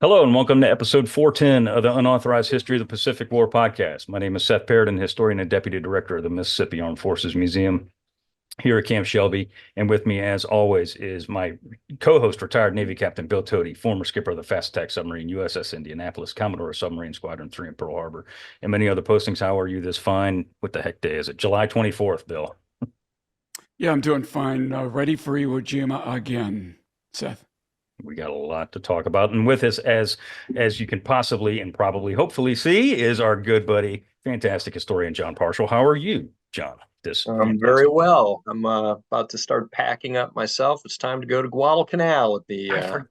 Hello and welcome to episode 410 of the Unauthorized History of the Pacific War podcast. My name is Seth Parrott, historian and deputy director of the Mississippi Armed Forces Museum here at Camp Shelby. And with me, as always, is my co-host, retired Navy Captain Bill Tody, former skipper of the fast attack submarine USS Indianapolis, Commodore of Submarine Squadron 3 in Pearl Harbor, and many other postings. How are you this fine? What the heck day is it? July 24th, Bill. Yeah, I'm doing fine. Ready for Iwo Jima again, Seth. We got a lot to talk about. And with us, as you can possibly and probably hopefully see, is our good buddy, fantastic historian Jon Parshall. How are you, John? This I'm very well. I'm about to start packing up myself. It's time to go to Guadalcanal at the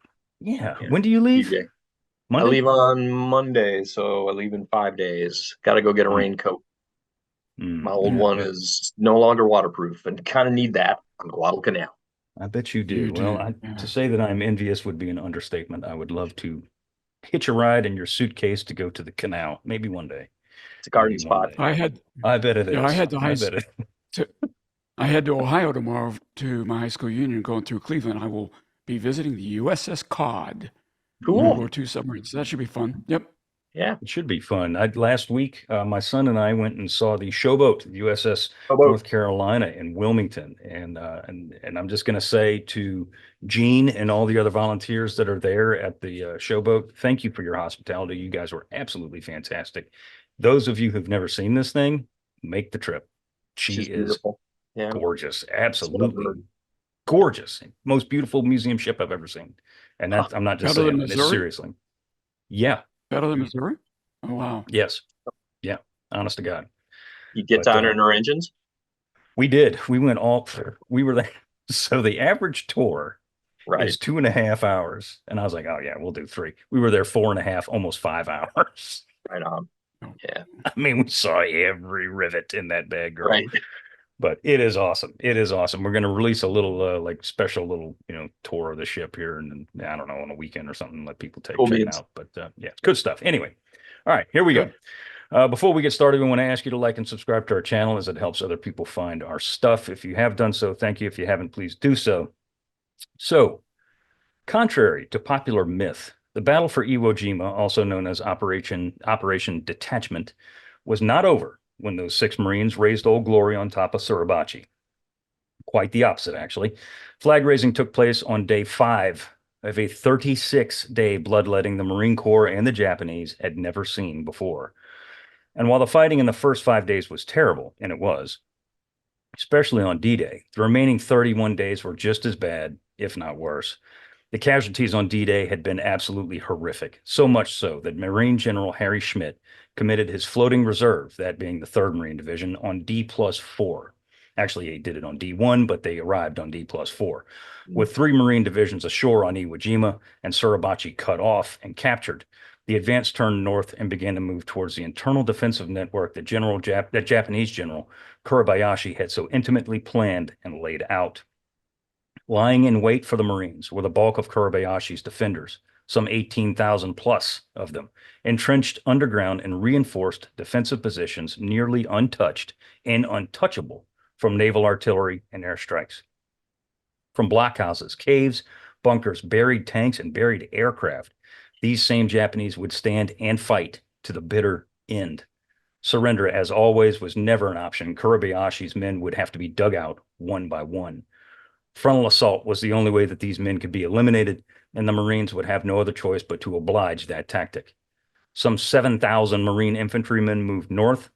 yeah. When do you leave? DJ. I Monday? leave on Monday, so I leave in 5 days. Got to go get a raincoat. My old one is no longer waterproof, and kind of need that on Guadalcanal. I bet you do. You do, Well, yeah. to say that I'm envious would be an understatement. I would love to hitch a ride in your suitcase to go to the canal. Maybe one day. It's a garden Maybe one spot. day. I bet it is. Yeah, I had I bet it. I head to Ohio tomorrow to my high school union going through Cleveland. I will be visiting the USS Cod, World War II submarines. So that should be fun. Yep. Yeah. It should be fun. Last week, my son and I went and saw the showboat, the USS Showboat. North Carolina in Wilmington, and I'm just going to say to Gene and all the other volunteers that are there at the showboat, thank you for your hospitality. You guys were absolutely fantastic. Those of you who've never seen this thing, make the trip. She is beautiful. Yeah. gorgeous, absolutely gorgeous, most beautiful museum ship I've ever seen, and that's I'm not just Better than saying this Missouri? seriously. Yeah. Better than Missouri? Oh, wow. Yes. Yeah. Honest to God. You get to honor our engines? We did. We were there. So the average tour is 2.5 hours. And I was like, oh yeah, we'll do 3. We were there 4.5, almost 5 hours. Right on. Yeah. I mean, we saw every rivet in that bad girl. Right. But it is awesome. It is awesome. We're going to release a little special little, tour of the ship here. And then, I don't know, on a weekend or something, let people check it out. But yeah, it's good stuff. Anyway. All right, here we go. Before we get started, we want to ask you to like and subscribe to our channel as it helps other people find our stuff. If you have done so, thank you. If you haven't, please do so. So, contrary to popular myth, the battle for Iwo Jima, also known as Operation Detachment, was not over when those 6 Marines raised Old Glory on top of Suribachi. Quite the opposite, actually. Flag raising took place on day 5 of a 36-day bloodletting the Marine Corps and the Japanese had never seen before. And while the fighting in the first 5 days was terrible, and it was, especially on D-Day, the remaining 31 days were just as bad, if not worse. The casualties on D-Day had been absolutely horrific, so much so that Marine General Harry Schmidt committed his floating reserve, that being the 3rd Marine Division, on D+4. Actually, he did it on D1, but they arrived on D+4. With 3 Marine divisions ashore on Iwo Jima and Suribachi cut off and captured, the advance turned north and began to move towards the internal defensive network that Japanese General Kuribayashi had so intimately planned and laid out. Lying in wait for the Marines were the bulk of Kuribayashi's defenders, some 18,000 plus of them, entrenched underground in reinforced defensive positions nearly untouched and untouchable from naval artillery and airstrikes. From blockhouses, caves, bunkers, buried tanks, and buried aircraft, these same Japanese would stand and fight to the bitter end. Surrender, as always, was never an option. Kuribayashi's men would have to be dug out one by one. Frontal assault was the only way that these men could be eliminated, and the Marines would have no other choice but to oblige that tactic. Some 7,000 Marine infantrymen moved north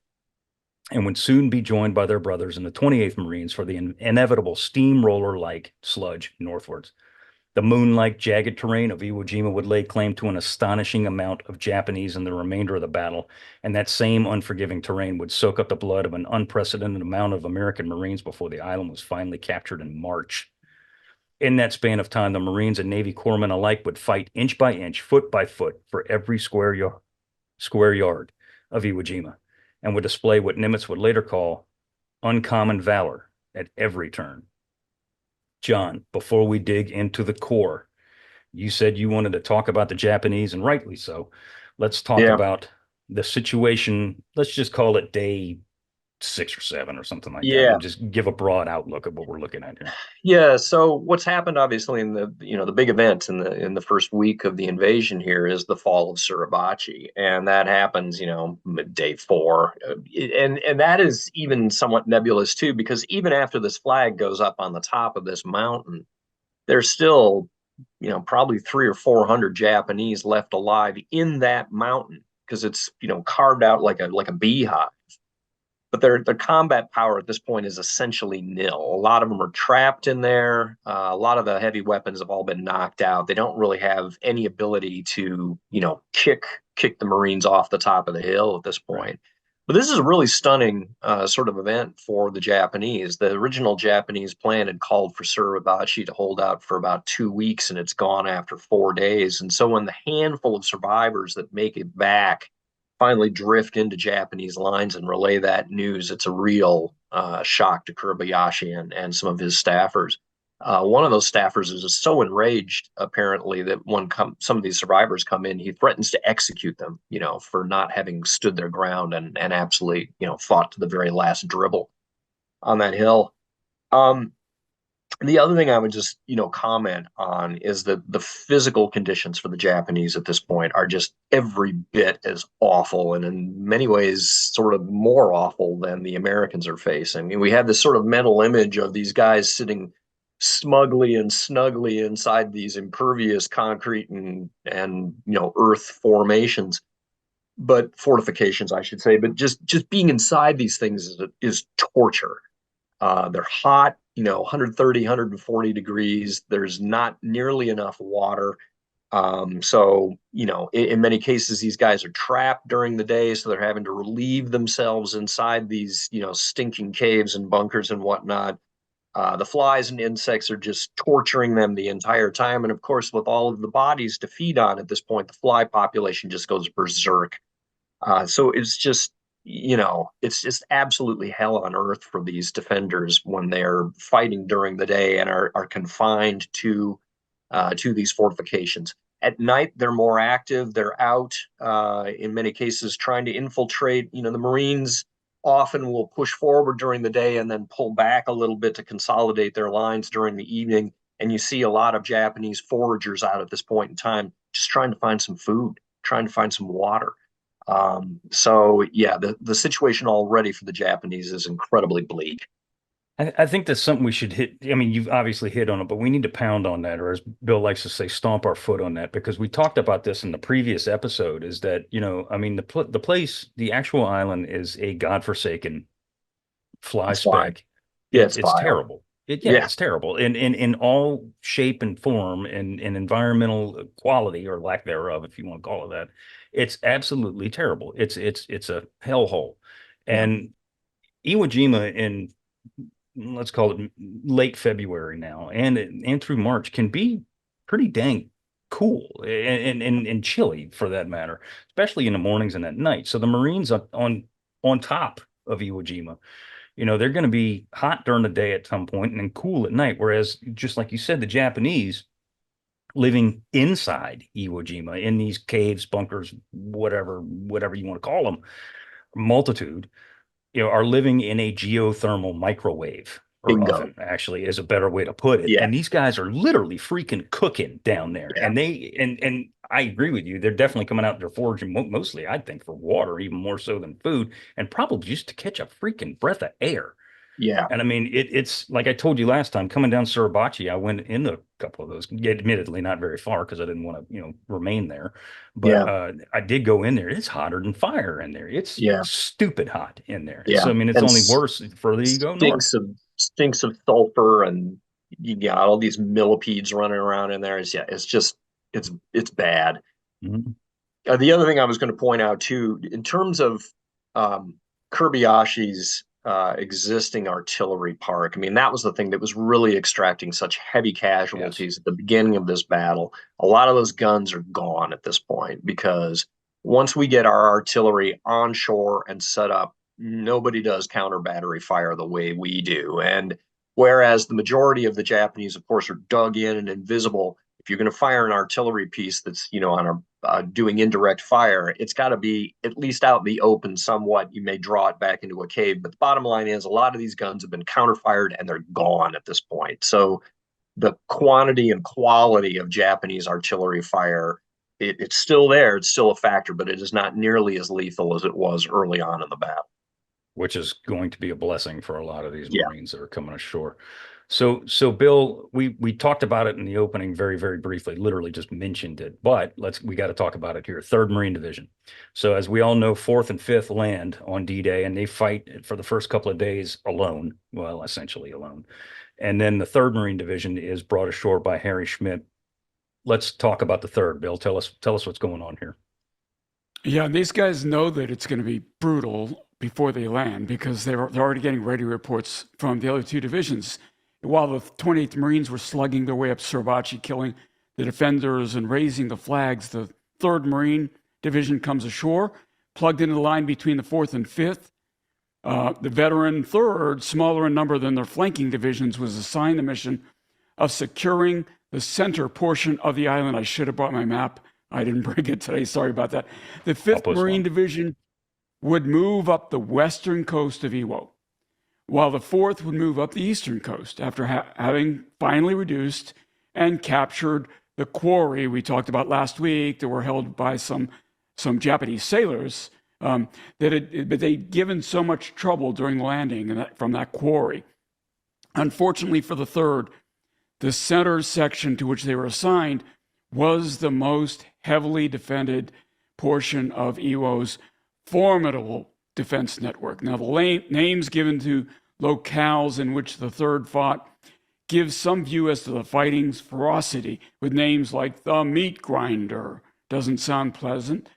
and would soon be joined by their brothers in the 28th Marines for the inevitable steamroller-like sludge northwards. The moon-like jagged terrain of Iwo Jima would lay claim to an astonishing amount of Japanese in the remainder of the battle, and that same unforgiving terrain would soak up the blood of an unprecedented amount of American Marines before the island was finally captured in March. In that span of time, the Marines and Navy corpsmen alike would fight inch by inch, foot by foot, for every square yard of Iwo Jima, and would display what Nimitz would later call uncommon valor at every turn. John, before we dig into the core, you said you wanted to talk about the Japanese, and rightly so. Let's talk about the situation. Let's just call it day 6 or 7 or something like that, Yeah. and just give a broad outlook of what we're looking at here. Yeah, so what's happened obviously in the big event in the first week of the invasion here is the fall of Suribachi, and that happens day 4, and that is even somewhat nebulous too, because even after this flag goes up on the top of this mountain, there's still probably 300 or 400 Japanese left alive in that mountain, because it's carved out like a beehive. But their combat power at this point is essentially nil. A lot of them are trapped in there. A lot of the heavy weapons have all been knocked out. They don't really have any ability to, kick the Marines off the top of the hill at this point. Right. But this is a really stunning sort of event for the Japanese. The original Japanese plan had called for Suribachi to hold out for about 2 weeks, and it's gone after 4 days. And so when the handful of survivors that make it back finally drift into Japanese lines and relay that news, it's a real shock to Kobayashi and some of his staffers. One of those staffers is so enraged, apparently, that when some of these survivors come in, he threatens to execute them, for not having stood their ground and absolutely, fought to the very last dribble on that hill. The other thing I would just, comment on is that the physical conditions for the Japanese at this point are just every bit as awful, and in many ways sort of more awful than the Americans are facing. I mean, we have this sort of mental image of these guys sitting smugly and snugly inside these impervious concrete and earth formations, but fortifications, I should say. But just being inside these things is torture. They're hot, 130, 140 degrees. There's not nearly enough water. So, in many cases, these guys are trapped during the day, so they're having to relieve themselves inside these, stinking caves and bunkers and whatnot. The flies and insects are just torturing them the entire time. And of course, with all of the bodies to feed on at this point, the fly population just goes berserk. So it's just, it's just absolutely hell on earth for these defenders when they're fighting during the day and are confined to these fortifications. At night, they're more active. They're out, in many cases, trying to infiltrate. The Marines often will push forward during the day and then pull back a little bit to consolidate their lines during the evening. And you see a lot of Japanese foragers out at this point in time, just trying to find some food, trying to find some water. So yeah, the situation already for the Japanese is incredibly bleak. I think that's something we should hit. I mean, you've obviously hit on it, but we need to pound on that, or as Bill likes to say, stomp our foot on that, because we talked about this in the previous episode. Is that, I mean, the place, the actual island is a godforsaken fly speck. Yeah, it's terrible. It's terrible in all shape and form and environmental quality, or lack thereof, if you want to call it that. It's absolutely terrible. It's a hellhole. And Iwo Jima in, let's call it late February now, and through March, can be pretty dang cool and chilly for that matter, especially in the mornings and at night. So the Marines on top of Iwo Jima, they're going to be hot during the day at some point and then cool at night. Whereas, just like you said, the Japanese living inside Iwo Jima in these caves, bunkers, whatever you want to call them, multitude, are living in a geothermal microwave or Bingo. oven, actually, is a better way to put it. Yeah. And these guys are literally freaking cooking down there. Yeah. And I agree with you. They're definitely coming out there foraging, mostly, I think, for water, even more so than food, and probably just to catch a freaking breath of air. Yeah. And I mean, it's like I told you last time, coming down Suribachi, I went in a couple of those, admittedly not very far because I didn't want to, remain there. But I did go in there. It's hotter than fire in there. It's stupid hot in there. Yeah. So, I mean, it's only worse the further you go north. Stinks of sulfur, and you got all these millipedes running around in there. It's bad. Mm-hmm. The other thing I was going to point out too, in terms of Kobayashi's existing artillery park, I mean, that was the thing that was really extracting such heavy casualties at the beginning of this battle. A lot of those guns are gone at this point, because once we get our artillery onshore and set up, nobody does counter battery fire the way we do. And whereas the majority of the Japanese, of course, are dug in and invisible, if you're going to fire an artillery piece that's, on doing indirect fire, it's got to be at least out in the open somewhat. You may draw it back into a cave, but the bottom line is a lot of these guns have been counterfired and they're gone at this point. So the quantity and quality of Japanese artillery fire, it's still there. It's still a factor, but it is not nearly as lethal as it was early on in the battle. Which is going to be a blessing for a lot of these Marines that are coming ashore. So Bill, we talked about it in the opening very, very briefly, literally just mentioned it, but we got to talk about it here. 3rd Marine Division. So as we all know, 4th and 5th land on D-Day, and they fight for the first couple of days alone, well, essentially alone. And then the 3rd Marine Division is brought ashore by Harry Schmidt. Let's talk about the 3rd, Bill. Tell us what's going on here. Yeah, and these guys know that it's going to be brutal before they land because they're already getting radio reports from the other 2 divisions. While the 28th Marines were slugging their way up Suribachi, killing the defenders and raising the flags, the 3rd Marine Division comes ashore, plugged into the line between the 4th and 5th. The veteran 3rd, smaller in number than their flanking divisions, was assigned the mission of securing the center portion of the island. I should have brought my map. I didn't bring it today. Sorry about that. The 5th Marine Division would move up the western coast of Iwo, while the 4th would move up the eastern coast after having finally reduced and captured the quarry we talked about last week that were held by some Japanese sailors but they'd given so much trouble during the landing from that quarry. Unfortunately for the 3rd, the center section to which they were assigned was the most heavily defended portion of Iwo's formidable defense network. Now, the names given to locales in which the 3rd fought give some view as to the fighting's ferocity, with names like the Meat Grinder, doesn't sound pleasant,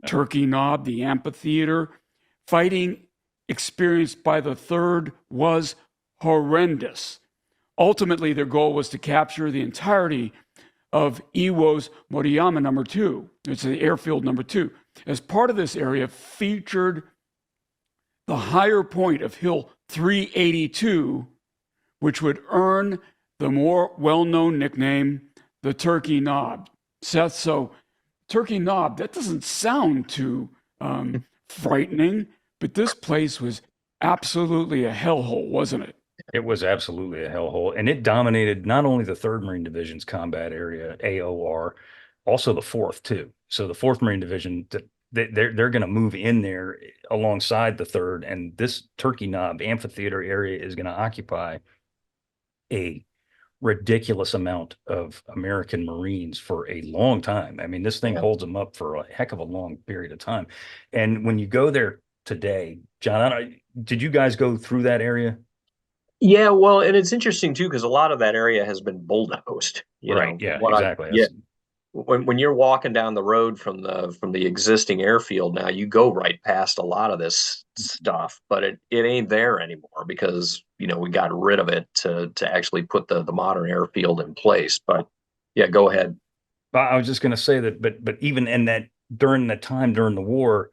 Turkey Knob, the Amphitheater. Fighting experienced by the 3rd was horrendous. Ultimately, their goal was to capture the entirety of Iwo's Moriyama number 2. It's the airfield number 2. As part of this area featured the higher point of Hill 382, which would earn the more well-known nickname, the Turkey Knob. Seth, so Turkey Knob, that doesn't sound too frightening, but this place was absolutely a hellhole, wasn't it? It was absolutely a hellhole, and it dominated not only the 3rd Marine Division's combat area, AOR, also the 4th too. So the 4th Marine Division, they're going to move in there alongside the 3rd, and this Turkey Knob amphitheater area is going to occupy a ridiculous amount of American Marines for a long time. I mean, this thing holds them up for a heck of a long period of time. And when you go there today, John, did you guys go through that area? Yeah, well, and it's interesting too because a lot of that area has been bulldozed. Right. Yeah. Exactly. When you're walking down the road from the existing airfield now, you go right past a lot of this stuff, but it ain't there anymore because we got rid of it to actually put the modern airfield in place. But yeah, go ahead. I was just going to say that, but even in that during the war,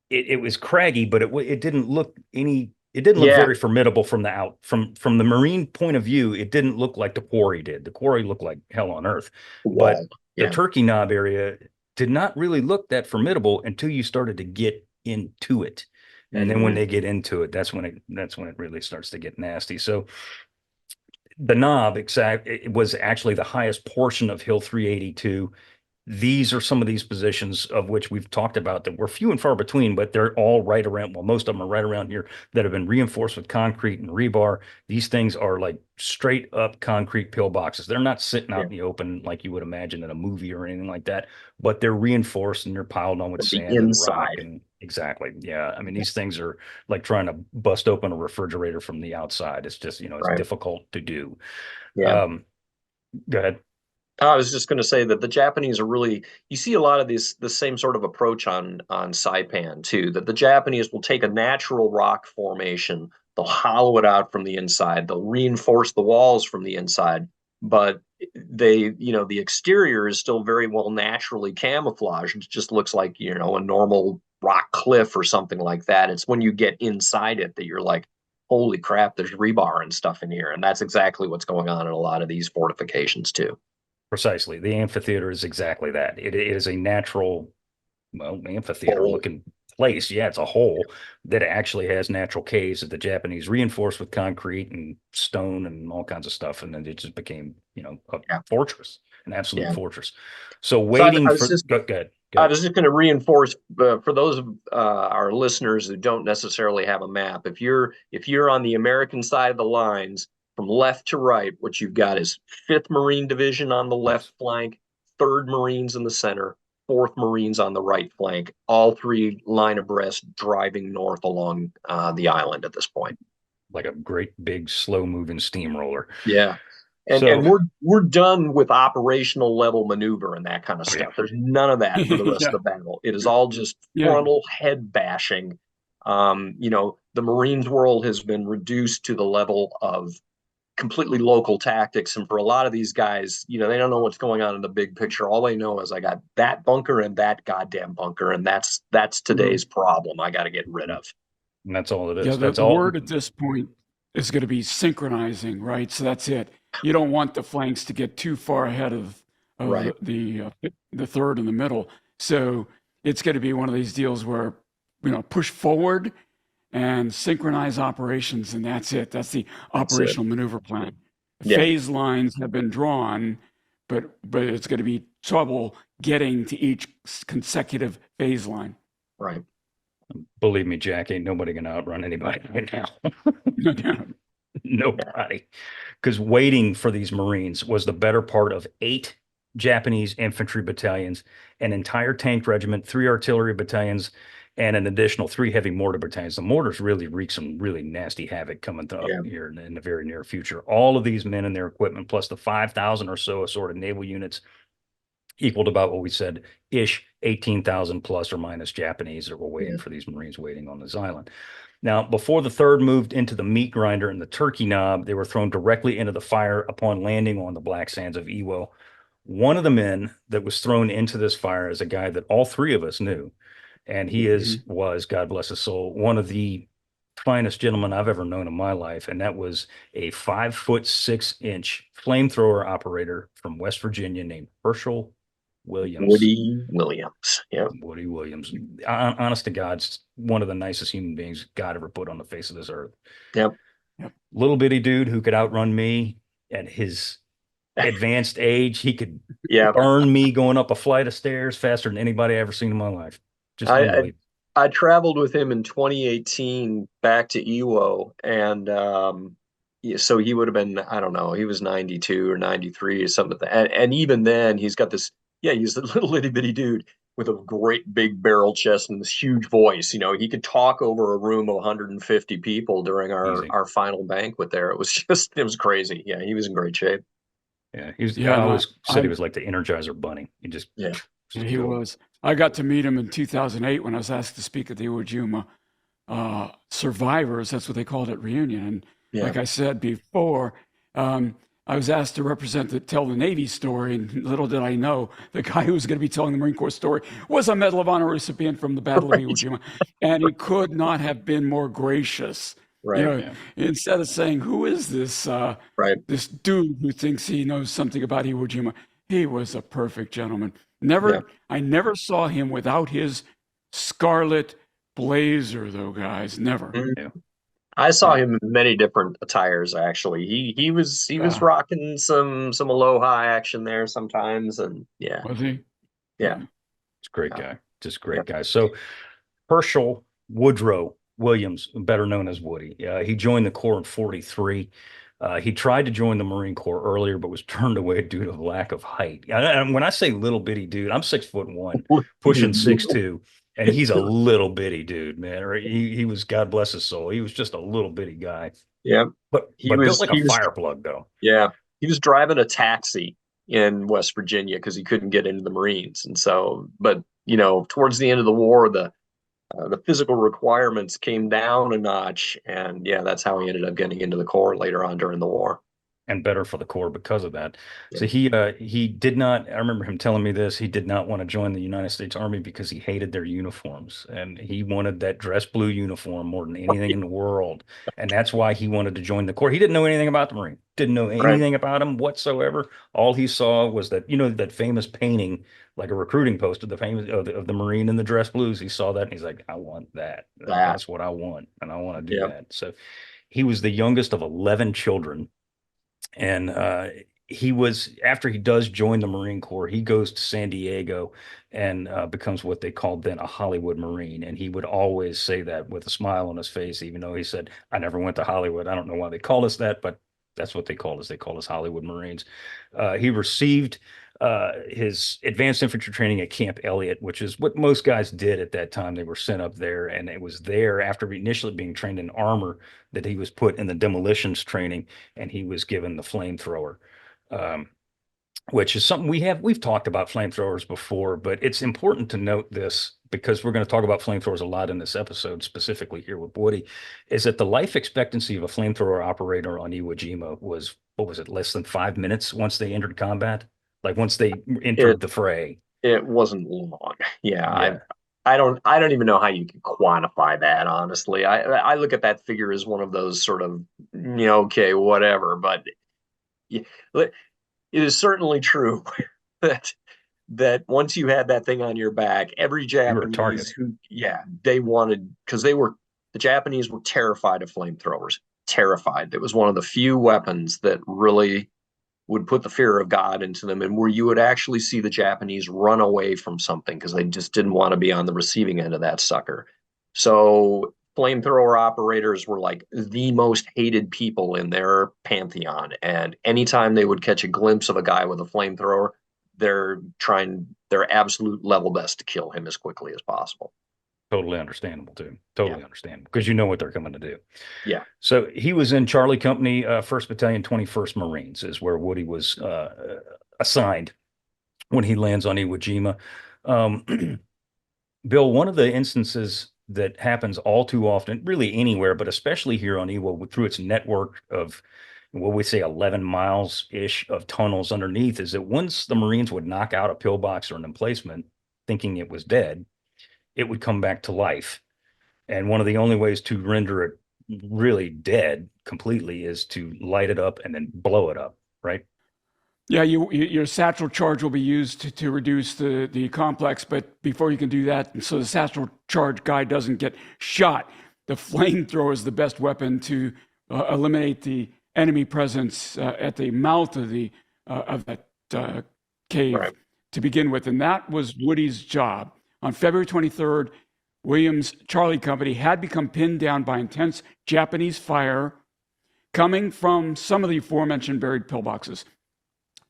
it was craggy, but it didn't look very formidable from the Marine point of view. It didn't look like the quarry did. The quarry looked like hell on earth, but the Turkey Knob area did not really look that formidable until you started to get into it. And then when they get into it, that's when it really starts to get nasty. So the knob it was actually the highest portion of Hill 382. These are some of these positions of which we've talked about that were few and far between, but they're all right around, well, most of them are right around here that have been reinforced with concrete and rebar. These things are like straight up concrete pillboxes. They're not sitting out in the open like you would imagine in a movie or anything like that, but they're reinforced and they're piled on with sand and rock. And exactly. Yeah. I mean, these things are like trying to bust open a refrigerator from the outside. It's just, it's difficult to do. Yeah. Go ahead. I was just going to say that the Japanese are really, you see a lot of the same sort of approach on Saipan too, that the Japanese will take a natural rock formation, they'll hollow it out from the inside, they'll reinforce the walls from the inside, but the exterior is still very well naturally camouflaged. It just looks like, a normal rock cliff or something like that. It's when you get inside it that you're like, holy crap, there's rebar and stuff in here. And that's exactly what's going on in a lot of these fortifications too. Precisely. The amphitheater is exactly that. It is a natural, well, amphitheater looking place. Yeah, it's a hole that actually has natural caves that the Japanese reinforced with concrete and stone and all kinds of stuff. And then it just became, a fortress, an absolute fortress. So So waiting for, go ahead. I was just going to reinforce for those of our listeners who don't necessarily have a map. If you're on the American side of the lines, from left to right, what you've got is 5th Marine Division on the left flank, 3rd Marines in the center, 4th Marines on the right flank, all three line abreast driving north along the island at this point. Like a great big slow moving steamroller. Yeah. And we're done with operational level maneuver and that kind of stuff. There's none of that for the rest of the battle. It is all just frontal head bashing. The Marines world has been reduced to the level of completely local tactics. And for a lot of these guys, they don't know what's going on in the big picture. All they know is I got that bunker and that goddamn bunker. And that's today's problem I got to get rid of. And that's all it is. Yeah, that's the all. word at this point is going to be synchronizing, right? So that's it. You don't want the flanks to get too far ahead of the third in the middle. So it's going to be one of these deals where, push forward and synchronize operations, and that's it. That's the operational maneuver plan. Phase lines have been drawn, but it's going to be trouble getting to each consecutive phase line. Right. Believe me, Jack, ain't nobody going to outrun anybody right now. Nobody. Because waiting for these Marines was the better part of 8 Japanese infantry battalions, an entire tank regiment, 3 artillery battalions, and an additional 3 heavy mortar battalions. The mortars really wreak some really nasty havoc coming up here in the very near future. All of these men and their equipment, plus the 5,000 or so assorted naval units, equaled about what we said, 18,000 plus or minus Japanese that were waiting for these Marines waiting on this island. Now, before the 3rd moved into the meat grinder and the turkey knob, they were thrown directly into the fire upon landing on the black sands of Iwo. One of the men that was thrown into this fire is a guy that all 3 of us knew. And he was, God bless his soul, one of the finest gentlemen I've ever known in my life. And that was a 5'6" flamethrower operator from West Virginia named Parshall Williams. Woody Williams. Yeah. Woody Williams. Honest to God, one of the nicest human beings God ever put on the face of this earth. Yep. Little bitty dude who could outrun me at his advanced age. He could burn me going up a flight of stairs faster than anybody I ever seen in my life. Just unbelievable. I traveled with him in 2018 back to Iwo, and so he would have been, I don't know, he was 92 or 93 or something. And even then, he's got this, he's a little itty bitty dude with a great big barrel chest and this huge voice. He could talk over a room of 150 people during our final banquet there. It was crazy. Yeah, he was in great shape. Yeah, I always said he was like the Energizer Bunny. He just he was. I got to meet him in 2008 when I was asked to speak at the Iwo Jima survivors. That's what they called it, reunion. And like I said before, I was asked to tell the Navy story, and little did I know the guy who was going to be telling the Marine Corps story was a Medal of Honor recipient from the Battle of Iwo Jima, and he could not have been more gracious. Right. Instead of saying, "Who is this this dude who thinks he knows something about Iwo Jima?" He was a perfect gentleman. I never saw him without his scarlet blazer, though, guys. Never. Yeah. I saw him in many different attires. Actually, he was rocking some aloha action there sometimes, and was he? Yeah, it's a great guy, just great guy. So Parshall Woodrow Williams, better known as Woody, he joined the Corps in '43. He tried to join the Marine Corps earlier, but was turned away due to lack of height. And when I say little bitty dude, I'm 6'1", pushing 6'2", and he's a little bitty dude, man. Or he was, God bless his soul, he was just a little bitty guy. Yeah, but built like a fire plug, though. Yeah, he was driving a taxi in West Virginia because he couldn't get into the Marines, and so, but towards the end of the war, the physical requirements came down a notch, and that's how he ended up getting into the Corps later on during the war. and better for the Corps because of that. Yeah. So he did not. I remember him telling me this. He did not want to join the United States Army because he hated their uniforms, and he wanted that dress blue uniform more than anything in the world. And that's why he wanted to join the Corps. He didn't know anything about the Marine. Didn't know Right. anything about him whatsoever. All he saw was that, that famous painting, like a recruiting poster, the famous of the Marine in the dress blues. He saw that and he's like, I want that. That's what I want, and I want to do that. So he was the youngest of 11 children. And he was, after he does join the Marine Corps, he goes to San Diego and becomes what they called then a Hollywood Marine. And he would always say that with a smile on his face, even though he said, I never went to Hollywood. I don't know why they call us that, but that's what they called us. They called us Hollywood Marines. He received his advanced infantry training at Camp Elliott, which is what most guys did at that time. They were sent up there, and it was there after initially being trained in armor that he was put in the demolitions training, and he was given the flamethrower, which is something we've talked about flamethrowers before, but it's important to note this because we're going to talk about flamethrowers a lot in this episode, specifically here with Woody, is that the life expectancy of a flamethrower operator on Iwo Jima was, what was it, less than 5 minutes once they entered combat? Like once they entered the fray. It wasn't long. Yeah. I don't even know how you can quantify that, honestly. I look at that figure as one of those sort of, okay, whatever. But it is certainly true that once you had that thing on your back, every Japanese they wanted, because the Japanese were terrified of flamethrowers. Terrified. It was one of the few weapons that really would put the fear of God into them, and where you would actually see the Japanese run away from something because they just didn't want to be on the receiving end of that sucker. So flamethrower operators were like the most hated people in their pantheon. And anytime they would catch a glimpse of a guy with a flamethrower, they're trying their absolute level best to kill him as quickly as possible. Totally understandable too. Totally understandable because you know what they're coming to do. Yeah. So he was in Charlie Company, 1st Battalion, 21st Marines is where Woody was assigned when he lands on Iwo Jima. Bill, one of the instances that happens all too often, really anywhere, but especially here on Iwo through its network of what we say 11 miles-ish of tunnels underneath, is that once the Marines would knock out a pillbox or an emplacement thinking it was dead, it would come back to life. And one of the only ways to render it really dead completely is to light it up and then blow it up, right? Yeah, your satchel charge will be used to reduce the complex, but before you can do that, so the satchel charge guy doesn't get shot, the flamethrower is the best weapon to eliminate the enemy presence at the mouth of that cave to begin with. And that was Woody's job. On February 23rd, Williams' Charlie Company had become pinned down by intense Japanese fire coming from some of the aforementioned buried pillboxes.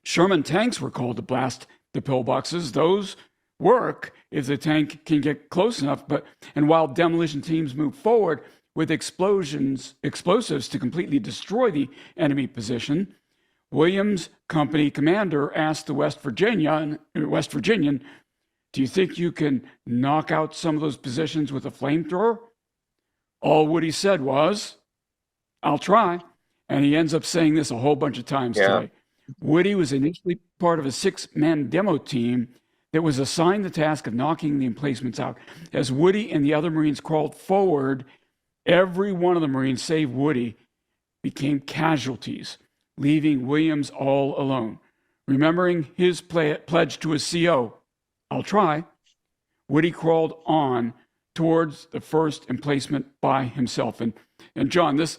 Sherman tanks were called to blast the pillboxes. Those work if the tank can get close enough, and while demolition teams move forward with explosives to completely destroy the enemy position, Williams' company commander asked the West Virginian, do you think you can knock out some of those positions with a flamethrower? All Woody said was, I'll try. And he ends up saying this a whole bunch of times today. Woody was initially part of a 6-man demo team that was assigned the task of knocking the emplacements out. As Woody and the other Marines crawled forward, every one of the Marines, save Woody, became casualties, leaving Williams all alone. Remembering his pledge to his CO, I'll try, Woody crawled on towards the first emplacement by himself. And John, this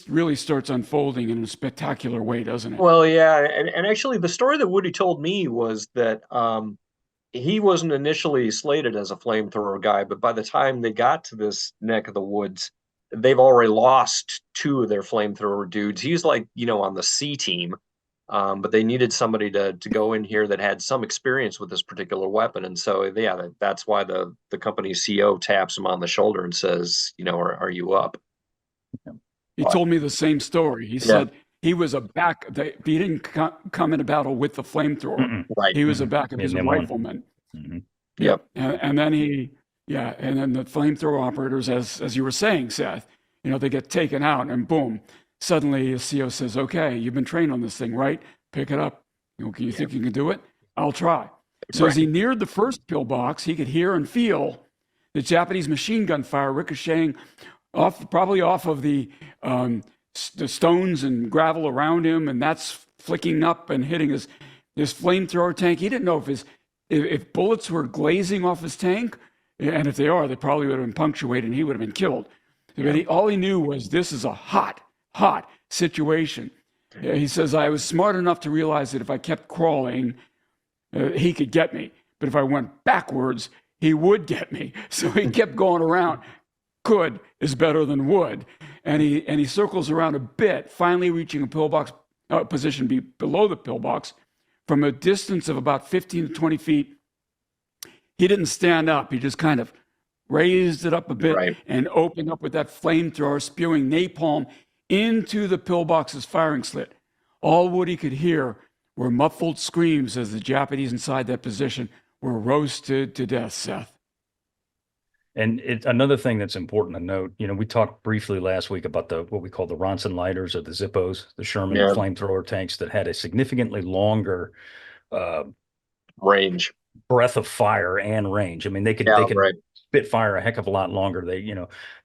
really starts unfolding in a spectacular way, doesn't it? Well, yeah. And actually, the story that Woody told me was that he wasn't initially slated as a flamethrower guy, but by the time they got to this neck of the woods, they've already lost 2 of their flamethrower dudes. He's like, on the C team. But they needed somebody to go in here that had some experience with this particular weapon. And so, that's why the company's CO taps him on the shoulder and says, are you up? He told me the same story. He said he was he didn't come into battle with the flamethrower. Right. He was a backup as a rifleman. Yep. And then and then the flamethrower operators, as you were saying, Seth, they get taken out and boom, Suddenly, the CO says, "Okay, you've been trained on this thing, right? Pick it up. You think you can do it? I'll try." So as he neared the first pillbox, he could hear and feel the Japanese machine gun fire ricocheting probably off of the stones and gravel around him, and that's flicking up and hitting his flamethrower tank. He didn't know if bullets were glazing off his tank, and if they are, they probably would have been punctuated and he would have been killed. But all he knew was this is a hot situation. He says, "I was smart enough to realize that if I kept crawling, he could get me. But if I went backwards, he would get me." So he kept going around. Could is better than would. And he circles around a bit, finally reaching a pillbox position below the pillbox. From a distance of about 15 to 20 feet, he didn't stand up. He just kind of raised it up a bit and opened up with that flamethrower, spewing napalm into the pillbox's firing slit. All Woody could hear were muffled screams as the Japanese inside that position were roasted to death, Seth. And another thing that's important to note, we talked briefly last week about what we call the Ronson lighters or the Zippos, the Sherman flamethrower tanks that had a significantly longer range, breadth of fire and range. I mean, they could spit fire a heck of a lot longer.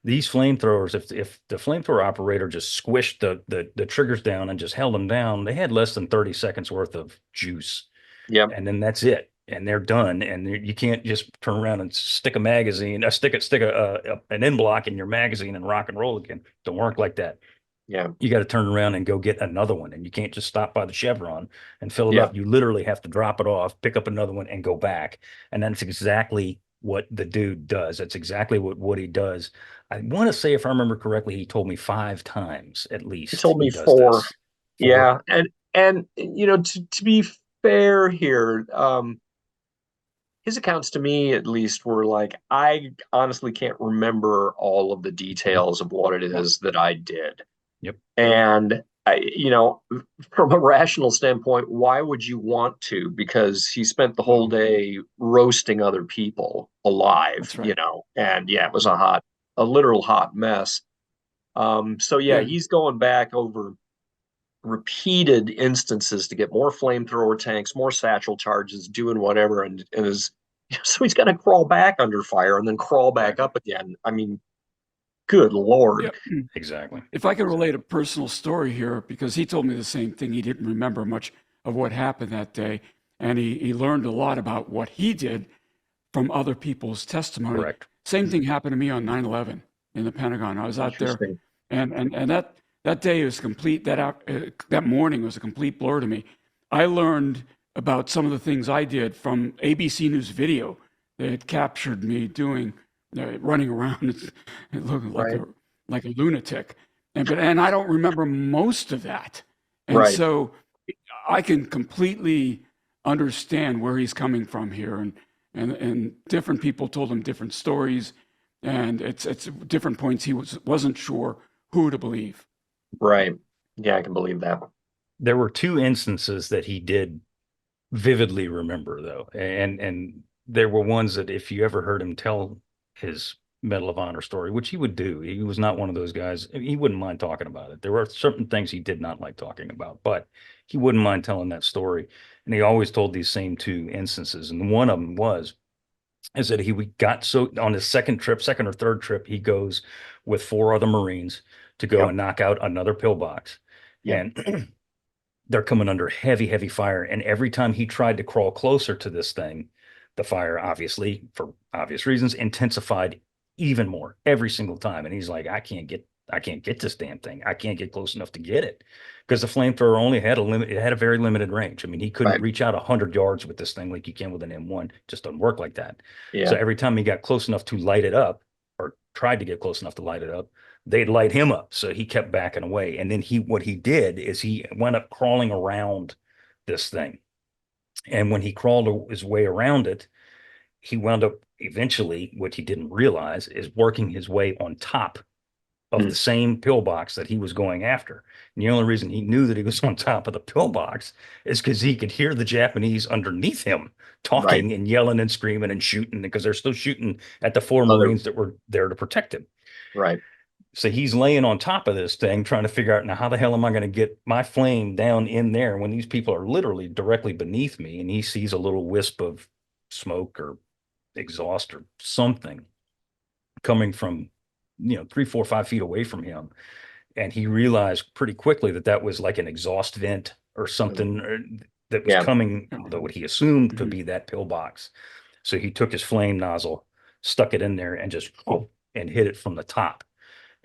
These flamethrowers, if the flamethrower operator just squished the triggers down and just held them down, they had less than 30 seconds worth of juice. Yeah, and then that's it. And they're done, and you can't just turn around and stick a magazine, stick an end block in your magazine and rock and roll again. Don't work like that. Yeah, you got to turn around and go get another one, and you can't just stop by the Chevron and fill it up. You literally have to drop it off, pick up another one, and go back. And that's exactly what the dude does. That's exactly what Woody does. I want to say, if I remember correctly, he told me 5 times at least. He told me 4. Yeah, and to be fair here, his accounts to me, at least, were like, I honestly can't remember all of the details of what it is that I did. Yep. And, from a rational standpoint, why would you want to? Because he spent the whole day roasting other people alive, and it was a literal hot mess. He's going back over repeated instances to get more flamethrower tanks, more satchel charges, doing whatever, and so he's got to crawl back under fire and then crawl back up again. I mean, good Lord. Yep. Exactly. If I could relate a personal story here, because he told me the same thing. He didn't remember much of what happened that day, and he learned a lot about what he did from other people's testimony. Correct. Same thing happened to me on 9/11 in the Pentagon. I was out there, and that day was complete. That morning was a complete blur to me. I learned about some of the things I did from ABC News video that had captured me doing, running around looking like a lunatic, and I don't remember most of that, and so I can completely understand where he's coming from here, and different people told him different stories, and it's different points he wasn't sure who to believe. Right. Yeah, I can believe that. There were 2 instances that he did vividly remember, though, and there were ones that if you ever heard him tell his Medal of Honor story, which he would do, he was not one of those guys. He wouldn't mind talking about it. There were certain things he did not like talking about, but he wouldn't mind telling that story. And he always told these same 2 instances, and one of them is that he got on his second or third trip, he goes with 4 other Marines to go and knock out another pillbox. And they're coming under heavy, heavy fire. And every time he tried to crawl closer to this thing, the fire, obviously, for obvious reasons, intensified even more every single time. And he's like, I can't get this damn thing. I can't get close enough to get it, because the flamethrower only had it had a very limited range. I mean, he couldn't reach out 100 yards with this thing like you can with an M1. It just doesn't work like that. Yeah. So every time he got close enough to light it up, or tried to get close enough to light it up, they'd light him up. So he kept backing away. And then what he did is he went up crawling around this thing. And when he crawled his way around it, he wound up eventually, what he didn't realize, is working his way on top of the same pillbox that he was going after. And the only reason he knew that he was on top of the pillbox is because he could hear the Japanese underneath him talking and yelling and screaming and shooting, because they're still shooting at the 4 Marines that were there to protect him. Right. So he's laying on top of this thing, trying to figure out now how the hell am I going to get my flame down in there when these people are literally directly beneath me, and he sees a little wisp of smoke or exhaust or something coming from 3, 4, 5 feet away from him, and he realized pretty quickly that that was like an exhaust vent or something that was Yeah. coming, though what he assumed to be that pillbox. So he took his flame nozzle, stuck it in there, and just and hit it from the top.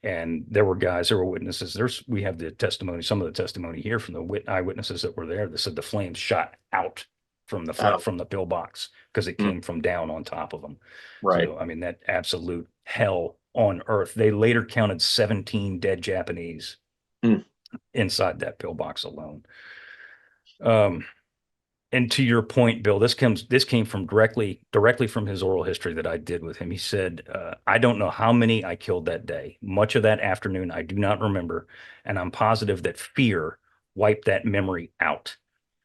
And there were witnesses. We have the testimony, some of the testimony here from the eyewitnesses that were there that said the flames shot out from the pillbox because it came from down on top of them. Right. So I mean, that absolute hell on earth. They later counted 17 dead Japanese inside that pillbox alone. And to your point, Bill, this came from directly from his oral history that I did with him. He said, I don't know how many I killed that day. Much of that afternoon, I do not remember. And I'm positive that fear wiped that memory out.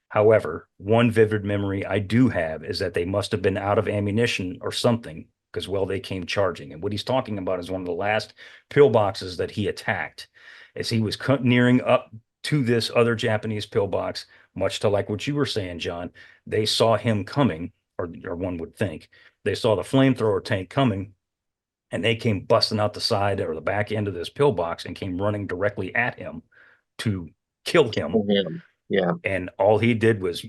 However, one vivid memory I do have is that they must have been out of ammunition or something because, well, they came charging. And what he's talking about is one of the last pillboxes that he attacked as he was nearing up to this other Japanese pillbox. Much to like what you were saying, John, they saw him coming, or one would think they saw the flamethrower tank coming, and they came busting out the side or the back end of this pillbox and came running directly at him to kill him. Yeah. And all he did was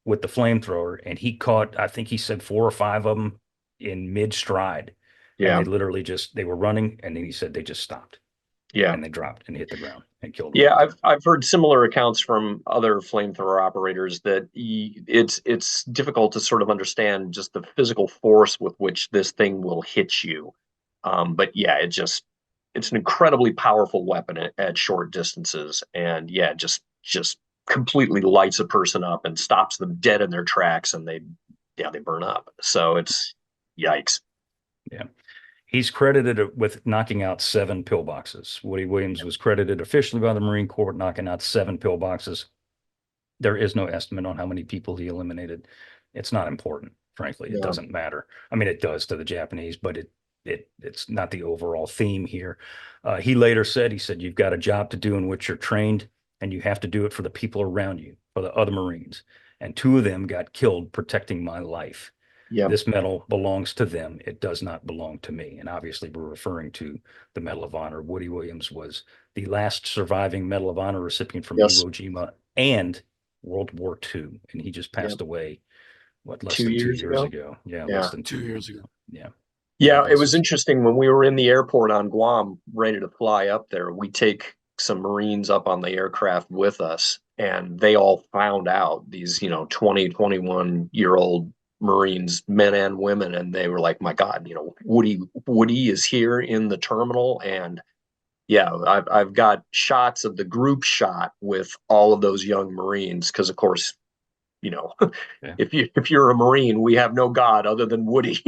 with the flamethrower, and he caught, I think he said 4 or 5 of them in mid stride. Yeah. And they literally they were running, and then he said they just stopped. Yeah. And they dropped and hit the ground and killed them. Yeah, I've heard similar accounts from other flamethrower operators that it's difficult to sort of understand just the physical force with which this thing will hit you. But yeah, it's an incredibly powerful weapon at short distances, and yeah, just completely lights a person up and stops them dead in their tracks, and they burn up. So it's yikes. Yeah. He's credited with knocking out 7 pillboxes. Woody Williams was credited officially by the Marine Corps with knocking out 7 pillboxes. There is no estimate on how many people he eliminated. It's not important, frankly. It doesn't matter. I mean, it does to the Japanese, but it's not the overall theme here. He later said, you've got a job to do in which you're trained, and you have to do it for the people around you, for the other Marines. And 2 of them got killed protecting my life. Yeah. This medal belongs to them. It does not belong to me. And obviously, we're referring to the Medal of Honor. Woody Williams was the last surviving Medal of Honor recipient from Iwo Jima and World War II. And he just passed away, less than 2 years ago? Yeah, less than 2 years ago. Yeah. Yeah, it was interesting when we were in the airport on Guam, ready to fly up there. We take some Marines up on the aircraft with us, and they all found out, these 20, 21-year-old Marines, men and women, and they were like, my God, Woody is here in the terminal. And yeah, I've got shots of the group shot with all of those young Marines, because of course, if you're a Marine, we have no God other than Woody,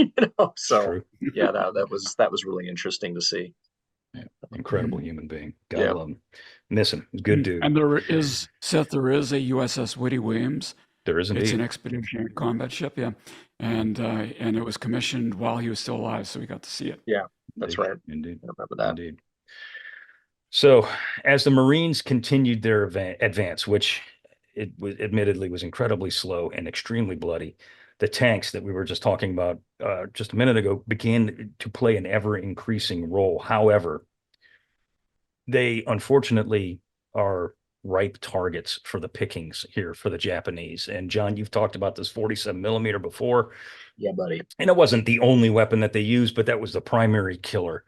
so yeah, that was really interesting to see. Yeah. Incredible human being. God love him. Miss him. Good dude. And there is a USS Woody Williams. There is indeed. It's an expeditionary combat ship, and it was commissioned while he was still alive, so we got to see it. Yeah, that's right. Indeed. I remember that. Indeed. So, as the Marines continued their advance, which admittedly was incredibly slow and extremely bloody, the tanks that we were just talking about just a minute ago began to play an ever-increasing role. However, they unfortunately are ripe targets for the pickings here for the Japanese. And John, you've talked about this 47 millimeter before. Yeah, buddy. And it wasn't the only weapon that they used, but that was the primary killer.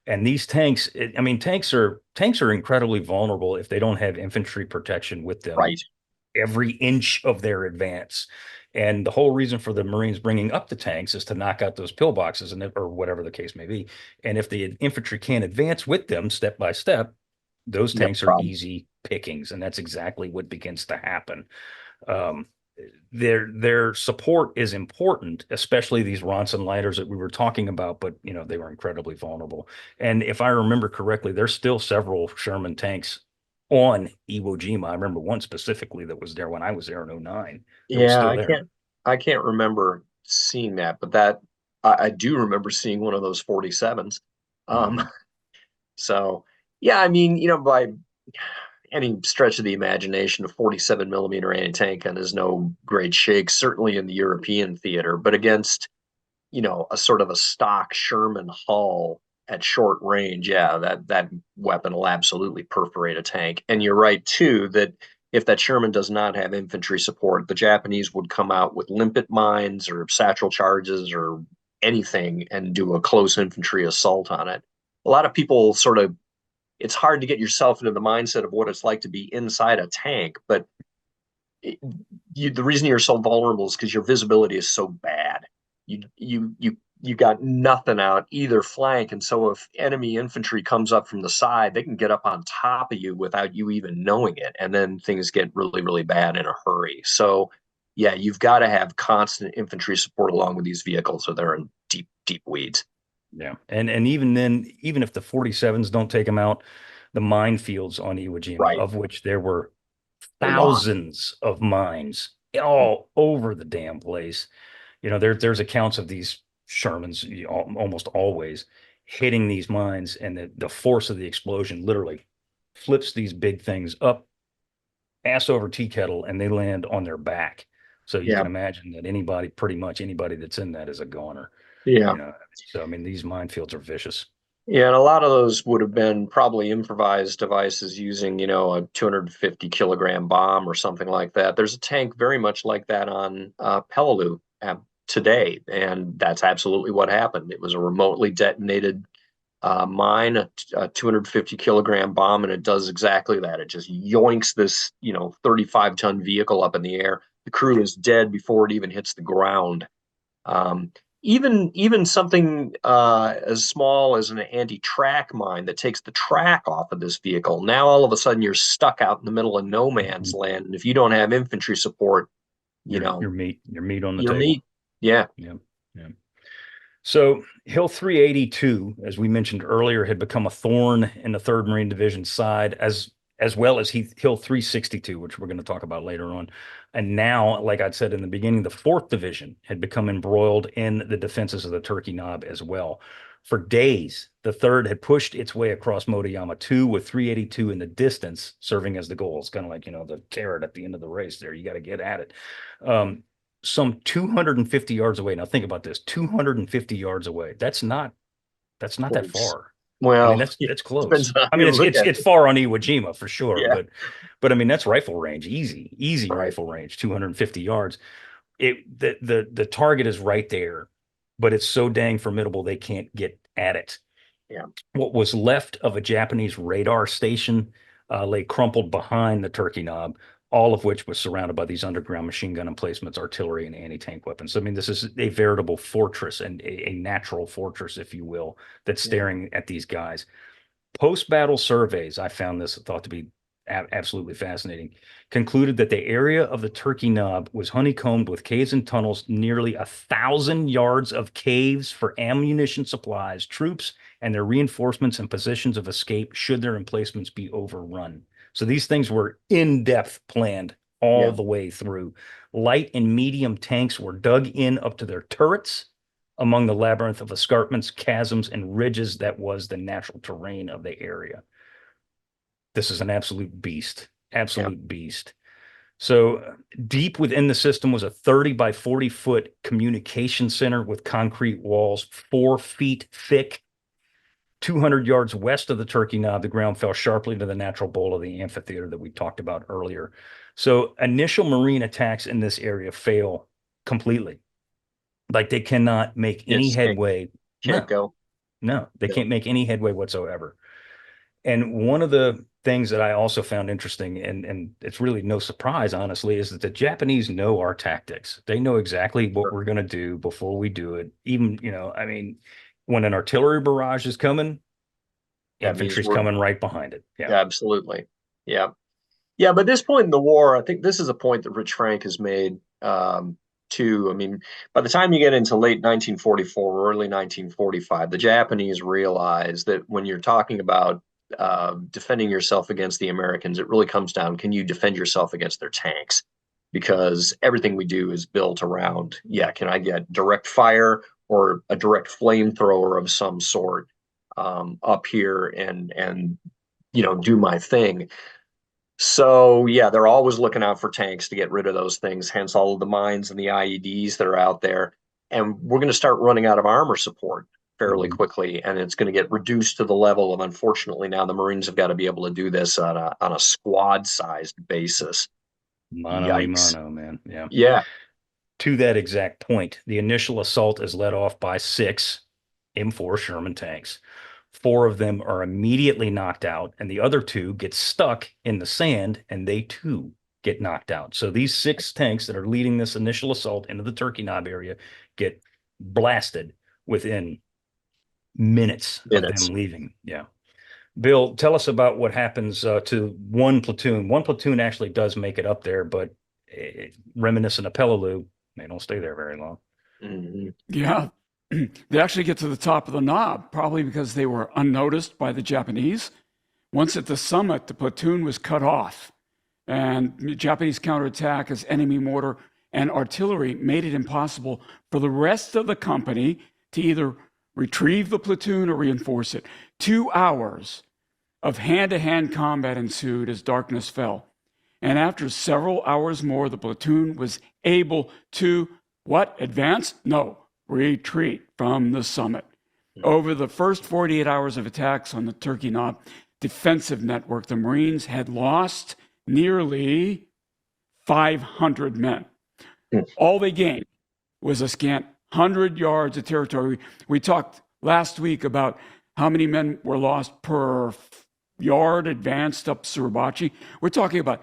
And these tanks, tanks are incredibly vulnerable if they don't have infantry protection with them. Right. Every inch of their advance. And the whole reason for the Marines bringing up the tanks is to knock out those pillboxes or whatever the case may be. And if the infantry can't advance with them step by step, those tanks are easy pickings. And that's exactly what begins to happen. Their support is important, especially these Ronson lighters that we were talking about, but they were incredibly vulnerable. And if I remember correctly, there's still several Sherman tanks on Iwo Jima. I remember one specifically that was there when I was there in 2009. Yeah, I can't remember seeing that, but I do remember seeing one of those 47s. So, yeah, I mean, by any stretch of the imagination, a 47 millimeter anti-tank gun is no great shake, certainly in the European theater, but against, a sort of a stock Sherman hull at short range, yeah, that weapon will absolutely perforate a tank. And you're right too that if that Sherman does not have infantry support, the Japanese would come out with limpet mines or satchel charges or anything and do a close infantry assault on it. A lot of people sort of, it's hard to get yourself into the mindset of what it's like to be inside a tank, but the reason you're so vulnerable is because your visibility is so bad. You got nothing out either flank, and so if enemy infantry comes up from the side, they can get up on top of you without you even knowing it, and then things get really, really bad in a hurry. So, yeah, you've got to have constant infantry support along with these vehicles, or they're in deep, deep weeds. Yeah, and even then, even if the 47s don't take them out, the minefields on Iwo Jima, Right. of which there were thousands of mines all over the damn place. There's accounts of these Shermans almost always hitting these mines, and the force of the explosion literally flips these big things up ass over tea kettle, and they land on their back. So you Yeah. can imagine that pretty much anybody that's in that is a goner. Yeah. So I mean, these minefields are vicious. Yeah, and a lot of those would have been probably improvised devices using, a 250 kilogram bomb or something like that. There's a tank very much like that on Peleliu today, and that's absolutely what happened. It was a remotely detonated mine, a 250 kilogram bomb, and it does exactly that. It just yoinks this, 35-ton vehicle up in the air. The crew is dead before it even hits the ground. Um, even something as small as an anti-track mine that takes the track off of this vehicle. Now all of a sudden you're stuck out in the middle of no man's land, and if you don't have infantry support, your meat on the your table. meat. Yeah. Yeah. Yeah. So Hill 382, as we mentioned earlier, had become a thorn in the 3rd Marine Division side, as well as Hill 362, which we're going to talk about later on. And now, like I said in the beginning, the 4th Division had become embroiled in the defenses of the Turkey Knob as well. For days, the 3rd had pushed its way across Motoyama 2 with 382 in the distance, serving as the goal. It's kind of like, the carrot at the end of the race there. You got to get at it. Some 250 yards away. Now think about this, 250 yards away. That's not that far. Well, I mean, that's close. I mean, it's far on Iwo Jima for sure, yeah. but I mean, that's rifle range, easy Right. rifle range, 250 yards. The target is right there, but it's so dang formidable they can't get at it. Yeah. What was left of a Japanese radar station lay crumpled behind the Turkey Knob, all of which was surrounded by these underground machine gun emplacements, artillery, and anti-tank weapons. So, I mean, this is a veritable fortress, and a natural fortress, if you will, that's staring at these guys. Post-battle surveys, I found this thought to be absolutely fascinating, concluded that the area of the Turkey Knob was honeycombed with caves and tunnels, nearly 1,000 yards of caves for ammunition supplies, troops, and their reinforcements and positions of escape should their emplacements be overrun. So these things were in-depth planned all the way through. Light and medium tanks were dug in up to their turrets among the labyrinth of escarpments, chasms, and ridges that was the natural terrain of the area. This is an absolute beast, beast. So deep within the system was a 30 by 40 foot communication center with concrete walls 4 feet thick. 200 yards west of the Turkey Knob, the ground fell sharply to the natural bowl of the amphitheater that we talked about earlier. So initial Marine attacks in this area fail completely. Like they cannot make any headway. Can't go. No, they can't make any headway whatsoever. And one of the things that I also found interesting, and it's really no surprise, honestly, is that the Japanese know our tactics. They know exactly what we're going to do before we do it. Even, I mean, when an artillery barrage is coming, infantry's coming right behind it. Yeah, absolutely. Yeah. Yeah, but at this point in the war, I think this is a point that Rich Frank has made too. I mean, by the time you get into late 1944 or early 1945, the Japanese realize that when you're talking about defending yourself against the Americans, it really comes down, can you defend yourself against their tanks? Because everything we do is built around, can I get direct fire or a direct flamethrower of some sort? up here and do my thing. So yeah, they're always looking out for tanks to get rid of those things, hence all of the mines and the IEDs that are out there. And we're going to start running out of armor support fairly quickly, and it's going to get reduced to the level of, unfortunately, now the Marines have got to be able to do this on a squad-sized basis. Mano a mano, man. Yeah. Yeah. To that exact point, the initial assault is led off by 6 M4 Sherman tanks. 4 of them are immediately knocked out, and the other 2 get stuck in the sand, and they too get knocked out. So these 6 tanks that are leading this initial assault into the Turkey Knob area get blasted within minutes of them leaving. Yeah. Bill, tell us about what happens to one platoon. One platoon actually does make it up there, but reminiscent of Peleliu, they don't stay there very long. Yeah. They actually get to the top of the knob, probably because they were unnoticed by the Japanese. Once at the summit, the platoon was cut off, and Japanese counterattack as enemy mortar and artillery made it impossible for the rest of the company to either retrieve the platoon or reinforce it. 2 hours of hand-to-hand combat ensued as darkness fell. And after several hours more, the platoon was able to, what, advance? No, retreat from the summit. Over the first 48 hours of attacks on the Turkey Knob defensive network, the Marines had lost nearly 500 men. All they gained was a scant 100 yards of territory. We talked last week about how many men were lost per yard advanced up Suribachi. We're talking about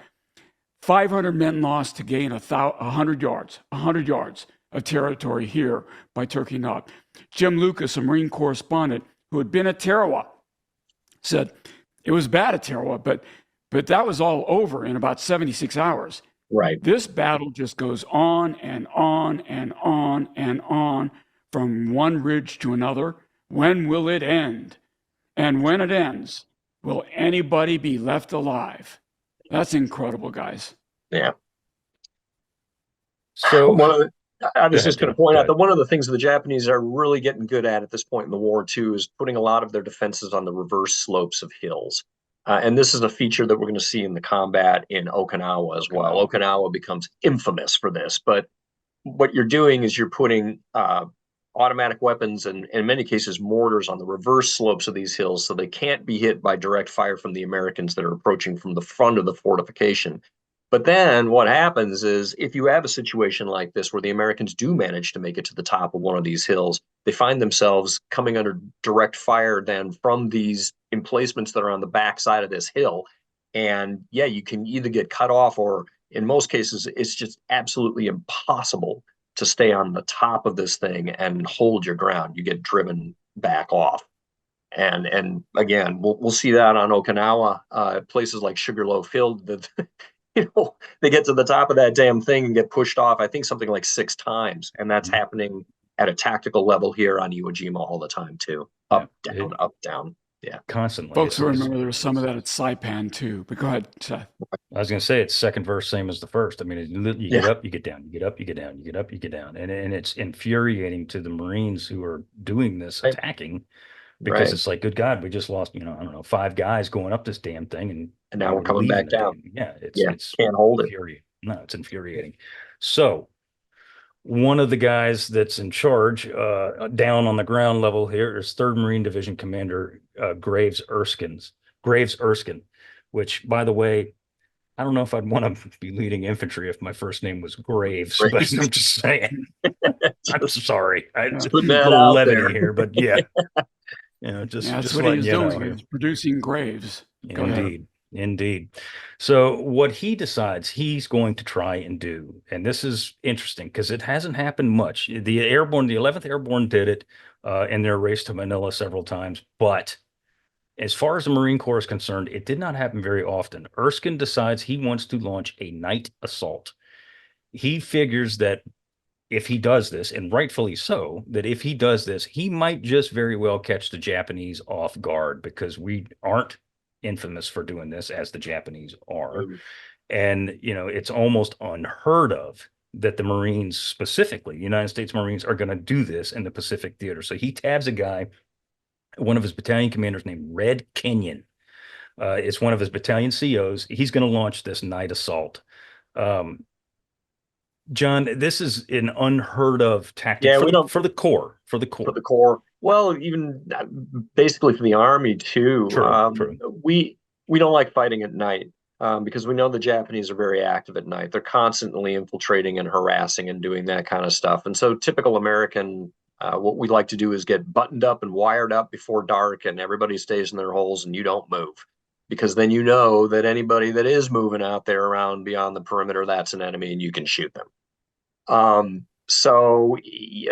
500 men lost to gain 100 yards of territory here by Turkey Knob. Jim Lucas, a Marine correspondent who had been at Tarawa, said it was bad at Tarawa, but that was all over in about 76 hours. Right. This battle just goes on and on and on and on from one ridge to another. When will it end? And when it ends, will anybody be left alive? That's incredible, guys. Yeah. So I was just going to point out that one of the things the Japanese are really getting good at this point in the war, too, is putting a lot of their defenses on the reverse slopes of hills. And this is a feature that we're going to see in the combat in Okinawa as well. Okinawa becomes infamous for this. But what you're doing is you're putting automatic weapons and, in many cases, mortars on the reverse slopes of these hills so they can't be hit by direct fire from the Americans that are approaching from the front of the fortification. But then what happens is if you have a situation like this where the Americans do manage to make it to the top of one of these hills, they find themselves coming under direct fire then from these emplacements that are on the backside of this hill. And yeah, you can either get cut off or in most cases, it's just absolutely impossible to stay on the top of this thing and hold your ground. You get driven back off. And again, we'll see that on Okinawa, places like Sugarloaf Hill, that they get to the top of that damn thing and get pushed off, I think something like 6 times. And that's happening at a tactical level here on Iwo Jima all the time, too. Up, down. Yeah. Constantly. Folks will remember there was some of that at Saipan, too. But go ahead, Seth. I was going to say it's second verse, same as the first. I mean, you get up, you get down, you get up, you get down, you get up, you get down. And it's infuriating to the Marines who are doing this attacking because it's like, good God, we just lost, I don't know, 5 guys going up this damn thing. And now we're coming back down. It's can't hold it. No, it's infuriating. So one of the guys that's in charge down on the ground level here is 3rd Marine Division Commander Graves Erskine, which, by the way, I don't know if I'd want to be leading infantry if my first name was Graves, but I'm just saying. I'm sorry. I just put a little levity here, but yeah. That's what he was doing. He was producing graves. Indeed. So what he decides he's going to try and do, and this is interesting because it hasn't happened much. The 11th Airborne did it in their race to Manila several times, but as far as the Marine Corps is concerned, it did not happen very often. Erskine decides he wants to launch a night assault. He figures that if he does this, and rightfully so, that if he does this, he might just very well catch the Japanese off guard because we aren't infamous for doing this as the Japanese are. And, it's almost unheard of that the Marines, specifically United States Marines, are going to do this in the Pacific theater. So he tabs a guy one of his battalion commanders named Red Kenyon. It's one of his battalion COs. He's going to launch this night assault. John, this is an unheard of tactic for the Corps. For the Corps. Well, even basically for the Army too. True. We don't like fighting at night because we know the Japanese are very active at night. They're constantly infiltrating and harassing and doing that kind of stuff. And so, typical American, what we like to do is get buttoned up and wired up before dark, and everybody stays in their holes, and you don't move. Because then you know that anybody that is moving out there around beyond the perimeter, that's an enemy, and you can shoot them. So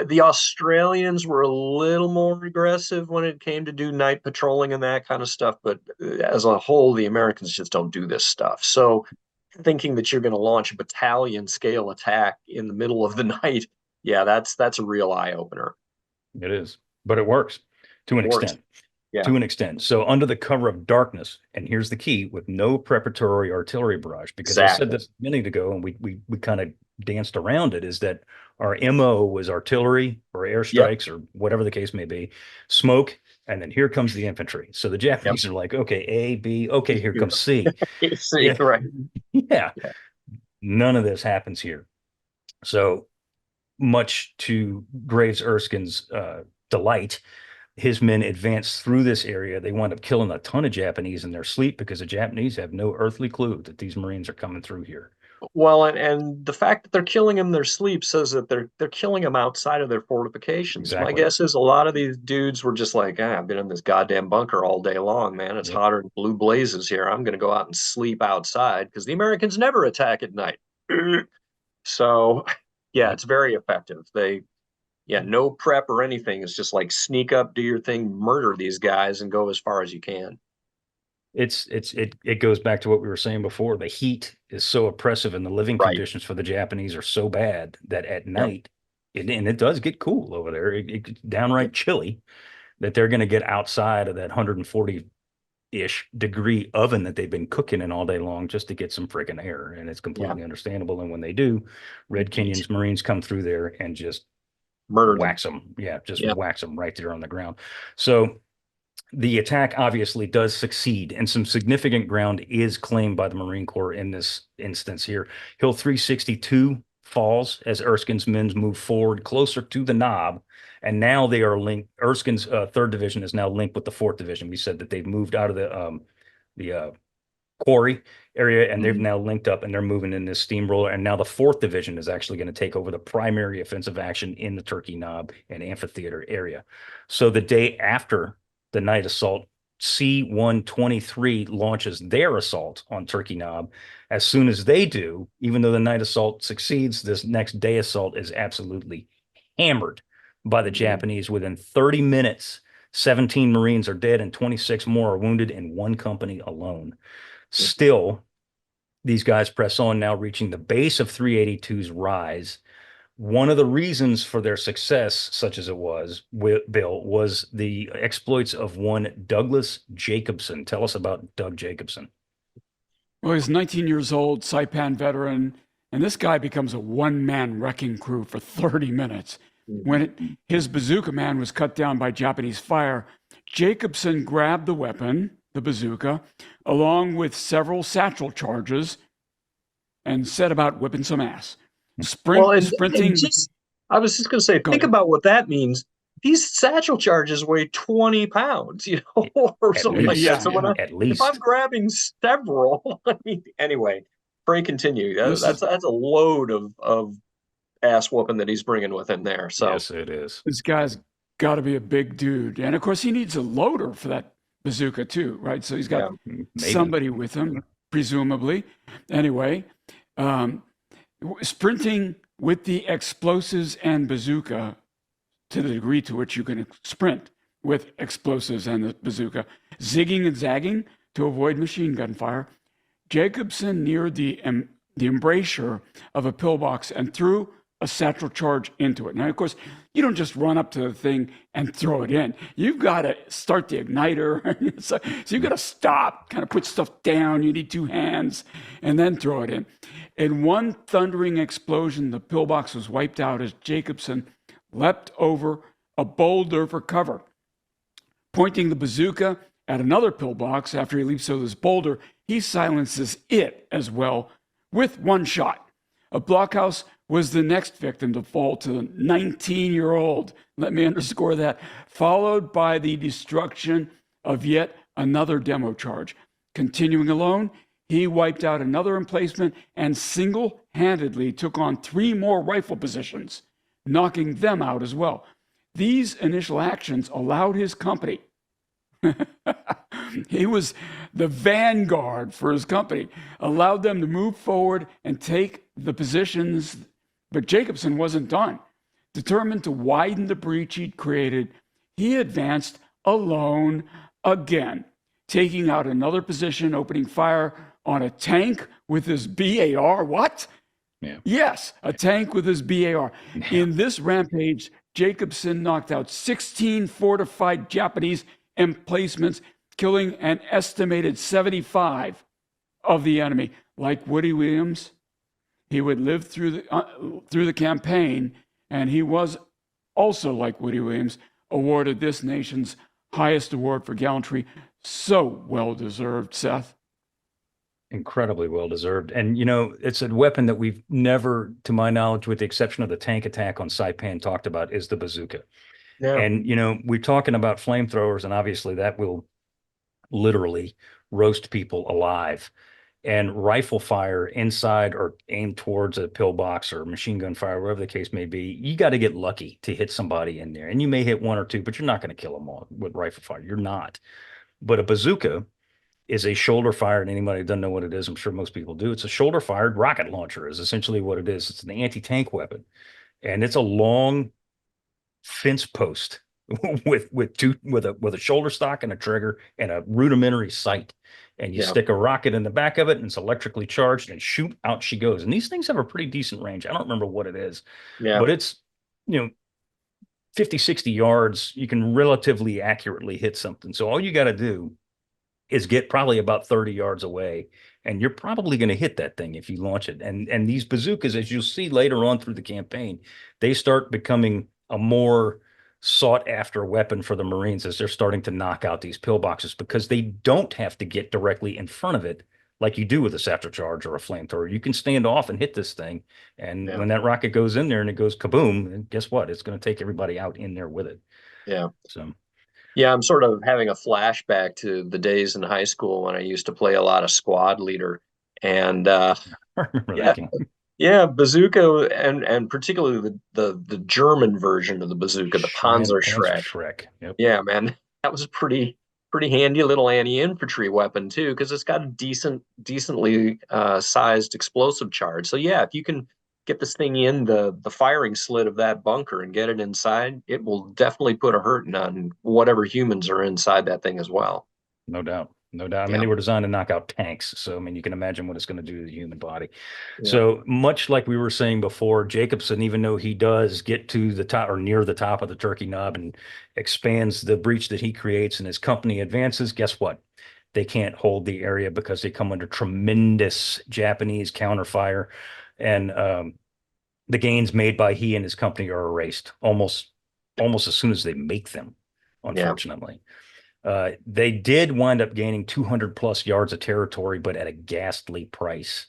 the Australians were a little more aggressive when it came to do night patrolling and that kind of stuff. But as a whole, the Americans just don't do this stuff. So thinking that you're going to launch a battalion scale attack in the middle of the night, yeah, that's a real eye opener. It is, but it works to an extent. Yeah. To an extent. So under the cover of darkness, and here's the key, with no preparatory artillery barrage, because I said this a minute ago, and we kind of danced around it, is that our MO was artillery or airstrikes or whatever the case may be, smoke, and then here comes the infantry. So the Japanese are like, okay, A, B, okay, here comes C. C, right. Yeah. None of this happens here. So much to Graves Erskine's delight, his men advanced through this area. They wound up killing a ton of Japanese in their sleep because the Japanese have no earthly clue that these Marines are coming through here. Well, and the fact that they're killing them in their sleep says that they're killing them outside of their fortifications. Exactly. My guess is a lot of these dudes were just like, I've been in this goddamn bunker all day long, man. It's hotter than blue blazes here. I'm going to go out and sleep outside because the Americans never attack at night. So, yeah, it's very effective. No prep or anything. It's just like sneak up, do your thing, murder these guys, and go as far as you can. It goes back to what we were saying before. The heat is so oppressive, and the living conditions for the Japanese are so bad that at night, and it does get cool over there. It's downright chilly, that they're going to get outside of that 140-ish degree oven that they've been cooking in all day long just to get some freaking air, and it's completely understandable. And when they do, Red Kenyon's Marines come through there and just wax them. Yeah, just wax them right there on the ground. So the attack obviously does succeed, and some significant ground is claimed by the Marine Corps in this instance here. Hill 362 falls as Erskine's men move forward closer to the knob, and now they are linked. Erskine's 3rd Division is now linked with the 4th Division. We said that they've moved out of the quarry area, and they've now linked up, and they're moving in this steamroller. And now the 4th Division is actually going to take over the primary offensive action in the Turkey Knob and amphitheater area. So the day after the night assault, C-123 launches their assault on Turkey Knob. As soon as they do, even though the night assault succeeds, this next day assault is absolutely hammered by the Japanese. Within 30 minutes, 17 Marines are dead and 26 more are wounded in one company alone. Still, these guys press on, now reaching the base of 382's rise. One of the reasons for their success, such as it was, Bill, was the exploits of one Douglas Jacobson. Tell us about Doug Jacobson. Well, he's 19 years old, Saipan veteran, and this guy becomes a one-man wrecking crew for 30 minutes. When his bazooka man was cut down by Japanese fire, Jacobson grabbed the weapon, the bazooka, along with several satchel charges, and set about whipping some ass. Sprinting. I was just going to say, think about what that means. These satchel charges weigh 20 pounds, or something like that. So at least, if I'm grabbing several, anyway, pray continue. That's a load of ass whooping that he's bringing with him there. So yes, it is. This guy's got to be a big dude, and of course he needs a loader for that bazooka too, right? So he's got somebody with him, presumably. Anyway. Sprinting with the explosives and bazooka to the degree to which you can sprint with explosives and the bazooka, zigging and zagging to avoid machine gun fire, Jacobson neared the embrasure of a pillbox and threw a satchel charge into it. Now, of course, you don't just run up to the thing and throw it in. You've got to start the igniter. So you've got to stop, kind of put stuff down. You need 2 hands, and then throw it in. In one thundering explosion, the pillbox was wiped out as Jacobson leapt over a boulder for cover. Pointing the bazooka at another pillbox after he leaps over this boulder, he silences it as well with one shot. A blockhouse was the next victim to fall to the 19-year-old, let me underscore that, followed by the destruction of yet another demo charge. Continuing alone, he wiped out another emplacement and single-handedly took on 3 more rifle positions, knocking them out as well. These initial actions allowed his company, he was the vanguard for his company, allowed them to move forward and take the positions. But Jacobson wasn't done. Determined to widen the breach he'd created, he advanced alone again, taking out another position, opening fire on a tank with his BAR. What? Yeah. Yes, a tank with his BAR. Yeah. In this rampage, Jacobson knocked out 16 fortified Japanese emplacements, killing an estimated 75 of the enemy. Like Woody Williams, he would live through the campaign, and he was also, like Woody Williams, awarded this nation's highest award for gallantry. So well-deserved, Seth. Incredibly well-deserved. And, it's a weapon that we've never, to my knowledge, with the exception of the tank attack on Saipan, talked about, is the bazooka. Yeah. And, we're talking about flamethrowers, and obviously that will literally roast people alive. And rifle fire inside or aimed towards a pillbox or machine gun fire, whatever the case may be, you got to get lucky to hit somebody in there. And you may hit 1 or 2, but you're not going to kill them all with rifle fire. You're not. But a bazooka is a shoulder fired. Anybody who doesn't know what it is, I'm sure most people do. It's a shoulder fired rocket launcher is essentially what it is. It's an anti-tank weapon. And it's a long fence post with a shoulder stock and a trigger and a rudimentary sight. And you stick a rocket in the back of it, and it's electrically charged, and shoot, out she goes. And these things have a pretty decent range. I don't remember what it is, but it's, 50, 60 yards. You can relatively accurately hit something. So all you got to do is get probably about 30 yards away, and you're probably going to hit that thing if you launch it. And these bazookas, as you'll see later on through the campaign, they start becoming a more sought after weapon for the Marines as they're starting to knock out these pillboxes, because they don't have to get directly in front of it like you do with a satchel charge or a flamethrower. You can stand off and hit this thing, and when that rocket goes in there and it goes kaboom, and guess what? It's going to take everybody out in there with it. Yeah. So. Yeah, I'm sort of having a flashback to the days in high school when I used to play a lot of squad leader, and I remember that game. Yeah, bazooka, and particularly the German version of the bazooka, the Panzerschreck. Yep. Yeah, man, that was a pretty handy little anti-infantry weapon too, because it's got a decently sized explosive charge. So yeah, if you can get this thing in the firing slit of that bunker and get it inside, it will definitely put a hurting on whatever humans are inside that thing as well. No doubt. No doubt. I mean, they were designed to knock out tanks. So, I mean, you can imagine what it's going to do to the human body. Yeah. So much like we were saying before, Jacobson, even though he does get to the top or near the top of the turkey knob and expands the breach that he creates and his company advances, guess what? They can't hold the area because they come under tremendous Japanese counterfire. And the gains made by he and his company are erased almost as soon as they make them, unfortunately. Yeah. They did wind up gaining 200 plus yards of territory, but at a ghastly price.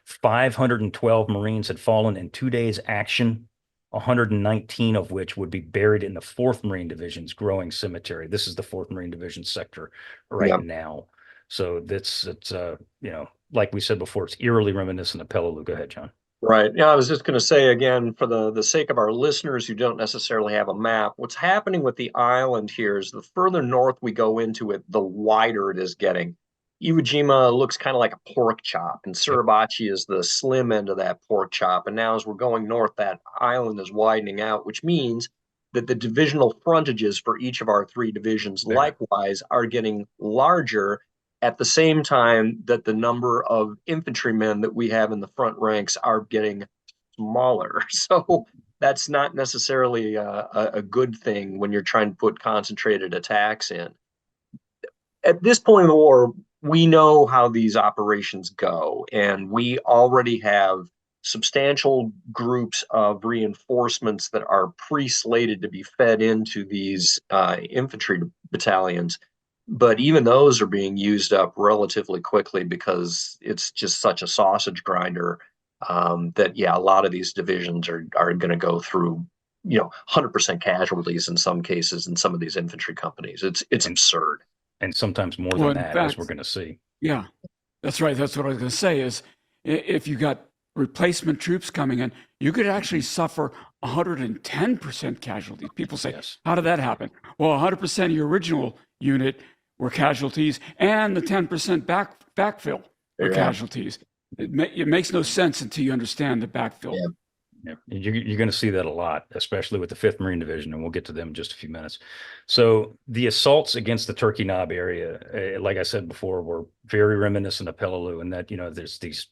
512 Marines had fallen in 2 days' action, 119 of which would be buried in the 4th Marine Division's growing cemetery. This is the 4th Marine Division sector right now. So it's like we said before, it's eerily reminiscent of Peleliu. Go ahead, John. Right. Yeah, I was just going to say again, for the sake of our listeners who don't necessarily have a map, what's happening with the island here is the further north we go into it, the wider it is getting. Iwo Jima looks kind of like a pork chop, and Suribachi is the slim end of that pork chop. And now as we're going north, that island is widening out, which means that the divisional frontages for each of our 3 divisions likewise are getting larger, at the same time that the number of infantrymen that we have in the front ranks are getting smaller. So that's not necessarily a good thing when you're trying to put concentrated attacks in. At this point in the war, we know how these operations go, and we already have substantial groups of reinforcements that are pre-slated to be fed into these infantry battalions. But even those are being used up relatively quickly because it's just such a sausage grinder that, yeah, a lot of these divisions are going to go through, 100% casualties in some cases in some of these infantry companies. It's absurd. And sometimes more Well, than in that, as fact, we're going to see. yeah, that's right. That's what I was going to say is if you got replacement troops coming in, you could actually suffer 110% casualties. People say, Yes. how did that happen? Well, 100% of your original unit were casualties, and the 10% backfill were casualties. It makes no sense until you understand the backfill. Yeah. Yeah, you're going to see that a lot, especially with the 5th Marine Division, and we'll get to them in just a few minutes. So the assaults against the Turkey Knob area, like I said before, were very reminiscent of Peleliu, and that, there's these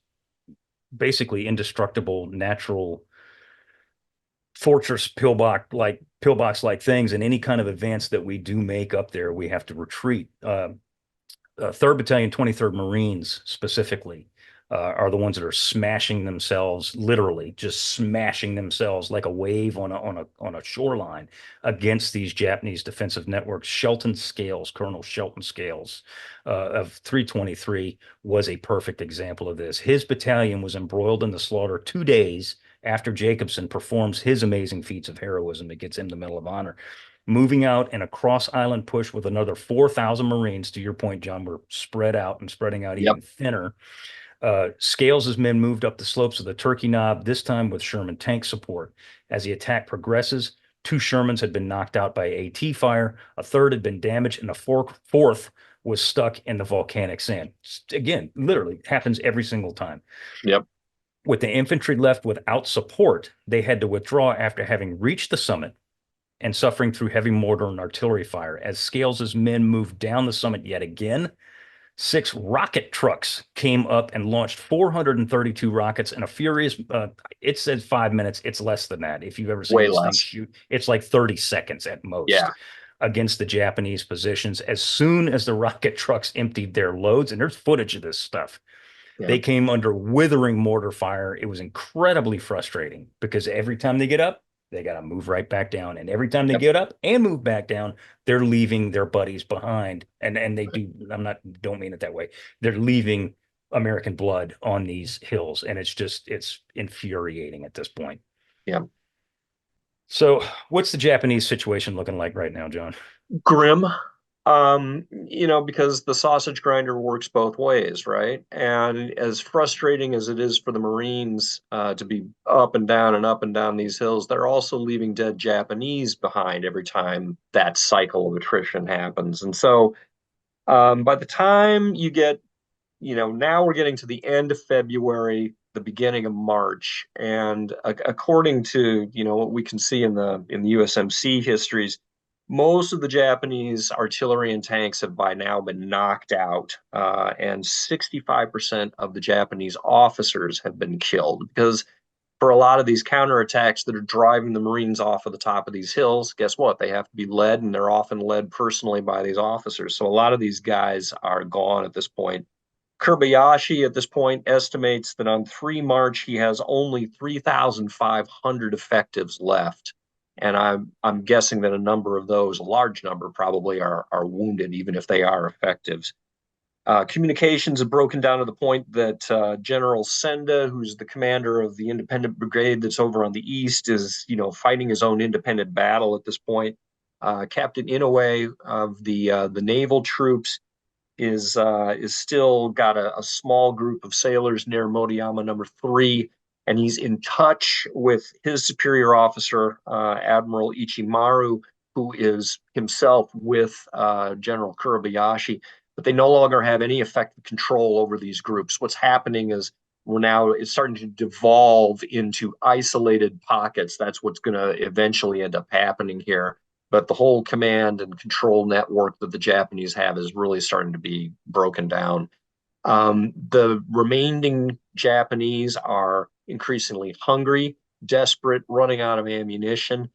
basically indestructible natural fortress pillbox like things, and any kind of advance that we do make up there, we have to retreat. 3rd Battalion, 23rd Marines specifically are the ones that are smashing themselves, literally just smashing themselves like a wave on a shoreline against these Japanese defensive networks. Colonel Shelton Scales of 323 was a perfect example of this. His battalion was embroiled in the slaughter 2 days after Jacobson performs his amazing feats of heroism that gets him the Medal of Honor. Moving out in a cross-island push with another 4,000 Marines, to your point, John, we're spread out and spreading out even thinner. Scales' men moved up the slopes of the Turkey Knob, this time with Sherman tank support. As the attack progresses, 2 Shermans had been knocked out by AT fire, a third had been damaged, and a fourth was stuck in the volcanic sand. Again, literally happens every single time. Yep. With the infantry left without support, they had to withdraw after having reached the summit and suffering through heavy mortar and artillery fire. As Scales' men moved down the summit yet again, 6 rocket trucks came up and launched 432 rockets in a furious, it says 5 minutes. It's less than that. If you've ever seen these things shoot, it's like 30 seconds at most against the Japanese positions. As soon as the rocket trucks emptied their loads, and there's footage of this stuff, they came under withering mortar fire. It was incredibly frustrating because every time they get up, they got to move right back down. And every time they get up and move back down, they're leaving their buddies behind. And they do, don't mean it that way. They're leaving American blood on these hills. And it's infuriating at this point. Yeah. So what's the Japanese situation looking like right now, John? Grim. Because the sausage grinder works both ways, right? And as frustrating as it is for the Marines to be up and down these hills, they're also leaving dead Japanese behind every time that cycle of attrition happens. And so by the time you get, now we're getting to the end of February, the beginning of March, and according to, what we can see in the USMC histories, most of the Japanese artillery and tanks have by now been knocked out, and 65% of the Japanese officers have been killed. Because for a lot of these counterattacks that are driving the Marines off of the top of these hills, guess what? They have to be led, and they're often led personally by these officers. So a lot of these guys are gone at this point. Kobayashi at this point estimates that on 3 March, he has only 3,500 effectives left. And I'm guessing that a number of those, a large number probably are wounded, even if they are effectives. Communications have broken down to the point that General Senda, who's the commander of the independent brigade that's over on the east, is fighting his own independent battle at this point. Captain Inoue of the naval troops is still got a small group of sailors near Motoyama number 3. And he's in touch with his superior officer, Admiral Ichimaru, who is himself with General Kobayashi, but they no longer have any effective control over these groups. What's happening is it's starting to devolve into isolated pockets. That's what's going to eventually end up happening here. But the whole command and control network that the Japanese have is really starting to be broken down. The remaining Japanese are increasingly hungry, desperate, running out of ammunition.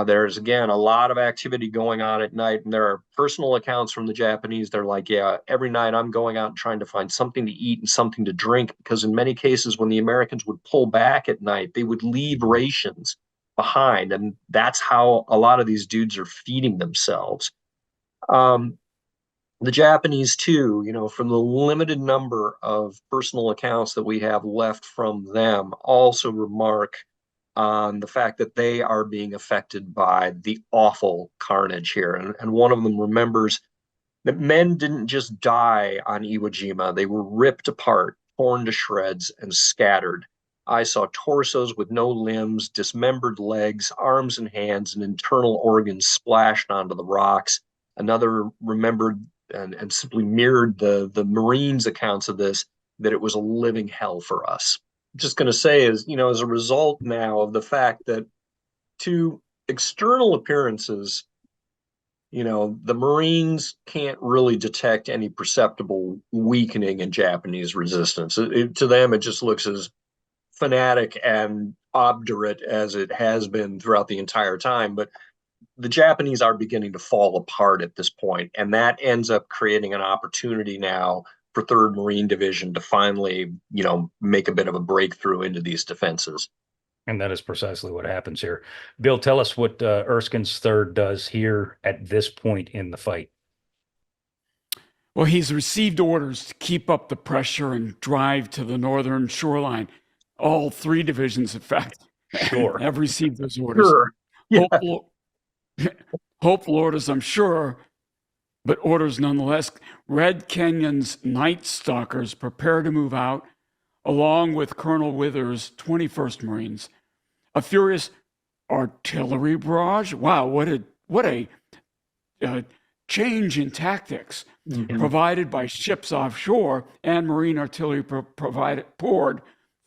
There's, again, a lot of activity going on at night, and there are personal accounts from the Japanese. They're like, yeah, every night I'm going out and trying to find something to eat and something to drink, because in many cases, when the Americans would pull back at night, they would leave rations behind, and that's how a lot of these dudes are feeding themselves. The Japanese too, from the limited number of personal accounts that we have left from them, also remark on the fact that they are being affected by the awful carnage here. And one of them remembers that men didn't just die on Iwo Jima, they were ripped apart, torn to shreds, and scattered. I saw torsos with no limbs, dismembered legs, arms and hands, and internal organs splashed onto the rocks. Another remembered and simply mirrored the Marines' accounts of this, that it was a living hell for us. I'm just going to say is, as a result now of the fact that to external appearances, the Marines can't really detect any perceptible weakening in Japanese resistance. To them, it just looks as fanatic and obdurate as it has been throughout the entire time. But the Japanese are beginning to fall apart at this point, and that ends up creating an opportunity now for 3rd Marine Division to finally, make a bit of a breakthrough into these defenses. And that is precisely what happens here. Bill, tell us what Erskine's 3rd does here at this point in the fight. Well, he's received orders to keep up the pressure and drive to the northern shoreline. All 3 divisions, in fact, Sure. have received those orders. Sure. Yeah. Hopeful orders, I'm sure, but orders nonetheless. Red Canyon's Night Stalkers prepare to move out, along with Colonel Withers' 21st Marines. A furious artillery barrage. Wow, what a change in tactics provided by ships offshore, and Marine artillery poured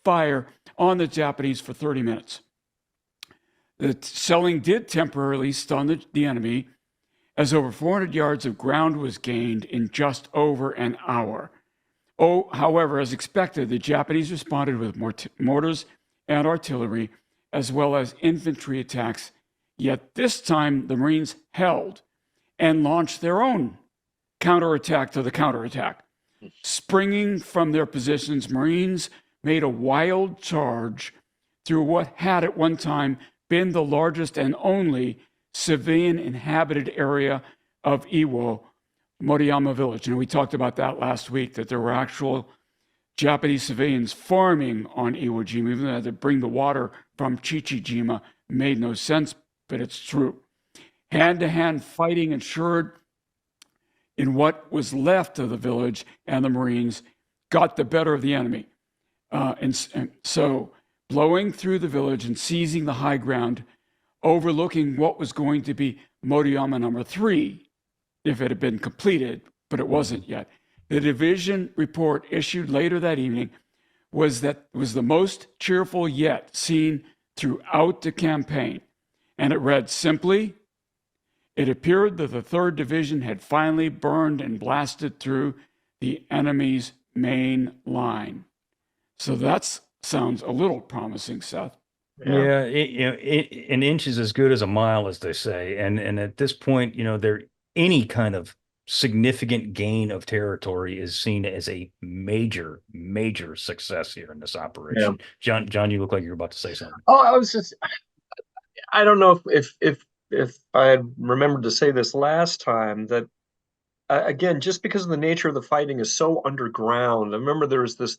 fire on the Japanese for 30 minutes. The shelling did temporarily stun the enemy, as over 400 yards of ground was gained in just over an hour. However, as expected, the Japanese responded with mortars and artillery, as well as infantry attacks. Yet this time, the Marines held and launched their own counterattack to the counterattack. Springing from their positions, Marines made a wild charge through what had at one time been the largest and only civilian inhabited area of Iwo, Moriyama village. And we talked about that last week, that there were actual Japanese civilians farming on Iwo Jima, even though they had to bring the water from Chichijima. Made no sense, but it's true. Hand-to-hand fighting ensured in what was left of the village, and the Marines got the better of the enemy. And so blowing through the village and seizing the high ground, overlooking what was going to be Moriyama number 3, if it had been completed, but it wasn't yet. The division report issued later that evening was the most cheerful yet seen throughout the campaign. And it read simply, it appeared that the 3rd Division had finally burned and blasted through the enemy's main line. So that sounds a little promising, Seth. Yeah, an inch is as good as a mile, as they say. And at this point, any kind of significant gain of territory is seen as a major, major success here in this operation. Yeah. John, you look like you're about to say something. Oh, I don't know if I had remembered to say this last time, that again, just because of the nature of the fighting is so underground. I remember there was this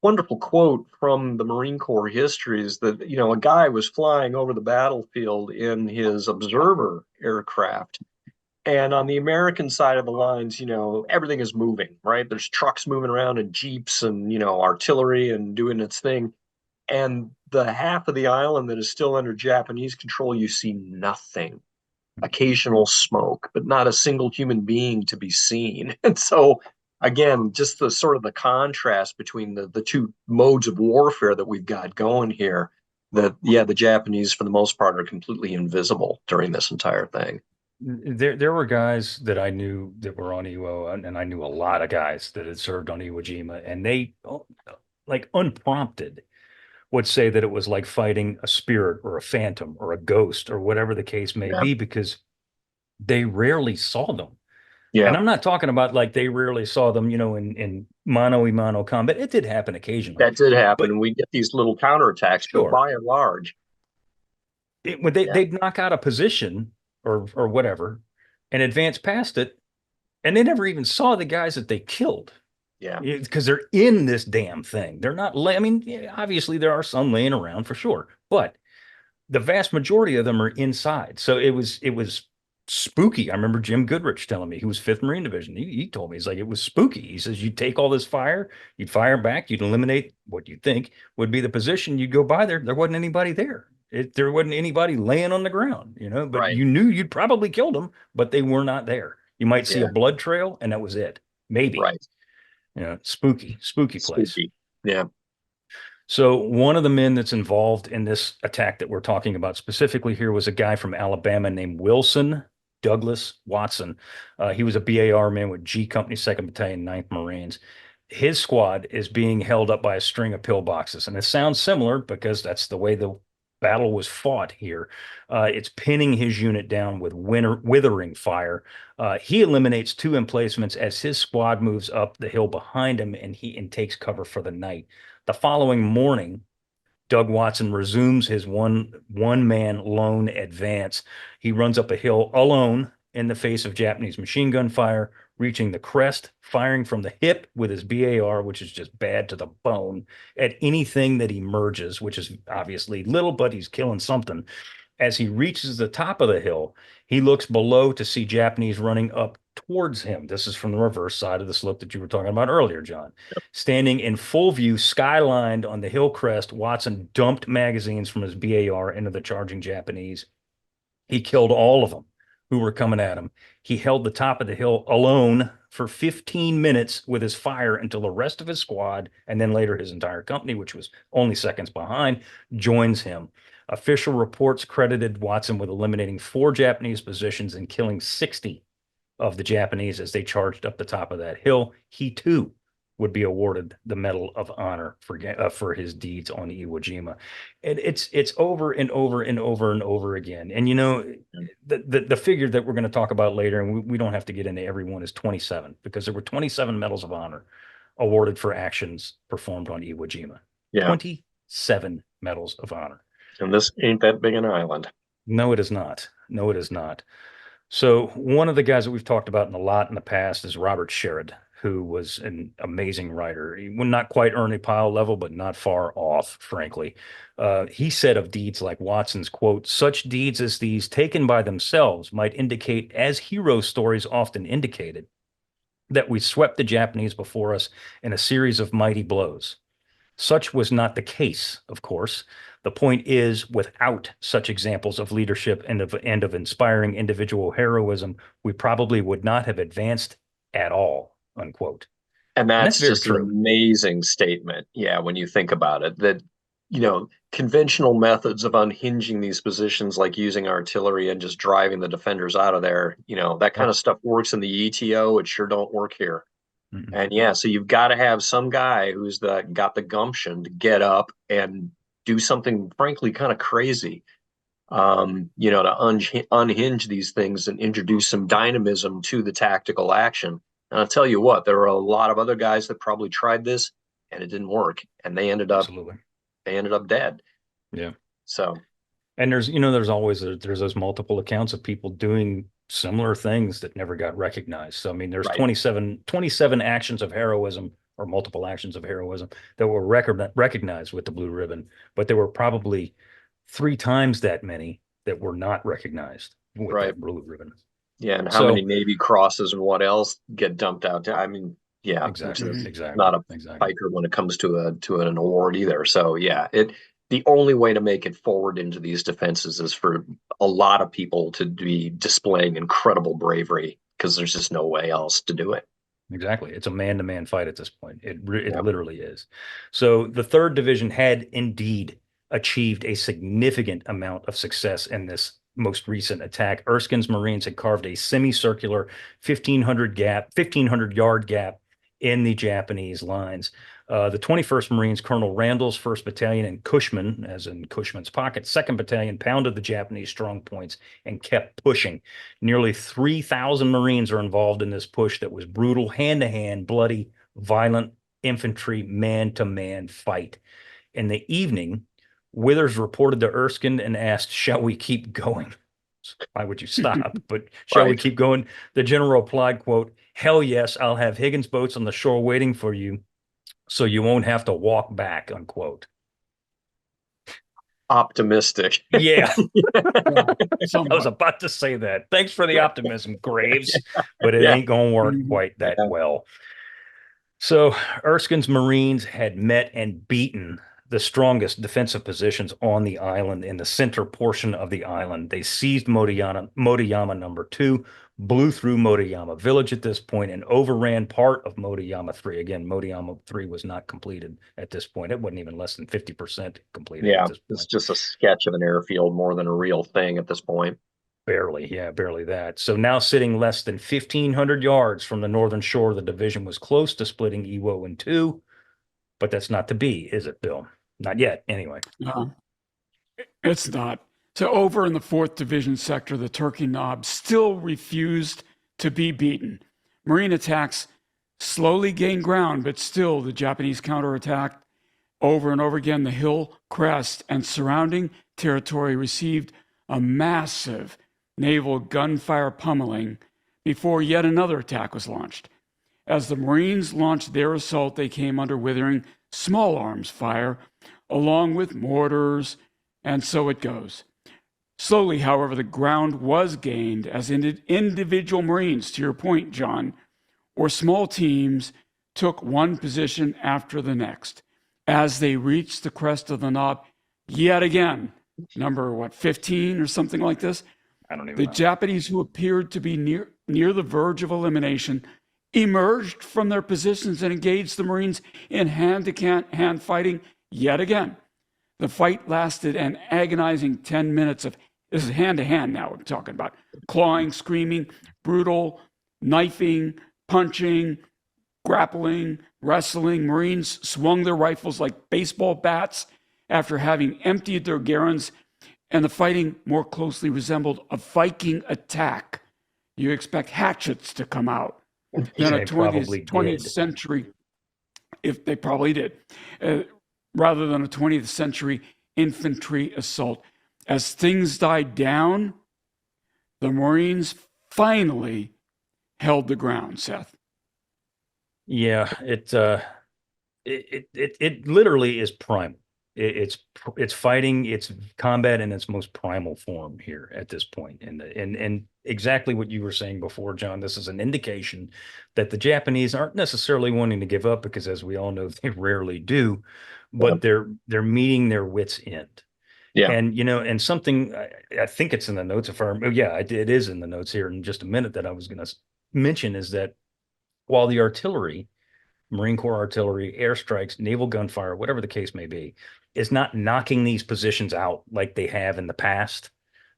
wonderful quote from the Marine Corps histories that, a guy was flying over the battlefield in his observer aircraft. And on the American side of the lines, everything is moving, right? There's trucks moving around and jeeps and, artillery and doing its thing. And the half of the island that is still under Japanese control, you see nothing. Occasional smoke, but not a single human being to be seen. And so, again, just the sort of the contrast between the 2 modes of warfare that we've got going here, that, the Japanese, for the most part, are completely invisible during this entire thing. There were guys that I knew that were on Iwo, and I knew a lot of guys that had served on Iwo Jima, and they, like unprompted, would say that it was like fighting a spirit or a phantom or a ghost or whatever the case may be, because they rarely saw them. Yeah. And I'm not talking about like they rarely saw them, in mano-a-mano combat. It did happen occasionally. That did happen. We get these little counterattacks, but by and large, they'd knock out a position or whatever, and advanced past it, and they never even saw the guys that they killed. Yeah. Because they're in this damn thing. They're not, I mean, obviously there are some laying around for sure, but the vast majority of them are inside. So it was spooky. I remember Jim Goodrich telling me, he was 5th Marine Division. He told me, he's like, it was spooky. He says, you'd take all this fire, you'd fire back, you'd eliminate what you think would be the position. You'd go by there. There wasn't anybody there. There wasn't anybody laying on the ground, but Right. you knew you'd probably killed them, but they were not there. You might see Yeah. a blood trail, and that was it. Maybe. Right. Spooky place. Spooky. Yeah. So one of the men that's involved in this attack that we're talking about specifically here was a guy from Alabama named Wilson Douglas Watson. He was a BAR man with G Company 2nd Battalion, 9th Marines. His squad is being held up by a string of pillboxes. And it sounds similar because that's the way the battle was fought here. It's pinning his unit down with withering fire. He eliminates 2 emplacements as his squad moves up the hill behind him, and takes cover for the night. The following morning, Doug Watson resumes his one-man lone advance. He runs up a hill alone in the face of Japanese machine gun fire, reaching the crest, firing from the hip with his BAR, which is just bad to the bone, at anything that emerges, which is obviously little, but he's killing something. As he reaches the top of the hill, he looks below to see Japanese running up towards him. This is from the reverse side of the slope that you were talking about earlier, John. Yep. Standing in full view, skylined on the hill crest, Watson dumped magazines from his BAR into the charging Japanese. He killed all of them who were coming at him. He held the top of the hill alone for 15 minutes with his fire until the rest of his squad, and then later his entire company, which was only seconds behind, joins him. Official reports credited Watson with eliminating 4 Japanese positions and killing 60 of the Japanese as they charged up the top of that hill. He too would be awarded the Medal of Honor for his deeds on Iwo Jima. And it's over and over and over and over again. And the figure that we're going to talk about later, and we don't have to get into every one, is 27, because there were 27 Medals of Honor awarded for actions performed on Iwo Jima. Yeah. 27 Medals of Honor. And this ain't that big an island. No, it is not. No, it is not. So one of the guys that we've talked about a lot in the past is Robert Sherrod, who was an amazing writer. He would not quite Ernie Pyle level, but not far off, frankly. He said of deeds like Watson's, quote, "Such deeds as these taken by themselves might indicate, as hero stories often indicated, that we swept the Japanese before us in a series of mighty blows. Such was not the case, of course. The point is, without such examples of leadership and of inspiring individual heroism, we probably would not have advanced at all," unquote. And that's just an amazing statement. Yeah, when you think about it, that, conventional methods of unhinging these positions, like using artillery and just driving the defenders out of there, that kind of stuff works in the ETO. It sure don't work here. Mm-hmm. And yeah, so you've got to have some guy who's got the gumption to get up and do something frankly kind of crazy, to unhinge these things and introduce some dynamism to the tactical action. And I'll tell you what, there are a lot of other guys that probably tried this and it didn't work, and they ended up dead. Yeah. So, and there's always there's those multiple accounts of people doing similar things that never got recognized. So I mean, there's 27 actions of heroism, or multiple actions of heroism, that were recognized with the blue ribbon, but there were probably 3 times that many that were not recognized with that blue ribbon. Yeah, and how many Navy crosses and what else get dumped out? I mean, yeah, exactly. Not a piker when it comes to an award either. So yeah, the only way to make it forward into these defenses is for a lot of people to be displaying incredible bravery, because there's just no way else to do it. Exactly. It's a man-to-man fight at this point. It literally is. So the 3rd Division had indeed achieved a significant amount of success in this most recent attack. Erskine's Marines had carved a semicircular 1,500-yard gap in the Japanese lines. The 21st Marines, Colonel Randall's 1st Battalion, and Cushman, as in Cushman's pocket, 2nd Battalion, pounded the Japanese strong points and kept pushing. Nearly 3,000 Marines are involved in this push that was brutal, hand-to-hand, bloody, violent infantry, man-to-man fight. In the evening, Withers reported to Erskine and asked, "Shall we keep going?" Why would you stop? But shall we Right. keep going? The general replied, quote, "Hell yes, I'll have Higgins boats on the shore waiting for you so you won't have to walk back," unquote. Optimistic. Yeah, Yeah, I was somewhat. about to say that. Thanks for the optimism, Graves, but it Yeah. ain't going to work Mhm. quite that Yeah. well. So Erskine's Marines had met and beaten the strongest defensive positions on the island in the center portion of the island. They seized Motoyama number 2, blew through Motoyama village at this point, and overran part of Motoyama 3. Again, Motoyama 3 was not completed at this point. It wasn't even less than 50% completed at Yeah. this It's point. just a sketch of an airfield more than a real thing at this point. Barely, yeah, barely that. So now sitting less than 1,500 yards from the northern shore, the division was close to splitting Iwo in two, but that's not to be, is it, Bill? Not yet, anyway. No, it's not. So over in the 4th Division sector, the Turkey Knob still refused to be beaten. Marine attacks slowly gained ground, but still the Japanese counterattacked over and over again. The hill crest and surrounding territory received a massive naval gunfire pummeling before yet another attack was launched. As the Marines launched their assault, they came under withering small arms fire, along with mortars, and so it goes. Slowly, however, the ground was gained as individual Marines, to your point, John, or small teams took one position after the next. As they reached the crest of the knob, yet again, number 15 or something like this, I don't even the know. Japanese, who appeared to be near the verge of elimination, emerged from their positions and engaged the Marines in hand-to-hand fighting yet again. The fight lasted an agonizing 10 minutes of, this is hand-to-hand now I'm talking about, clawing, screaming, brutal, knifing, punching, grappling, wrestling. Marines swung their rifles like baseball bats after having emptied their garrons, and the fighting more closely resembled a Viking attack. You expect hatchets to come out than a They probably 20th did. century, if they probably did, rather than a 20th century infantry assault. As things died down, the Marines finally held the ground, Seth. Yeah, it literally is primal. It's fighting, it's combat in its most primal form here at this point. And exactly what you were saying before, John, this is an indication that the Japanese aren't necessarily wanting to give up, because as we all know, they rarely do, but they're meeting their wits' end. Yeah. And and something I think it's in the notes, if I remember, yeah, it is in the notes here in just a minute, that I was going to mention, is that while the artillery, Marine Corps artillery, airstrikes, naval gunfire, whatever the case may be, is not knocking these positions out like they have in the past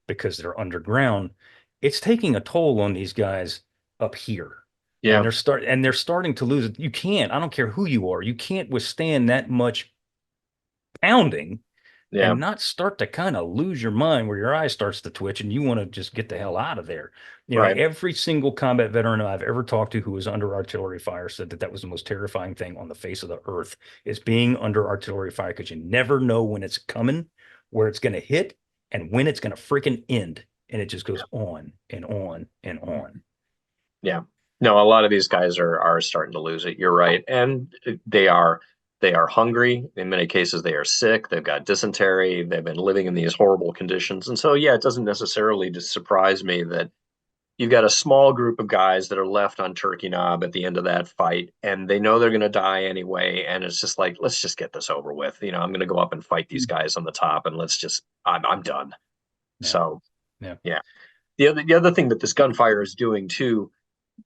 because they're underground, it's taking a toll on these guys up here. Yeah. And they're starting to lose it. You can't, I don't care who you are, you can't withstand that much pounding Yeah. and not start to kind of lose your mind, where your eye starts to twitch and you want to just get the hell out of there. Right. Every single combat veteran I've ever talked to who was under artillery fire said that that was the most terrifying thing on the face of the earth, is being under artillery fire, because you never know when it's coming, where it's going to hit, and when it's going to freaking end. And it just goes on and on and on. Yeah. No, a lot of these guys are starting to lose it. You're right. And they are hungry. In many cases, they are sick. They've got dysentery. They've been living in these horrible conditions. And so, yeah, it doesn't necessarily just surprise me that you've got a small group of guys that are left on Turkey Knob at the end of that fight, and they know they're going to die anyway. And it's just like, let's just get this over with. I'm going to go up and fight these guys on the top, and I'm done. Yeah. So, yeah. The other thing that this gunfire is doing too,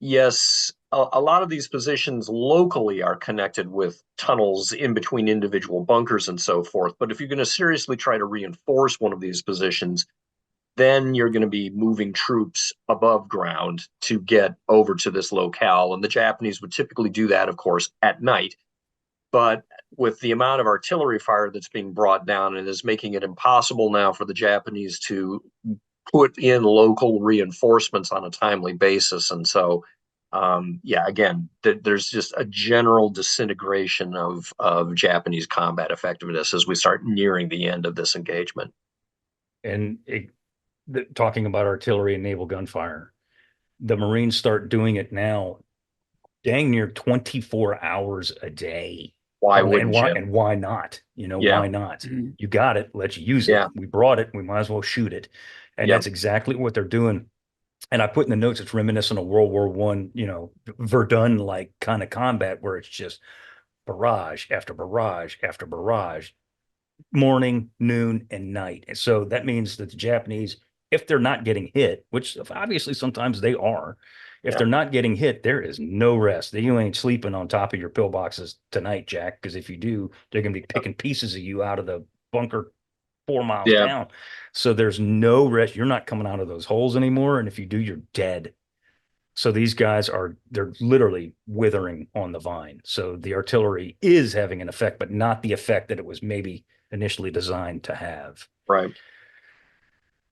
yes, a lot of these positions locally are connected with tunnels in between individual bunkers and so forth. But if you're going to seriously try to reinforce one of these positions, then you're going to be moving troops above ground to get over to this locale. And the Japanese would typically do that, of course, at night. But with the amount of artillery fire that's being brought down, it is making it impossible now for the Japanese to put in local reinforcements on a timely basis. And so, again, there's just a general disintegration of Japanese combat effectiveness as we start nearing the end of this engagement. And talking about artillery and naval gunfire, the Marines start doing it now, dang near 24 hours a day. Why wouldn't you? And why not? Yeah. Why not? You got it. Let's use it. Yeah. We brought it. We might as well shoot it. And Yep. that's exactly what they're doing. And I put in the notes, it's reminiscent of World War I, Verdun like kind of combat where it's just barrage after barrage after barrage, morning, noon, and night. And so that means that the Japanese, if they're not getting hit, which obviously sometimes they are, if they're not getting hit, there is no rest. You ain't sleeping on top of your pillboxes tonight, Jack, because if you do, they're going to be picking pieces of you out of the bunker 4 miles down. So there's no rest. You're not coming out of those holes anymore. And if you do, you're dead. So these guys they're literally withering on the vine. So the artillery is having an effect, but not the effect that it was maybe initially designed to have. Right.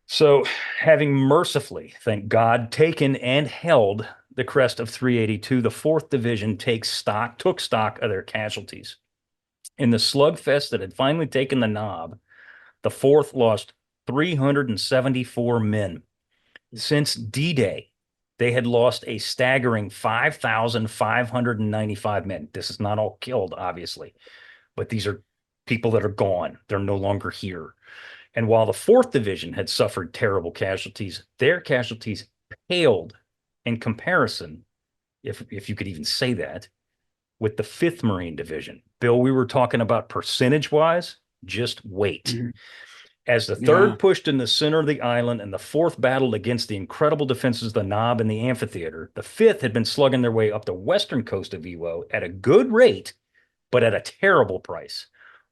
So having mercifully, thank God, taken and held the crest of 382, the 4th Division took stock of their casualties. In the slugfest that had finally taken the knob, the 4th lost 374 men. Since D-Day, they had lost a staggering 5,595 men. This is not all killed, obviously, but these are people that are gone. They're no longer here. And while the 4th Division had suffered terrible casualties, their casualties paled in comparison, if you could even say that, with the 5th Marine Division. Bill, we were talking about percentage-wise. Just wait. Mm-hmm. As the 3rd pushed in the center of the island and the 4th battled against the incredible defenses of the Knob and the amphitheater, the 5th had been slugging their way up the western coast of Iwo at a good rate, but at a terrible price.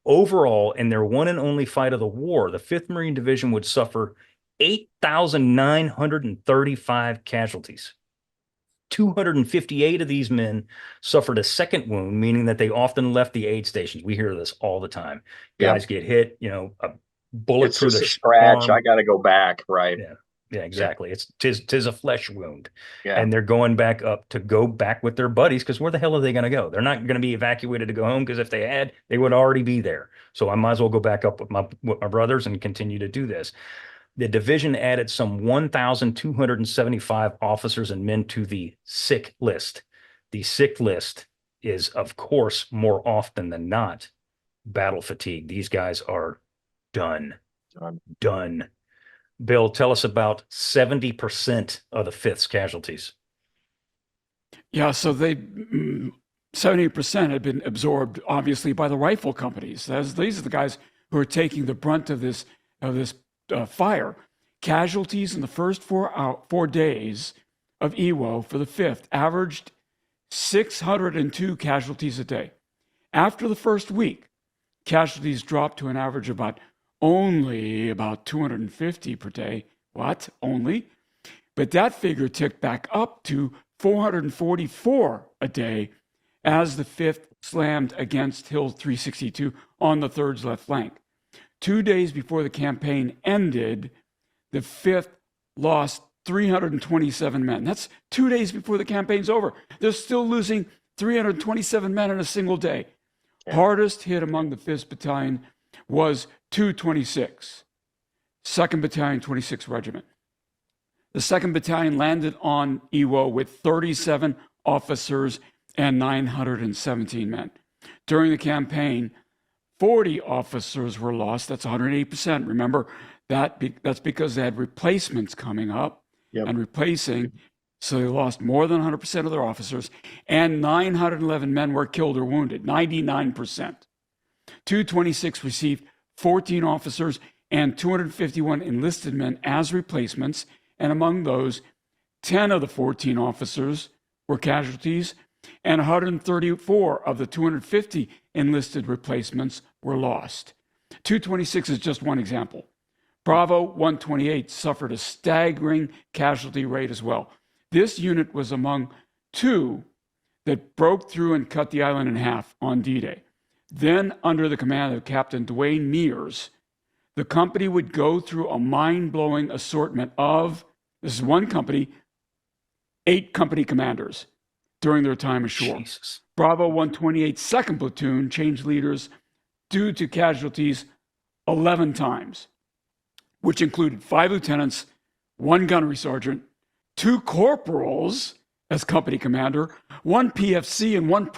Overall, in their one and only fight of the war, the 5th Marine Division would suffer 8,935 casualties. 258 of these men suffered a second wound, meaning that they often left the aid stations. We hear this all the time. Guys get hit, a bullet through the scratch. I got to go back. Right. Yeah, exactly. It's tis a flesh wound. And they're going back up to go back with their buddies, because where the hell are they going to go? They're not going to be evacuated to go home, because if they had, they would already be there. So I might as well go back up with my brothers and continue to do this. The division added some 1,275 officers and men to the sick list. The sick list is, of course, more often than not, battle fatigue. These guys are done. Bill, tell us about 70% of the 5th's casualties. Yeah, so 70% had been absorbed, obviously, by the rifle companies. These are the guys who are taking the brunt of this fire. Casualties in the first 4 days of Iwo for the 5th averaged 602 casualties a day. After the first week, casualties dropped to an average of only about 250 per day. What? Only? But that figure ticked back up to 444 a day as the 5th slammed against Hill 362 on the 3rd's left flank. 2 days before the campaign ended, the 5th lost 327 men. That's 2 days before the campaign's over. They're still losing 327 men in a single day. Hardest hit among the 5th Battalion was 226, 2nd Battalion, 26th Regiment. The 2nd Battalion landed on Iwo with 37 officers and 917 men. During the campaign, 40 officers were lost. That's 108%. Remember, that's because they had replacements coming up and replacing. So they lost more than 100% of their officers, and 911 men were killed or wounded, 99%. 226 received 14 officers and 251 enlisted men as replacements, and among those, 10 of the 14 officers were casualties, and 134 of the 250 enlisted replacements were lost. 226 is just one example. Bravo 128 suffered a staggering casualty rate as well. This unit was among 2 that broke through and cut the island in half on D-Day. Then, under the command of Captain Dwayne Mears, the company would go through a mind-blowing assortment of, this is one company, 8 company commanders during their time ashore. Jesus. Bravo 128 2nd Platoon changed leaders due to casualties 11 times, which included 5 lieutenants 1 gunnery sergeant, 2 corporals as company commander, 1 PFC, and 1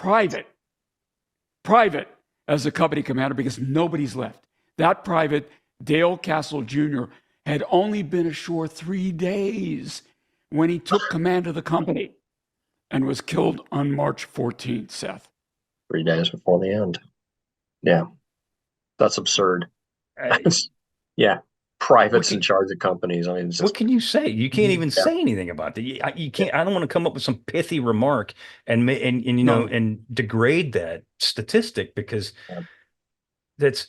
private as a company commander, because nobody's left. That private, Dale Castle Jr., had only been ashore 3 days when he took command of the company and was killed on March 14th, Seth. 3 days before the end. Yeah. That's absurd. Yeah. Privates in charge of companies. I mean, what can you say? You can't even say anything about that. You can't. I don't want to come up with some pithy remark and you know and degrade that statistic, because that's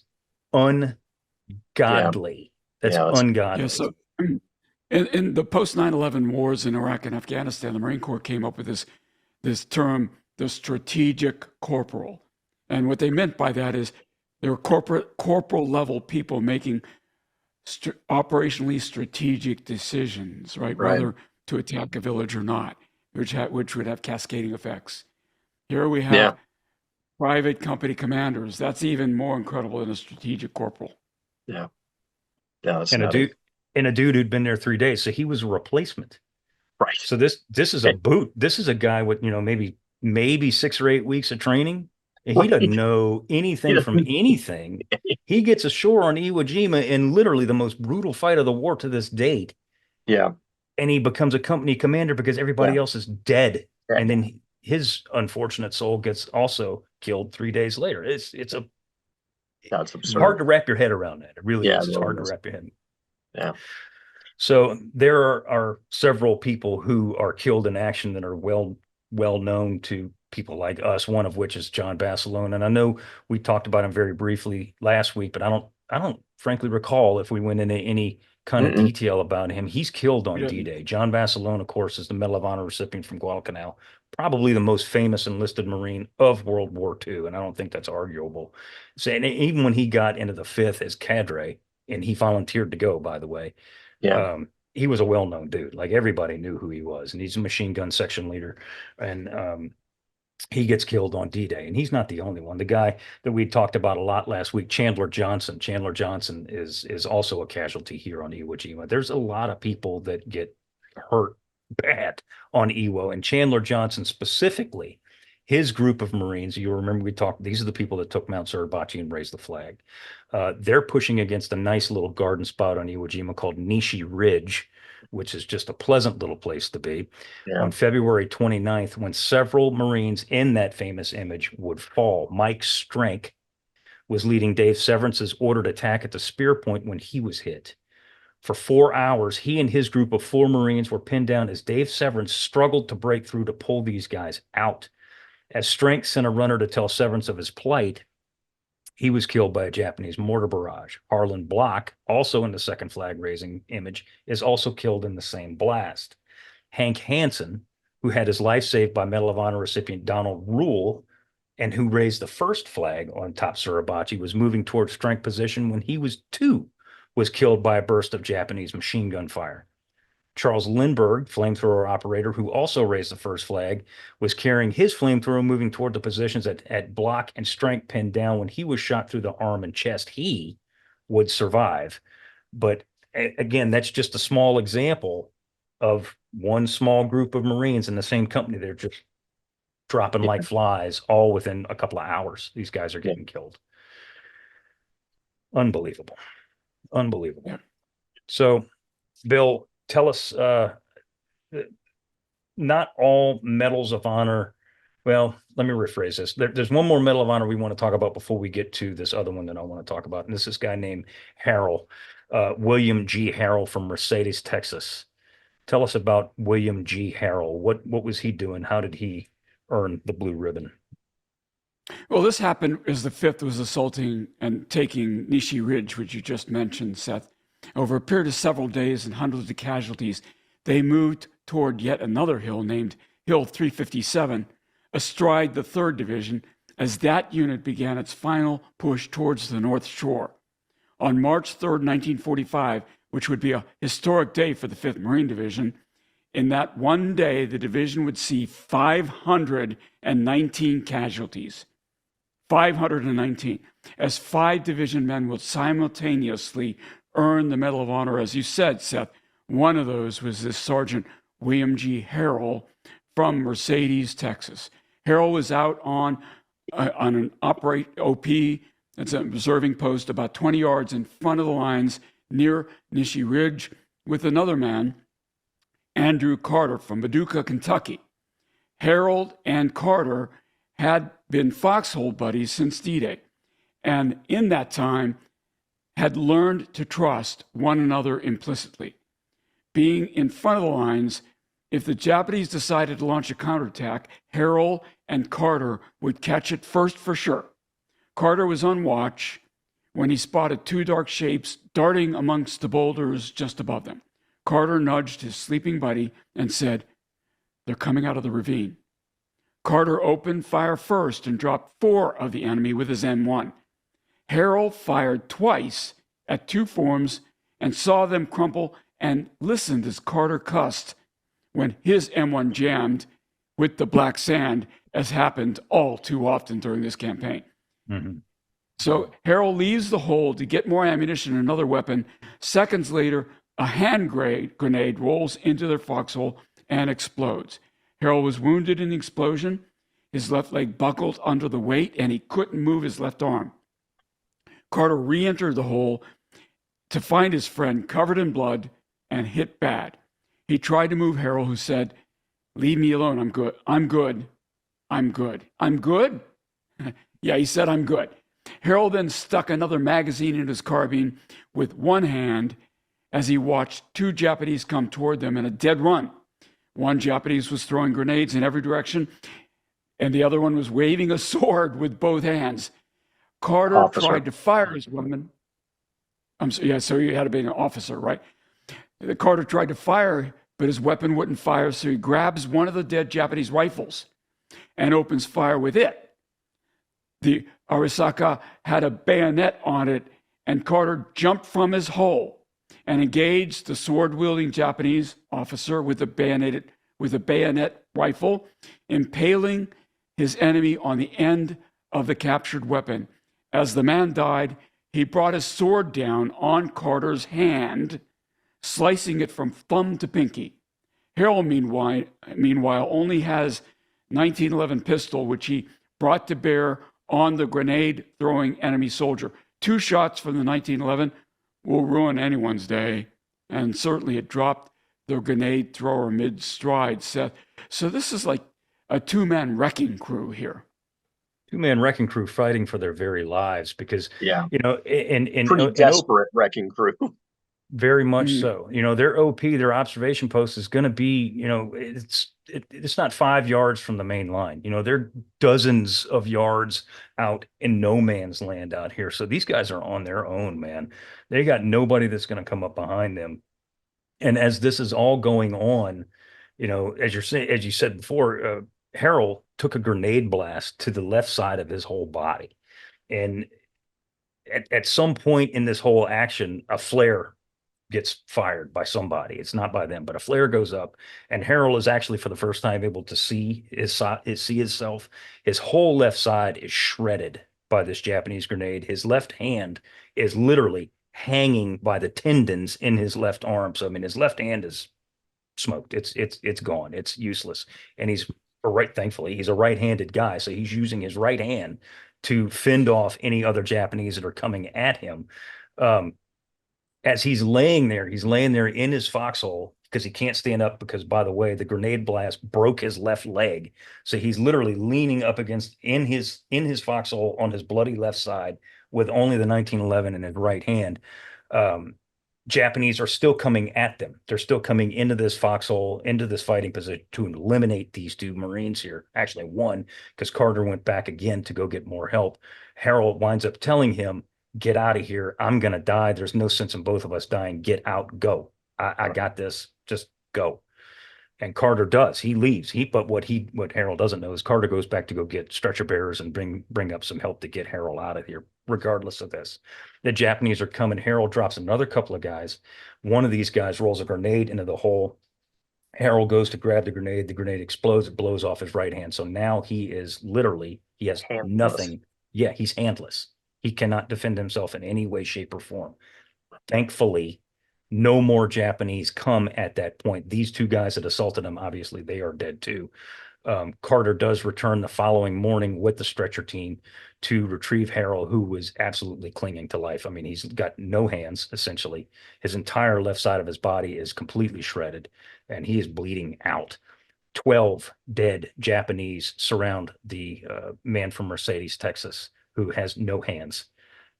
ungodly. That's ungodly. Yeah, so in the post 9/11 wars in Iraq and Afghanistan, the Marine Corps came up with this term, the strategic corporal, and what they meant by that is they were corporal level people making operationally strategic decisions, right? Whether to attack a village or not, which would have cascading effects. Here we have private company commanders. That's even more incredible than a strategic corporal. Yeah. And a dude who'd been there 3 days, so he was a replacement. Right. So this is a boot. This is a guy with maybe 6 or 8 weeks of training. And he doesn't know anything from anything. He gets ashore on Iwo Jima in literally the most brutal fight of the war to this date. Yeah. And he becomes a company commander because everybody else is dead. Yeah. And then his unfortunate soul gets also killed 3 days later. It's hard to wrap your head around that. It really is. It's hard to wrap your head. Yeah. So there are several people who are killed in action that are well known to people like us, one of which is Jon Parshall. And I know we talked about him very briefly last week, but I don't frankly recall if we went into any kind of detail about him. He's killed on D-Day. Jon Parshall, of course, is the Medal of Honor recipient from Guadalcanal, probably the most famous enlisted Marine of World War II, and I don't think that's arguable. So, and even when he got into the 5th as cadre, and he volunteered to go, by the way, he was a well-known dude. Like, everybody knew who he was, and he's a machine gun section leader, and he gets killed on D-Day, and he's not the only one. The guy that we talked about a lot last week, Chandler Johnson is also a casualty here on Iwo Jima. There's a lot of people that get hurt bad on Iwo, and Chandler Johnson specifically, his group of Marines, you remember we talked, these are the people that took Mount Suribachi and raised the flag. They're pushing against a nice little garden spot on Iwo Jima called Nishi Ridge, which is just a pleasant little place to be. On February 29th, when several Marines in that famous image would fall, Mike Strank was leading Dave Severance's ordered attack at the spear point when he was hit. For 4 hours, he and his group of 4 Marines were pinned down as Dave Severance struggled to break through to pull these guys out. As Strank sent a runner to tell Severance of his plight, he was killed by a Japanese mortar barrage. Harlan Block, also in the second flag-raising image, is also killed in the same blast. Hank Hansen, who had his life saved by Medal of Honor recipient Donald Rule, and who raised the first flag on top Suribachi, was moving towards Strank position when he was killed by a burst of Japanese machine gun fire. Charles Lindbergh, flamethrower operator, who also raised the first flag, was carrying his flamethrower moving toward the positions at Block and Strank pinned down. When he was shot through the arm and chest, he would survive. But again, that's just a small example of one small group of Marines in the same company. They're just dropping like flies, all within a couple of hours. These guys are getting killed. Unbelievable. So, Bill, tell us, not all medals of honor. Well, let me rephrase this. There's one more Medal of Honor we want to talk about before we get to this other one that I want to talk about. And this is this guy named Harrell, William G. Harrell from Mercedes, Texas. Tell us about William G. Harrell. What was he doing? How did he earn the blue ribbon? Well, this happened as the 5th was assaulting and taking Nishi Ridge, which you just mentioned, Seth. Over a period of several days and hundreds of casualties, they moved toward yet another hill named Hill 357, astride the 3rd Division, as that unit began its final push towards the North Shore. On March 3rd, 1945, which would be a historic day for the 5th Marine Division, in that one day, the division would see 519 casualties. 519, as 5 division men will simultaneously earn the Medal of Honor, as you said, Seth, One of those was this Sergeant William G. Harrell from Mercedes, Texas. Harrell was out on an OP, that's an observing post about 20 yards in front of the lines near Nishi Ridge with another man, Andrew Carter from Paducah, Kentucky. Harold and Carter had been foxhole buddies since D-Day, and in that time had learned to trust one another implicitly. Being in front of the lines, if the Japanese decided to launch a counterattack, Harrell and Carter would catch it first for sure. Carter was on watch when he spotted two dark shapes darting amongst the boulders just above them. Carter nudged his sleeping buddy and said, "They're coming out of the ravine." Carter opened fire first and dropped 4 of the enemy with his M1. Harrell fired twice at 2 forms and saw them crumple and listened as Carter cussed when his M1 jammed with the black sand, as happened all too often during this campaign. Mm-hmm. So Harrell leaves the hole to get more ammunition and another weapon. Seconds later, a hand grenade rolls into their foxhole and explodes. Harrell was wounded in the explosion. His left leg buckled under the weight, and he couldn't move his left arm. Carter re-entered the hole to find his friend covered in blood and hit bad. He tried to move Harrell, who said, "Leave me alone. I'm good. I'm good. I'm good. I'm good?" Yeah, he said, "I'm good." Harrell then stuck another magazine in his carbine with one hand as he watched 2 Japanese come toward them in a dead run. One Japanese was throwing grenades in every direction, and the other one was waving a sword with both hands. Carter tried to fire his weapon. So he had to be an officer, right? Carter tried to fire, but his weapon wouldn't fire, so he grabs one of the dead Japanese rifles and opens fire with it. The Arisaka had a bayonet on it, and Carter jumped from his hole and engaged the sword-wielding Japanese officer with a bayonet rifle, impaling his enemy on the end of the captured weapon. As the man died, he brought his sword down on Carter's hand, slicing it from thumb to pinky. Harrell, meanwhile, only has 1911 pistol, which he brought to bear on the grenade-throwing enemy soldier. 2 shots from the 1911 will ruin anyone's day, and certainly it dropped the grenade thrower mid-stride, Seth. So this is like a 2-man wrecking crew here. 2-man wrecking crew fighting for their very lives because, and pretty desperate wrecking crew. Very much so. Their OP, their observation post is going to be, it's not 5 yards from the main line. They're dozens of yards out in no man's land out here. So these guys are on their own, man. They got nobody that's going to come up behind them. And as this is all going on, as you said before, Harrell took a grenade blast to the left side of his whole body. And at some point in this whole action, a flare gets fired by somebody. It's not by them, but a flare goes up, and Harrell is actually for the first time able to see himself. His whole left side is shredded by this Japanese grenade. His left hand is literally hanging by the tendons in his left arm. So his left hand is smoked. It's gone. It's useless. And thankfully, he's a right-handed guy, so he's using his right hand to fend off any other Japanese that are coming at him. As he's laying there in his foxhole because he can't stand up because, by the way, the grenade blast broke his left leg. So he's literally leaning up against in his foxhole on his bloody left side with only the 1911 in his right hand. Japanese are still coming at them. They're still coming into this foxhole, into this fighting position to eliminate these 2 Marines here. Actually, 1, because Carter went back again to go get more help. Harrell winds up telling him, "Get out of here. I'm going to die. There's no sense in both of us dying. Get out. Go. I got this. Just go." And Carter does. He leaves. But what Harrell doesn't know is Carter goes back to go get stretcher bearers and bring up some help to get Harrell out of here, regardless of this. The Japanese are coming. Harrell drops another couple of guys. One of these guys rolls a grenade into the hole. Harrell goes to grab the grenade. The grenade explodes. It blows off his right hand. So now he has nothing. Yeah, he's handless. He cannot defend himself in any way, shape, or form. Thankfully, No more Japanese come at that point. These two guys that assaulted him, obviously, they are dead too. Carter does return the following morning with the stretcher team to retrieve Harrell, who was absolutely clinging to life. I mean, he's got no hands, essentially. His entire left side of his body is completely shredded, and he is bleeding out. 12 dead Japanese surround the man from Mercedes, Texas, who has no hands.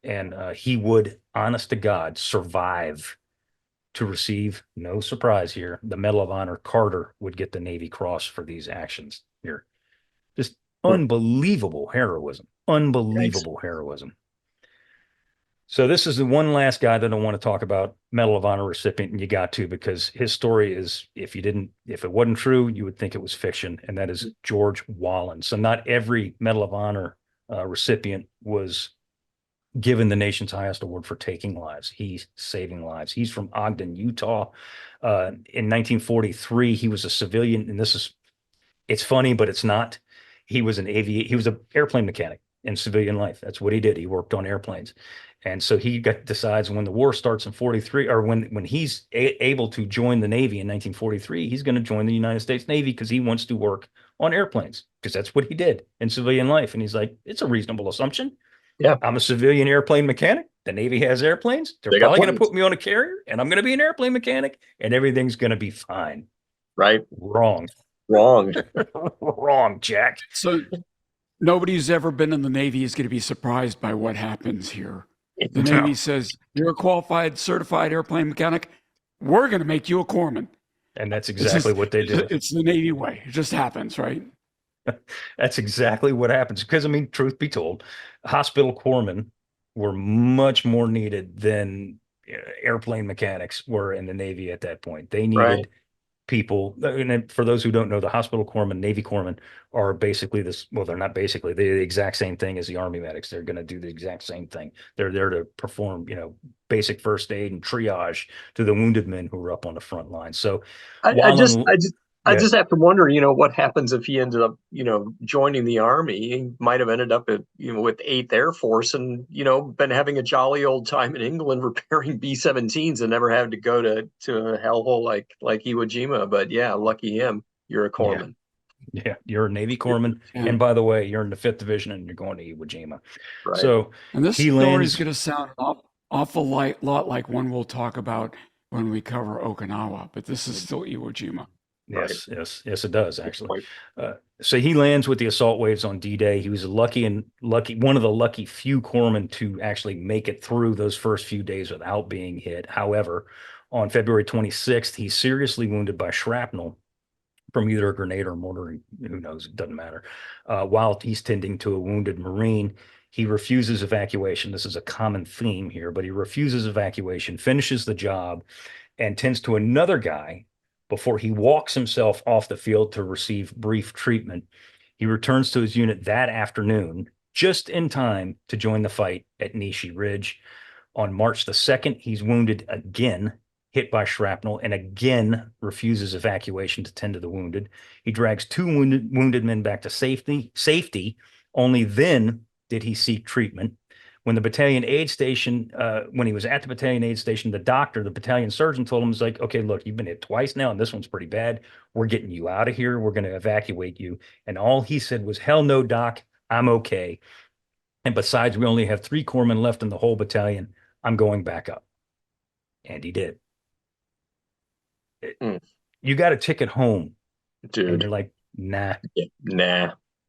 And he would, honest to God, survive to receive, no surprise here, the Medal of Honor. Carter would get the Navy Cross for these actions here. Just unbelievable heroism. Unbelievable heroism. So this is the one last guy that I want to talk about, Medal of Honor recipient, and you got to, because his story is, if it wasn't true, you would think it was fiction, and that is George Wahlen. So not every Medal of Honor recipient was given the nation's highest award for taking lives. He's saving lives. He's from Ogden, Utah. In 1943, he was a civilian, and it's funny, but it's not. He was an airplane mechanic in civilian life. That's what he did. He worked on airplanes. And so he decides when the war starts in 43, or when he's able to join the Navy in 1943, he's going to join the United States Navy because he wants to work on airplanes, because that's what he did in civilian life. And he's like, it's a reasonable assumption. Yeah. I'm a civilian airplane mechanic. The Navy has airplanes. They're probably going to put me on a carrier, and I'm going to be an airplane mechanic, and everything's going to be fine. Right. Wrong, Jack. So nobody who's ever been in the Navy is going to be surprised by what happens here. The Navy says, you're a qualified, certified airplane mechanic. We're going to make you a corpsman. And that's exactly what they do. It's the Navy way. It just happens, right? That's exactly what happens. Because, I mean, truth be told, hospital corpsmen were much more needed than airplane mechanics were in the Navy at that point. They needed people. And for those who don't know, the hospital corpsmen, Navy corpsmen are basically they're not basically, they're the exact same thing as the Army medics. They're going to do the exact same thing. They're there to perform, basic first aid and triage to the wounded men who are up on the front line. So I just have to wonder, what happens if he ended up, joining the Army. He might have ended up at, with 8th Air Force and, been having a jolly old time in England repairing B-17s and never had to go to a hellhole like Iwo Jima. But yeah, lucky him. You're a corpsman. Yeah, you're a Navy corpsman. Yeah. And by the way, you're in the 5th Division and you're going to Iwo Jima. Right. So, and this story is going to sound an awful lot like one we'll talk about when we cover Okinawa, but this is still Iwo Jima. Yes, it does actually. So he lands with the assault waves on D-Day. He was one of the lucky few corpsmen to actually make it through those first few days without being hit. However, on February 26th, he's seriously wounded by shrapnel from either a grenade or mortar. Who knows? It doesn't matter. While he's tending to a wounded Marine, he refuses evacuation. This is a common theme here, but he refuses evacuation, finishes the job, and tends to another guy before he walks himself off the field to receive brief treatment. He returns to his unit that afternoon, just in time to join the fight at Nishi Ridge. On March the 2nd, he's wounded again, hit by shrapnel, and again refuses evacuation to tend to the wounded. He drags 2 wounded men back to safety. Only then did he seek treatment. When the battalion aid station, when he was at the battalion aid station, the battalion surgeon told him, like, okay, look, you've been hit twice now, and this one's pretty bad. We're getting you out of here. We're going to evacuate you. And all he said was, hell no, doc, I'm okay. And besides, we only have 3 corpsmen left in the whole battalion. I'm going back up. And he did. You got a ticket home. Dude. And you're like, nah,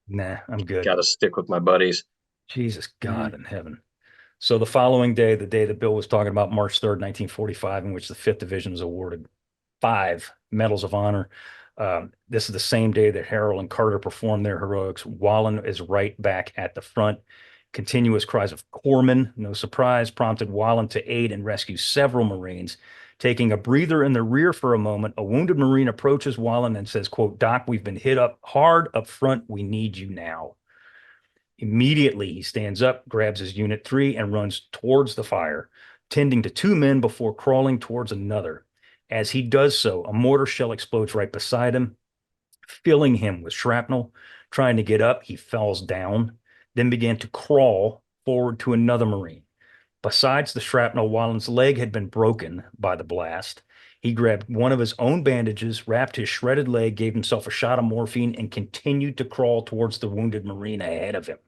I'm good. Got to stick with my buddies. Jesus, God in heaven. So the following day, the day that Bill was talking about, March 3rd, 1945, in which the 5th Division was awarded 5 Medals of Honor. This is the same day that Harrell and Carter performed their heroics. Wahlen is right back at the front. Continuous cries of corpsmen, no surprise, prompted Wahlen to aid and rescue several Marines. Taking a breather in the rear for a moment, a wounded Marine approaches Wahlen and says, quote, "Doc, we've been hit up hard up front. We need you now." Immediately, he stands up, grabs his Unit 3, and runs towards the fire, tending to 2 men before crawling towards another. As he does so, a mortar shell explodes right beside him, filling him with shrapnel. Trying to get up, he falls down, then began to crawl forward to another Marine. Besides the shrapnel, Wahlen's leg had been broken by the blast. He grabbed one of his own bandages, wrapped his shredded leg, gave himself a shot of morphine, and continued to crawl towards the wounded Marine ahead of him.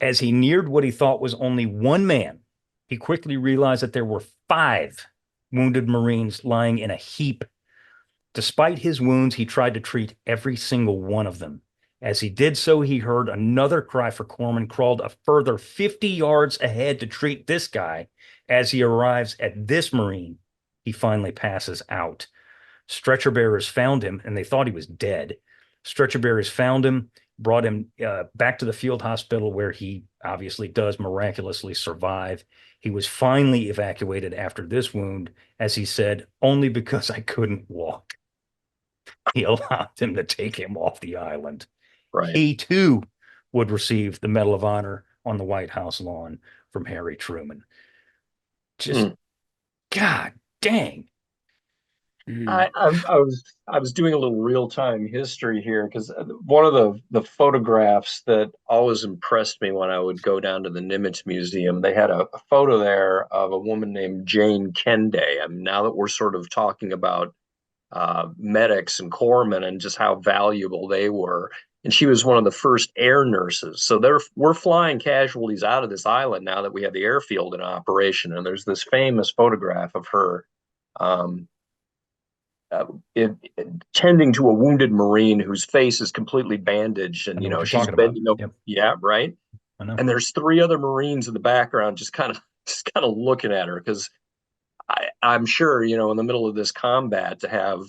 As he neared what he thought was only one man, he quickly realized that there were 5 wounded Marines lying in a heap. Despite his wounds, he tried to treat every single one of them. As he did so, he heard another cry for Corpsman, crawled a further 50 yards ahead to treat this guy. As he arrives at this Marine, he finally passes out. Stretcher bearers found him, and they thought he was dead. Stretcher bearers found him, brought him back to the field hospital, where he obviously does miraculously survive. He was finally evacuated after this wound, as he said, only because I couldn't walk. He allowed him to take him off the island. Right. He, too, would receive the Medal of Honor on the White House lawn from Harry Truman. Just, God dang. I was doing a little real-time history here, because one of the photographs that always impressed me when I would go down to the Nimitz Museum, they had a photo there of a woman named Jane Kende. I mean, now that we're sort of talking about medics and corpsmen and just how valuable they were, and she was one of the first air nurses. So we're flying casualties out of this island now that we have the airfield in operation. And there's this famous photograph of her tending to a wounded Marine whose face is completely bandaged, and she's bending over. Yep. Yeah, right. I know. And there's 3 other Marines in the background just kind of looking at her, because I'm sure, in the middle of this combat, to have,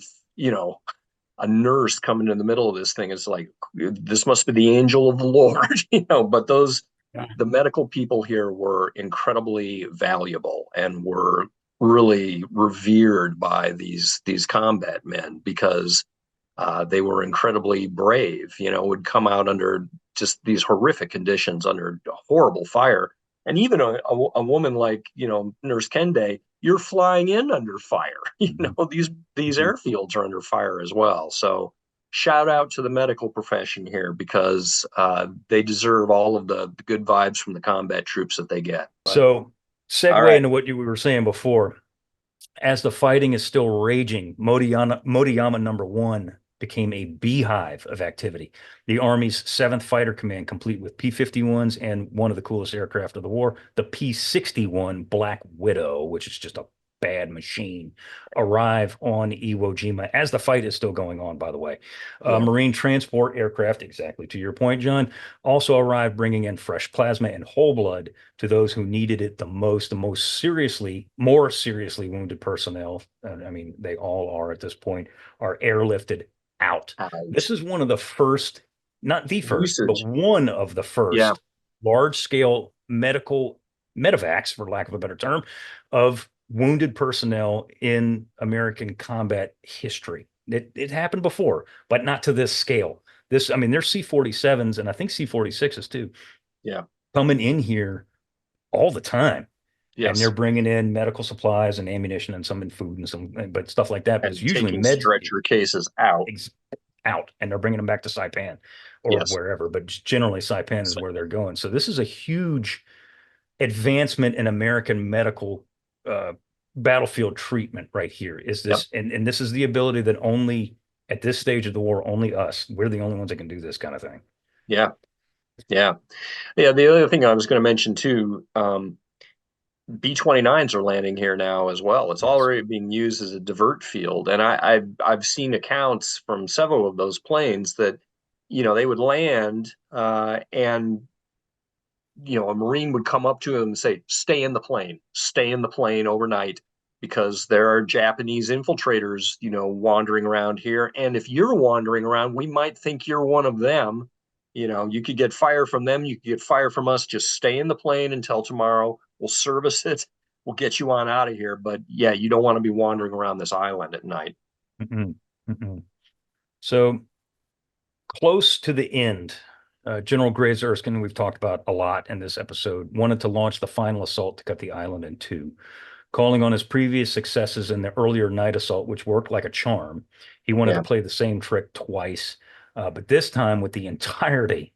a nurse coming in the middle of this thing, is like, this must be the angel of the Lord, but the medical people here were incredibly valuable and were really revered by these combat men, because they were incredibly brave, would come out under just these horrific conditions, under horrible fire. And even a woman like, Nurse Kende, you're flying in under fire. These airfields are under fire as well. So shout out to the medical profession here, because they deserve all of the good vibes from the combat troops that they get. So segue into what you were saying before. As the fighting is still raging, Motoyama number 1 became a beehive of activity. The Army's 7th Fighter Command, complete with P-51s and one of the coolest aircraft of the war, the P-61 Black Widow, which is just a bad machine, arrive on Iwo Jima as the fight is still going on, by the way. Marine transport aircraft, exactly to your point, John, also arrived, bringing in fresh plasma and whole blood to those who needed it the more seriously wounded personnel. I mean, they all are at this point, are airlifted out. This is one of the first, not the first, but one of the first large-scale medical medevacs, for lack of a better term, of wounded personnel in American combat history. It happened before, but not to this scale. There's C-47s and I think C-46s too. Yeah, coming in here all the time. Yes. And they're bringing in medical supplies and ammunition and some in food and some, but stuff like that. But it's usually stretcher cases out, and they're bringing them back to Saipan or wherever. But generally, Saipan is where they're going. So this is a huge advancement in American medical battlefield treatment right here. Is this, and this is the ability that only at this stage of the war, only us, we're the only ones that can do this kind of thing. Yeah. The other thing I was going to mention too. B-29s are landing here now as well. It's already being used as a divert field, and I've seen accounts from several of those planes that they would land and a Marine would come up to them and say, stay in the plane overnight, because there are Japanese infiltrators wandering around here, and if you're wandering around, we might think you're one of them. You could get fire from them, you could get fire from us. Just stay in the plane until tomorrow. We'll service it. We'll get you on out of here. But yeah, you don't want to be wandering around this island at night. So close to the end, General Graves Erskine, we've talked about a lot in this episode, wanted to launch the final assault to cut the island in 2. Calling on his previous successes in the earlier night assault, which worked like a charm, he wanted to play the same trick twice, but this time with the entirety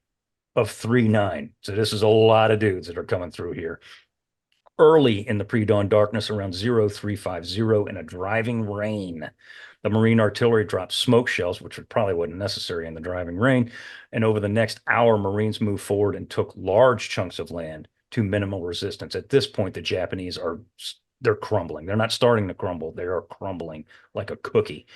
of 3-9. So this is a lot of dudes that are coming through here. Early in the pre-dawn darkness, around 0350, in a driving rain, the Marine artillery dropped smoke shells, which probably wasn't necessary in the driving rain. And over the next hour, Marines moved forward and took large chunks of land to minimal resistance. At this point, the Japanese they're crumbling. They're not starting to crumble. They are crumbling like a cookie.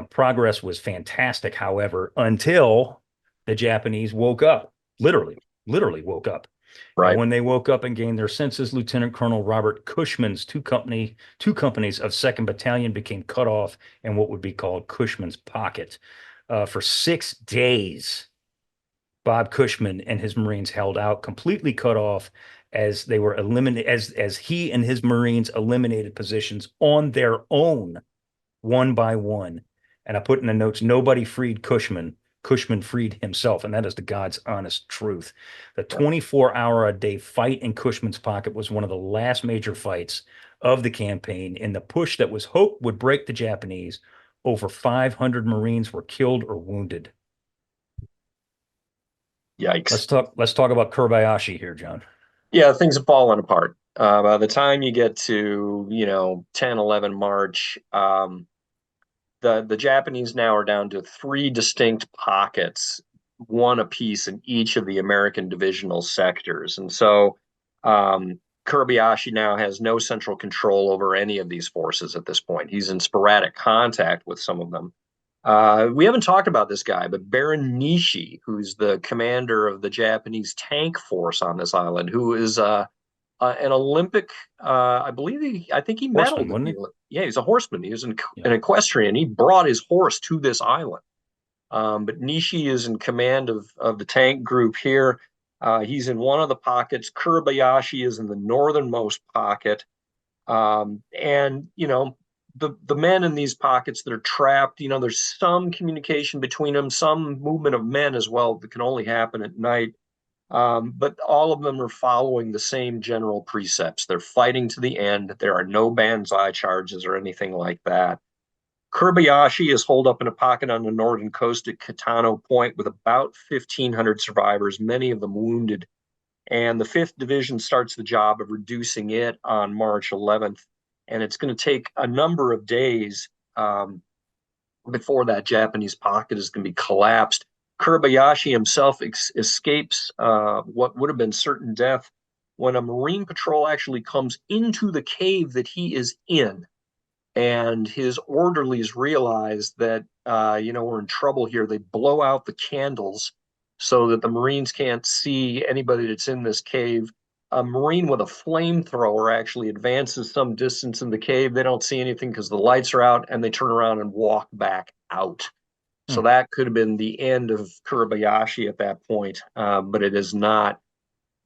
Progress was fantastic, however, until the Japanese woke up, literally woke up. And Right. when they woke up and gained their senses, Lieutenant Colonel Robert Cushman's two companies of 2nd Battalion became cut off in what would be called Cushman's Pocket. For 6 days, Bob Cushman and his Marines held out, completely cut off, as they were eliminated, as he and his Marines eliminated positions on their own, one by one. And I put in the notes, nobody freed Cushman. Cushman freed himself, and that is the God's honest truth. The 24-hour-a-day fight in Cushman's Pocket was one of the last major fights of the campaign. In the push that was hoped would break the Japanese, over 500 Marines were killed or wounded. Yikes. Let's talk about Kobayashi here, John. Yeah, things have fallen apart. By the time you get to 10, 11 March, the Japanese now are down to 3 distinct pockets, one apiece in each of the American divisional sectors. And so Kobayashi now has no central control over any of these forces at this point. He's in sporadic contact with some of them. We haven't talked about this guy, but Baron Nishi, who's the commander of the Japanese tank force on this island, who is an Olympic, I think he medaled. Horseman, wasn't he? Yeah, he's a horseman. He was an equestrian. He brought his horse to this island. But Nishi is in command of the tank group here. He's in one of the pockets. Kobayashi is in the northernmost pocket. And the men in these pockets that are trapped, there's some communication between them, some movement of men as well that can only happen at night. But all of them are following the same general precepts. They're fighting to the end. There are no banzai charges or anything like that. Kobayashi is holed up in a pocket on the northern coast at Kitano Point with about 1,500 survivors, many of them wounded. And the 5th Division starts the job of reducing it on March 11th. And it's going to take a number of days before that Japanese pocket is going to be collapsed. Kobayashi himself escapes what would have been certain death when a Marine patrol actually comes into the cave that he is in. And his orderlies realize that, we're in trouble here. They blow out the candles so that the Marines can't see anybody that's in this cave. A Marine with a flamethrower actually advances some distance in the cave. They don't see anything because the lights are out, and they turn around and walk back out. So that could have been the end of Kobayashi at that point, but it is not.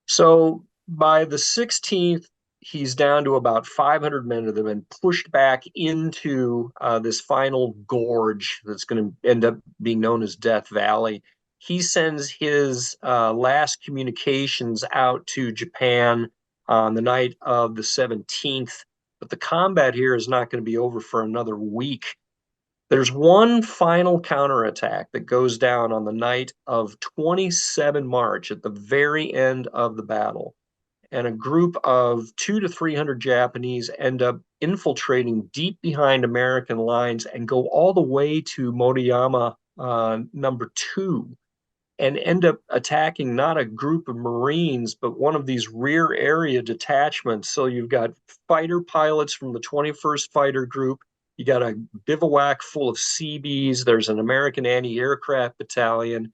So by the 16th, he's down to about 500 men that have been pushed back into this final gorge that's going to end up being known as Death Valley. He sends his last communications out to Japan on the night of the 17th, but the combat here is not going to be over for another week. There's one final counterattack that goes down on the night of 27 March at the very end of the battle. And a group of 200 to 300 Japanese end up infiltrating deep behind American lines and go all the way to Motoyama number 2 and end up attacking not a group of Marines, but one of these rear area detachments. So you've got fighter pilots from the 21st Fighter Group. You got a bivouac full of Seabees. There's an American anti-aircraft battalion.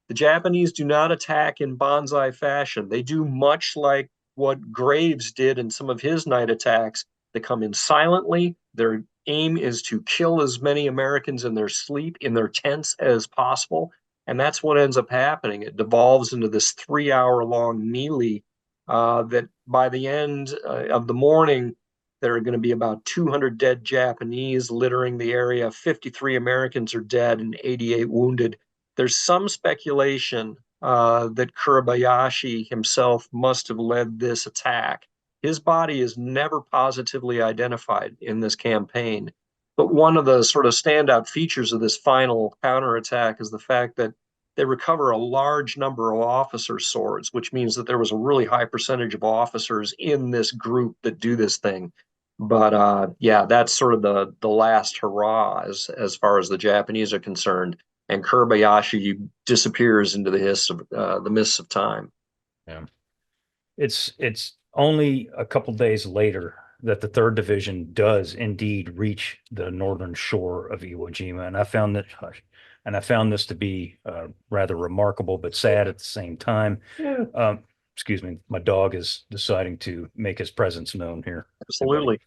The Japanese do not attack in banzai fashion. They do much like what Graves did in some of his night attacks. They come in silently. Their aim is to kill as many Americans in their sleep, in their tents as possible. And that's what ends up happening. It devolves into this 3-hour-long melee that by the end of the morning, there are going to be about 200 dead Japanese littering the area. 53 Americans are dead and 88 wounded. There's some speculation that Kobayashi himself must have led this attack. His body is never positively identified in this campaign. But one of the sort of standout features of this final counterattack is the fact that they recover a large number of officer swords, which means that there was a really high percentage of officers in this group that do this thing. But yeah, that's sort of the last hurrah as far as the Japanese are concerned. And Kobayashi disappears into the mists of time. Yeah. It's only a couple days later that the third division does indeed reach the northern shore of Iwo Jima, and I found this to be rather remarkable, but sad at the same time. Yeah. Excuse me, my dog is deciding to make his presence known here. Absolutely,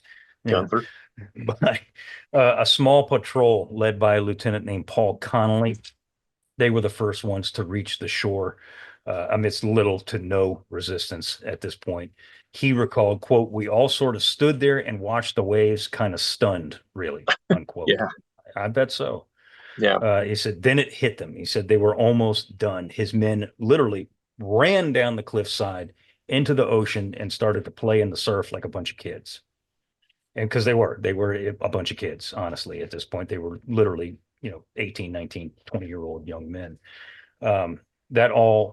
Yeah. Gunther. By a small patrol led by a lieutenant named Paul Connolly. They were the first ones to reach the shore amidst little to no resistance at this point. He recalled, quote, "We all sort of stood there and watched the waves, kind of stunned, really," unquote. Yeah. I bet so. Yeah. He said, then it hit them. He said they were almost done. His men literally ran down the cliffside into the ocean and started to play in the surf like a bunch of kids. And because they were a bunch of kids, honestly, at this point. They were literally, 18, 19, 20-year-old young men. That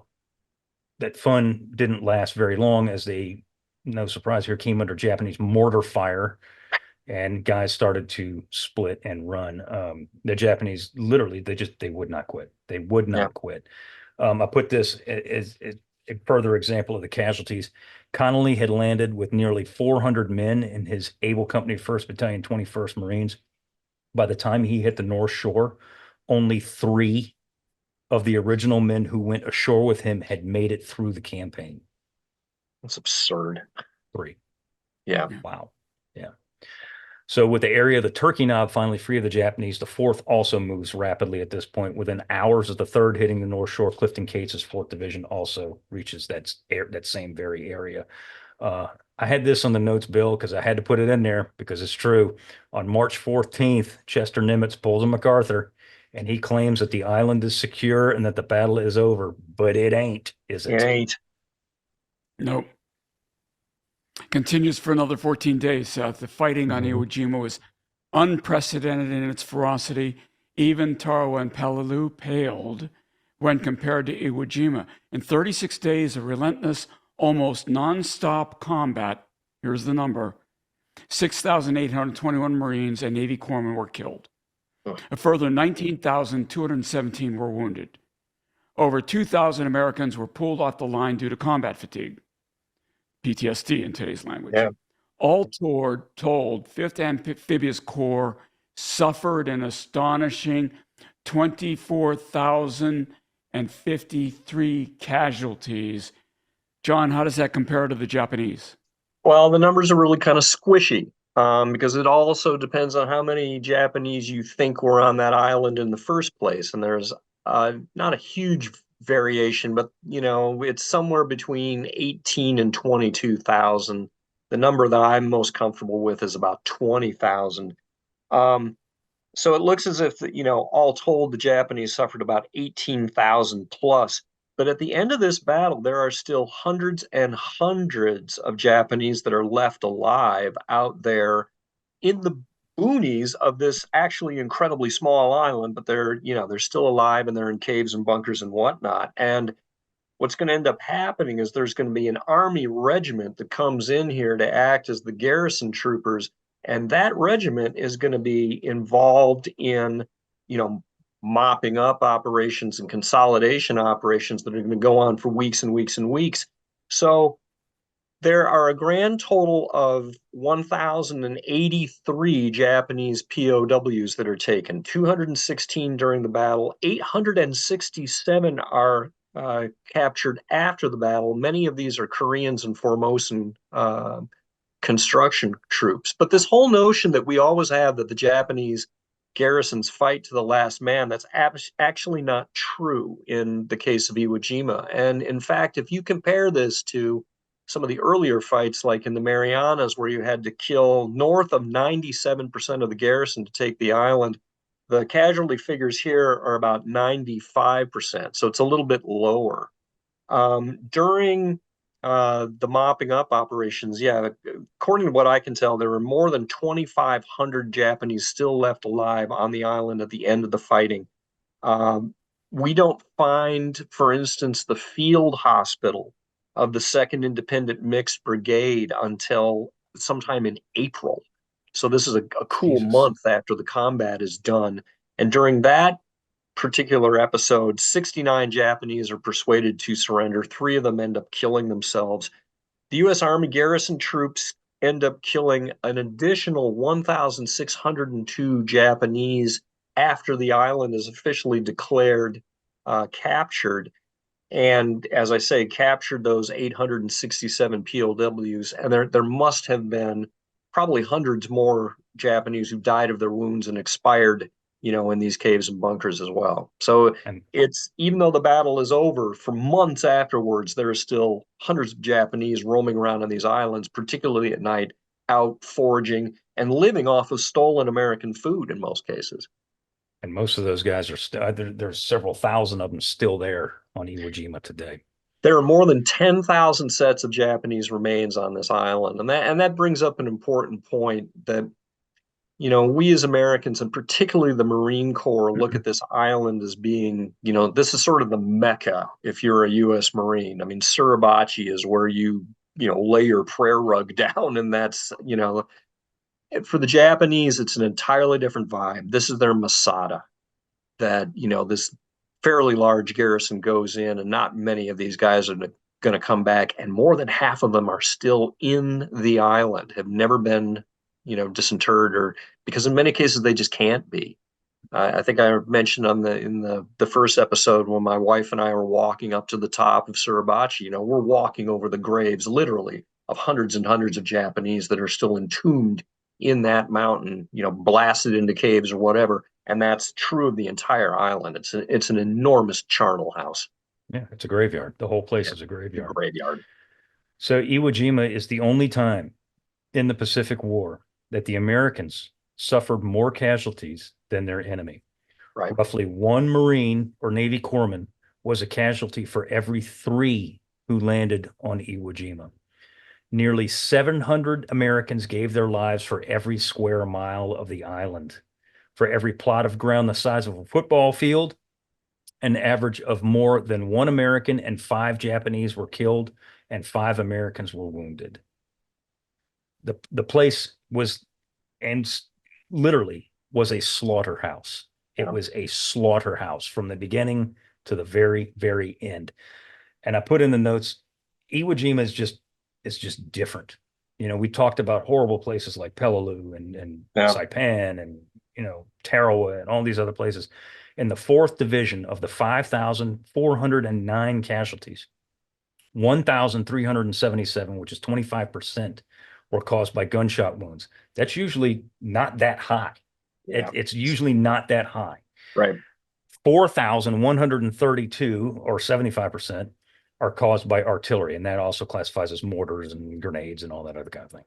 fun didn't last very long, as they, no surprise here, came under Japanese mortar fire, and guys started to split and run. The Japanese literally, they would not quit. They would not quit. I put this as a further example of the casualties. Connolly had landed with nearly 400 men in his Able Company 1st Battalion, 21st Marines. By the time he hit the North Shore, only 3 of the original men who went ashore with him had made it through the campaign. That's absurd. 3. Yeah. Wow. Yeah. So with the area of the Turkey Knob finally free of the Japanese, the 4th also moves rapidly at this point. Within hours of the 3rd hitting the North Shore, Clifton Cates' 4th Division also reaches that same very area. I had this on the notes, Bill, because I had to put it in there because it's true. On March 14th, Chester Nimitz pulls a MacArthur, and he claims that the island is secure and that the battle is over, but it ain't, is it? It ain't. Nope. Continues for another 14 days, Seth. The fighting on Iwo Jima was unprecedented in its ferocity. Even Tarawa and Peleliu paled when compared to Iwo Jima. In 36 days of relentless, almost non-stop combat, here's the number, 6,821 Marines and Navy corpsmen were killed. A further 19,217 were wounded. Over 2,000 Americans were pulled off the line due to combat fatigue, PTSD in today's language. Yeah. All told, 5th Amphibious Corps suffered an astonishing 24,053 casualties. John, how does that compare to the Japanese? Well, the numbers are really kind of squishy because it also depends on how many Japanese you think were on that island in the first place. And there's not a huge variation, but it's somewhere between 18 and 22,000. The number that I'm most comfortable with is about 20,000. So it looks as if, all told, the Japanese suffered about 18,000 plus. But at the end of this battle, there are still hundreds and hundreds of Japanese that are left alive out there in the boonies of this actually incredibly small island, but they're still alive, and they're in caves and bunkers and whatnot. And what's going to end up happening is there's going to be an army regiment that comes in here to act as the garrison troopers, and that regiment is going to be involved in, mopping up operations and consolidation operations that are going to go on for weeks and weeks and weeks. So there are a grand total of 1,083 Japanese POWs that are taken, 216 during the battle, 867 are captured after the battle. Many of these are Koreans and Formosan construction troops. But this whole notion that we always have that the Japanese garrisons fight to the last man, that's actually not true in the case of Iwo Jima. And in fact, if you compare this to some of the earlier fights, like in the Marianas, where you had to kill north of 97% of the garrison to take the island, the casualty figures here are about 95%. So it's a little bit lower. During the mopping up operations, according to what I can tell, there were more than 2,500 Japanese still left alive on the island at the end of the fighting. we don't find, for instance, the field hospital of the 2nd Independent Mixed Brigade until sometime in April. So this is a cool Jesus. month after the combat is done. And during that particular episode, 69 Japanese are persuaded to surrender. 3 of them end up killing themselves. The U.S. Army garrison troops end up killing an additional 1,602 Japanese after the island is officially declared captured. And as I say, captured those 867 POWs. And there must have been probably hundreds more Japanese who died of their wounds and expired, in these caves and bunkers as well. So it's, even though the battle is over, for months afterwards, there are still hundreds of Japanese roaming around on these islands, particularly at night, out foraging and living off of stolen American food in most cases. And most of those guys are still, there's several thousand of them still there on Iwo Jima today. There are more than 10,000 sets of Japanese remains on this island. And that brings up an important point that, we as Americans, and particularly the Marine Corps, look at this island as being, this is sort of the Mecca if you're a U.S. Marine. I mean, Suribachi is where you lay your prayer rug down, and that's, for the Japanese, it's an entirely different vibe. This is their Masada, that, this fairly large garrison goes in, and not many of these guys are going to come back. And more than half of them are still in the island, have never been, disinterred, or because in many cases they just can't be. I think I mentioned in the first episode, when my wife and I were walking up to the top of Suribachi, we're walking over the graves, literally, of hundreds and hundreds of Japanese that are still entombed in that mountain, blasted into caves or whatever. And that's true of the entire island. It's an enormous charnel house. Yeah, it's a graveyard. The whole place is a graveyard. Graveyard. So Iwo Jima is the only time in the Pacific War that the Americans suffered more casualties than their enemy. Right. Roughly 1 Marine or Navy corpsman was a casualty for every 3 who landed on Iwo Jima. Nearly 700 Americans gave their lives for every square mile of the island. For every plot of ground the size of a football field, an average of more than 1 American and 5 Japanese were killed, and 5 Americans were wounded. The place was, and literally was, a slaughterhouse. It was a slaughterhouse from the beginning to the very, very end. And I put in the notes, Iwo Jima is just different. We talked about horrible places like Peleliu and Saipan and, Tarawa and all these other places. In the 4th Division, of the 5,409 casualties, 1,377, which is 25%, were caused by gunshot wounds. That's usually not that high. It's usually not that high. Right. 4,132, or 75%, are caused by artillery, and that also classifies as mortars and grenades and all that other kind of thing.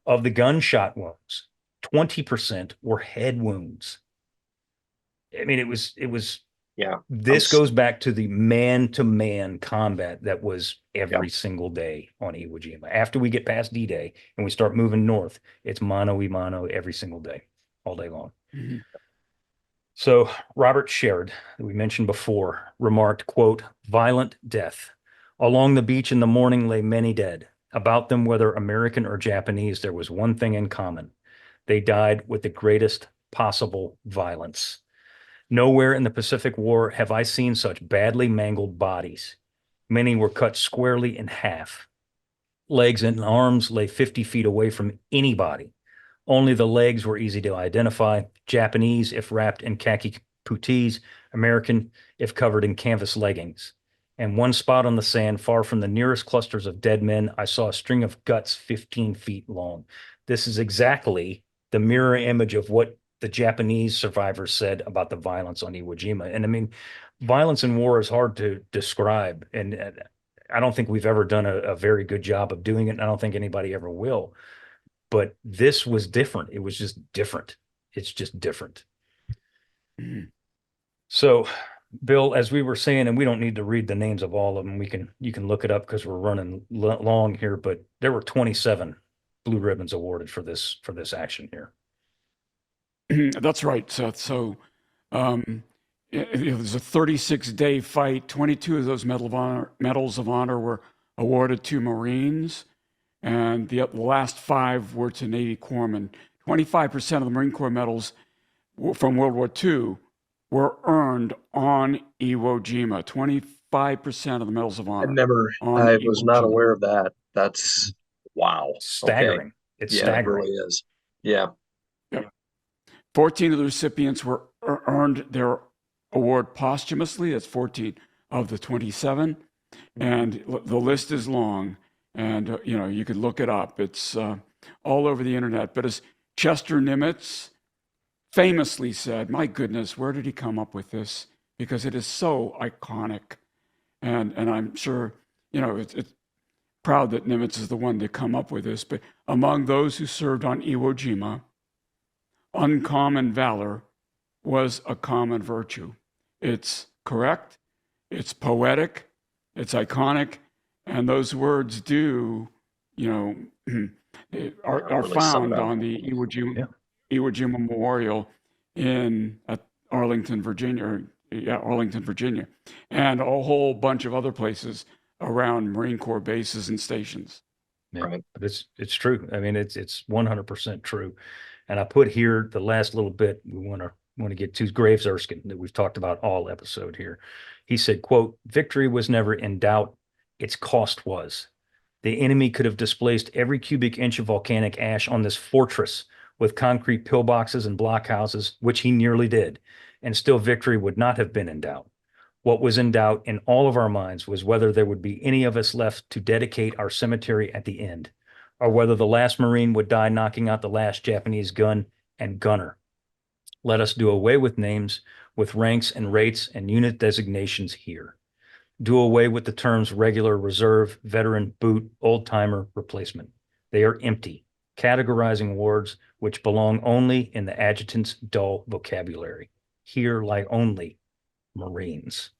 Of the gunshot wounds, 20% were head wounds. I mean, it was. This goes back to the man-to-man combat that was every single day on Iwo Jima. After we get past D-Day and we start moving north, it's mano-a-mano every single day, all day long. Mm-hmm. So Robert Sherrod, that we mentioned before, remarked, quote, "Violent death. Along the beach in the morning lay many dead. About them, whether American or Japanese, there was one thing in common. They died with the greatest possible violence. Nowhere in the Pacific War have I seen such badly mangled bodies. Many were cut squarely in half. Legs and arms lay 50 feet away from anybody. Only the legs were easy to identify. Japanese if wrapped in khaki puttees, American if covered in canvas leggings. And one spot on the sand, far from the nearest clusters of dead men, I saw a string of guts 15 feet long." This is exactly the mirror image of what the Japanese survivors said about the violence on Iwo Jima. And I mean, violence in war is hard to describe. And I don't think we've ever done a very good job of doing it. And I don't think anybody ever will. But this was different. It was just different. It's just different. Mm-hmm. So, Bill, as we were saying, and we don't need to read the names of all of them. You can look it up because we're running long here. But there were 27 blue ribbons awarded for this action here. That's right, Seth. So it was a 36-day fight. 22 of those medals of honor were awarded to Marines, and the last 5 were to Navy corpsmen. 25% of the Marine Corps medals from World War II were earned on Iwo Jima. 25% of the medals of honor. I was not aware of that. That's wow. Staggering. Okay. It's yeah, staggering. It really is. Yeah. 14 of the recipients were earned their award posthumously. That's 14 of the 27. And the list is long. And, you could look it up. It's all over the internet. But as Chester Nimitz famously said, my goodness, where did he come up with this? Because it is so iconic. And I'm sure, it's proud that Nimitz is the one to come up with this. But among those who served on Iwo Jima, uncommon valor was a common virtue. It's correct, it's poetic, it's iconic, and those words do, are really found on the Iwo Jima Memorial at Arlington, Virginia, and a whole bunch of other places around Marine Corps bases and stations. Yeah, right. But it's true. I mean, it's 100% true. And I put here the last little bit we want to get to Graves Erskine that we've talked about all episode here. He said, quote, "Victory was never in doubt. Its cost was. The enemy could have displaced every cubic inch of volcanic ash on this fortress with concrete pillboxes and blockhouses, which he nearly did, and still victory would not have been in doubt. What was in doubt in all of our minds was whether there would be any of us left to dedicate our cemetery at the end, or whether the last Marine would die knocking out the last Japanese gun and gunner. Let us do away with names, with ranks and rates and unit designations here. Do away with the terms regular, reserve, veteran, boot, old-timer, replacement. They are empty, categorizing words which belong only in the adjutant's dull vocabulary. Here lie only Marines."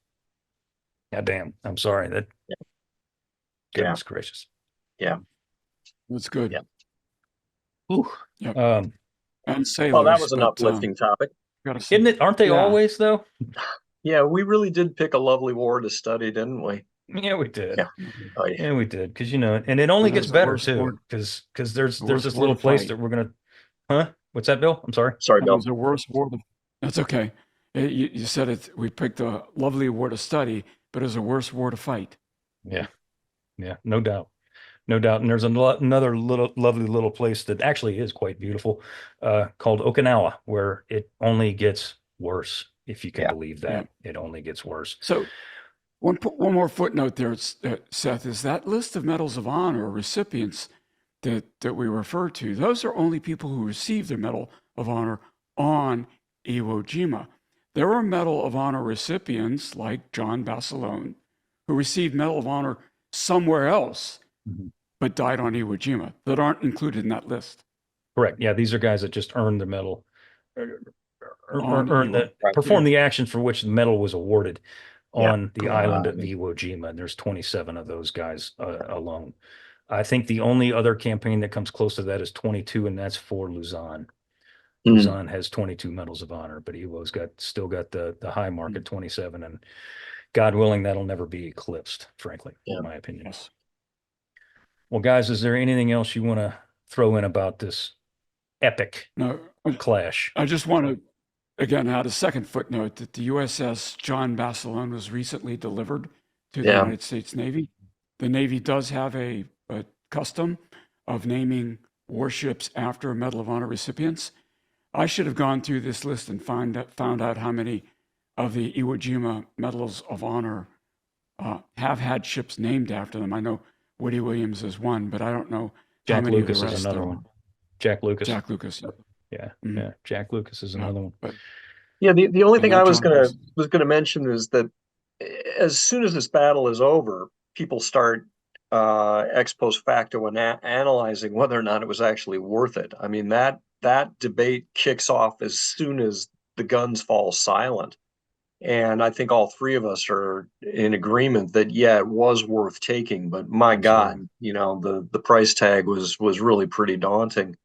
God damn. I'm sorry. Goodness gracious. Yeah. That's good. Yeah. Ooh. Yep. And sailors. Well, that was an uplifting topic. Isn't it? Aren't they always, though? Yeah, we really did pick a lovely war to study, didn't we? Yeah, we did. Yeah, yeah we did. Because, and it only gets better, too. Because there's this little place that we're going to... Huh? What's that, Bill? I'm sorry. Sorry, Bill. It was the worst war. That's okay. You said it. We picked a lovely war to study, but it was a worse war to fight. Yeah. Yeah, no doubt. No doubt. And there's another lovely little place that actually is quite beautiful called Okinawa, where it only gets worse, if you can believe that. Yeah. It only gets worse. So one more footnote there, Seth, is that list of medals of honor recipients that we refer to, those are only people who received their Medal of Honor on Iwo Jima. There were Medal of Honor recipients like Jon Parshall, who received Medal of Honor somewhere else, but died on Iwo Jima, that aren't included in that list. Correct. Yeah, these are guys that just earned the medal, performed the action for which the medal was awarded on the island of Iwo Jima. And there's 27 of those guys alone. I think the only other campaign that comes close to that is 22, and that's for Luzon. Luzon has 22 medals of honor, but Iwo's still got the high mark at 27, and God willing, that'll never be eclipsed, frankly, in my opinion. Yes. Well, guys, is there anything else you want to throw in about this epic clash? I just want to, again, add a second footnote that the USS Jon Parshall was recently delivered to the United States Navy. The Navy does have a custom of naming warships after Medal of Honor recipients. I should have gone through this list and found out how many of the Iwo Jima Medals of Honor have had ships named after them. I know Woody Williams is one, but I don't know Jack how many Lucas of the rest is another one. Jack Lucas. Yeah. Yeah. Jack Lucas is another one. But, the only thing I was gonna mention is that as soon as this battle is over, people start ex post facto and analyzing whether or not it was actually worth it. I mean, that debate kicks off as soon as the guns fall silent. And I think all three of us are in agreement that, it was worth taking, but my God, the price tag was really pretty daunting.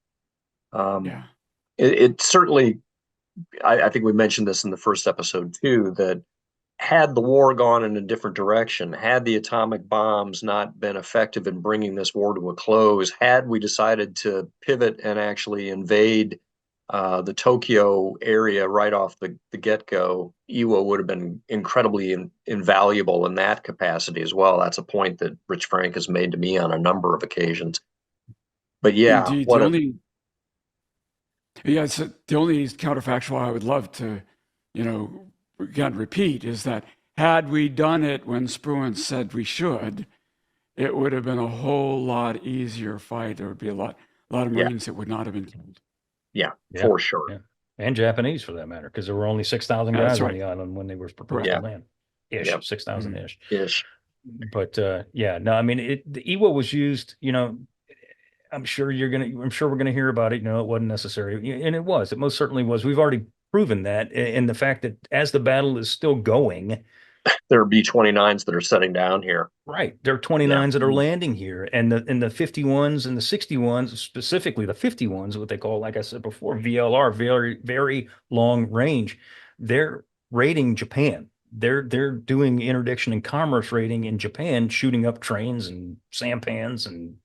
It certainly I think we mentioned this in the first episode too, that had the war gone in a different direction, had the atomic bombs not been effective in bringing this war to a close, had we decided to pivot and actually invade the Tokyo area right off the get-go, Iwo would have been incredibly invaluable in that capacity as well. That's a point that Rich Frank has made to me on a number of occasions. But yeah, Indeed, the only counterfactual I would love to, again, repeat is that had we done it when Spruance said we should, it would have been a whole lot easier fight. There would be a lot of Marines that would not have been killed. Yeah, for sure. Yeah. And Japanese for that matter, because there were only 6,000 guys on the island when they were proposed to land. 6,000-ish. Ish. But no, I mean, the Iwo was used, I'm sure we're gonna hear about it. It wasn't necessary, and it was. It most certainly was. We've already proven that, and the fact that as the battle is still going, there are B-29s that are setting down here. Right, there are 29s that are landing here, and the 51s and the 61s, specifically the 51s, what they call, like I said before, VLR, very very long range. They're raiding Japan. They're doing interdiction and commerce raiding in Japan, shooting up trains and sampans and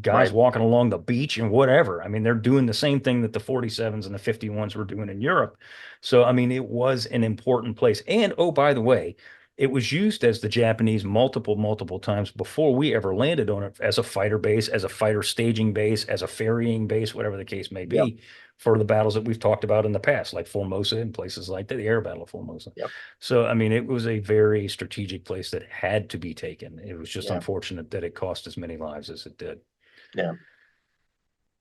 guys walking along the beach and whatever. I mean, they're doing the same thing that the 47s and the 51s were doing in Europe. So, I mean, it was an important place. And, oh, by the way, it was used as the Japanese multiple times before we ever landed on it, as a fighter base, as a fighter staging base, as a ferrying base, whatever the case may be, for the battles that we've talked about in the past, like Formosa and places like that, the air battle of Formosa. So, I mean, it was a very strategic place that had to be taken. It was just unfortunate that it cost as many lives as it did. Yeah.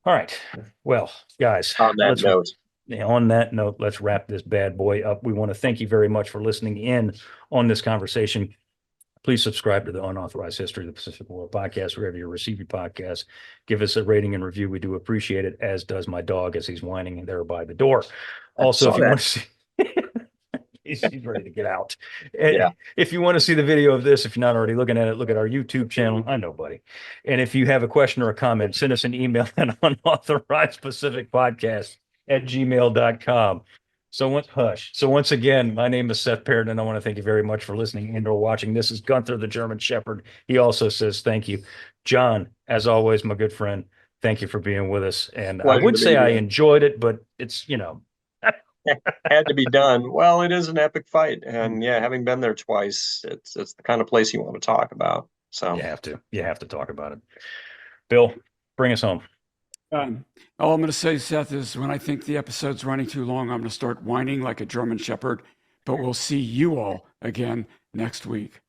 All right. Well, guys, on that note, let's wrap this bad boy up. We want to thank you very much for listening in on this conversation. Please subscribe to the Unauthorized History of the Pacific War podcast, wherever you receive your podcast. Give us a rating and review. We do appreciate it, as does my dog as he's whining there by the door. Also, if you want to see... He's ready to get out. If you want to see the video of this, if you're not already looking at it, look at our YouTube channel. I know, buddy. And if you have a question or a comment, send us an email at unauthorizedpacificpodcast@gmail.com. So once again, my name is Seth Parrott, and I want to thank you very much for listening and or watching. This is Gunther, the German Shepherd. He also says thank you. John, as always, my good friend, thank you for being with us. And I would say I enjoyed it, but it's, had to be done. Well, it is an epic fight, and having been there twice, it's the kind of place you want to talk about. So you have to talk about it. Bill, bring us home. All I'm going to say, Seth, is when I think the episode's running too long, I'm going to start whining like a German Shepherd. But we'll see you all again next week.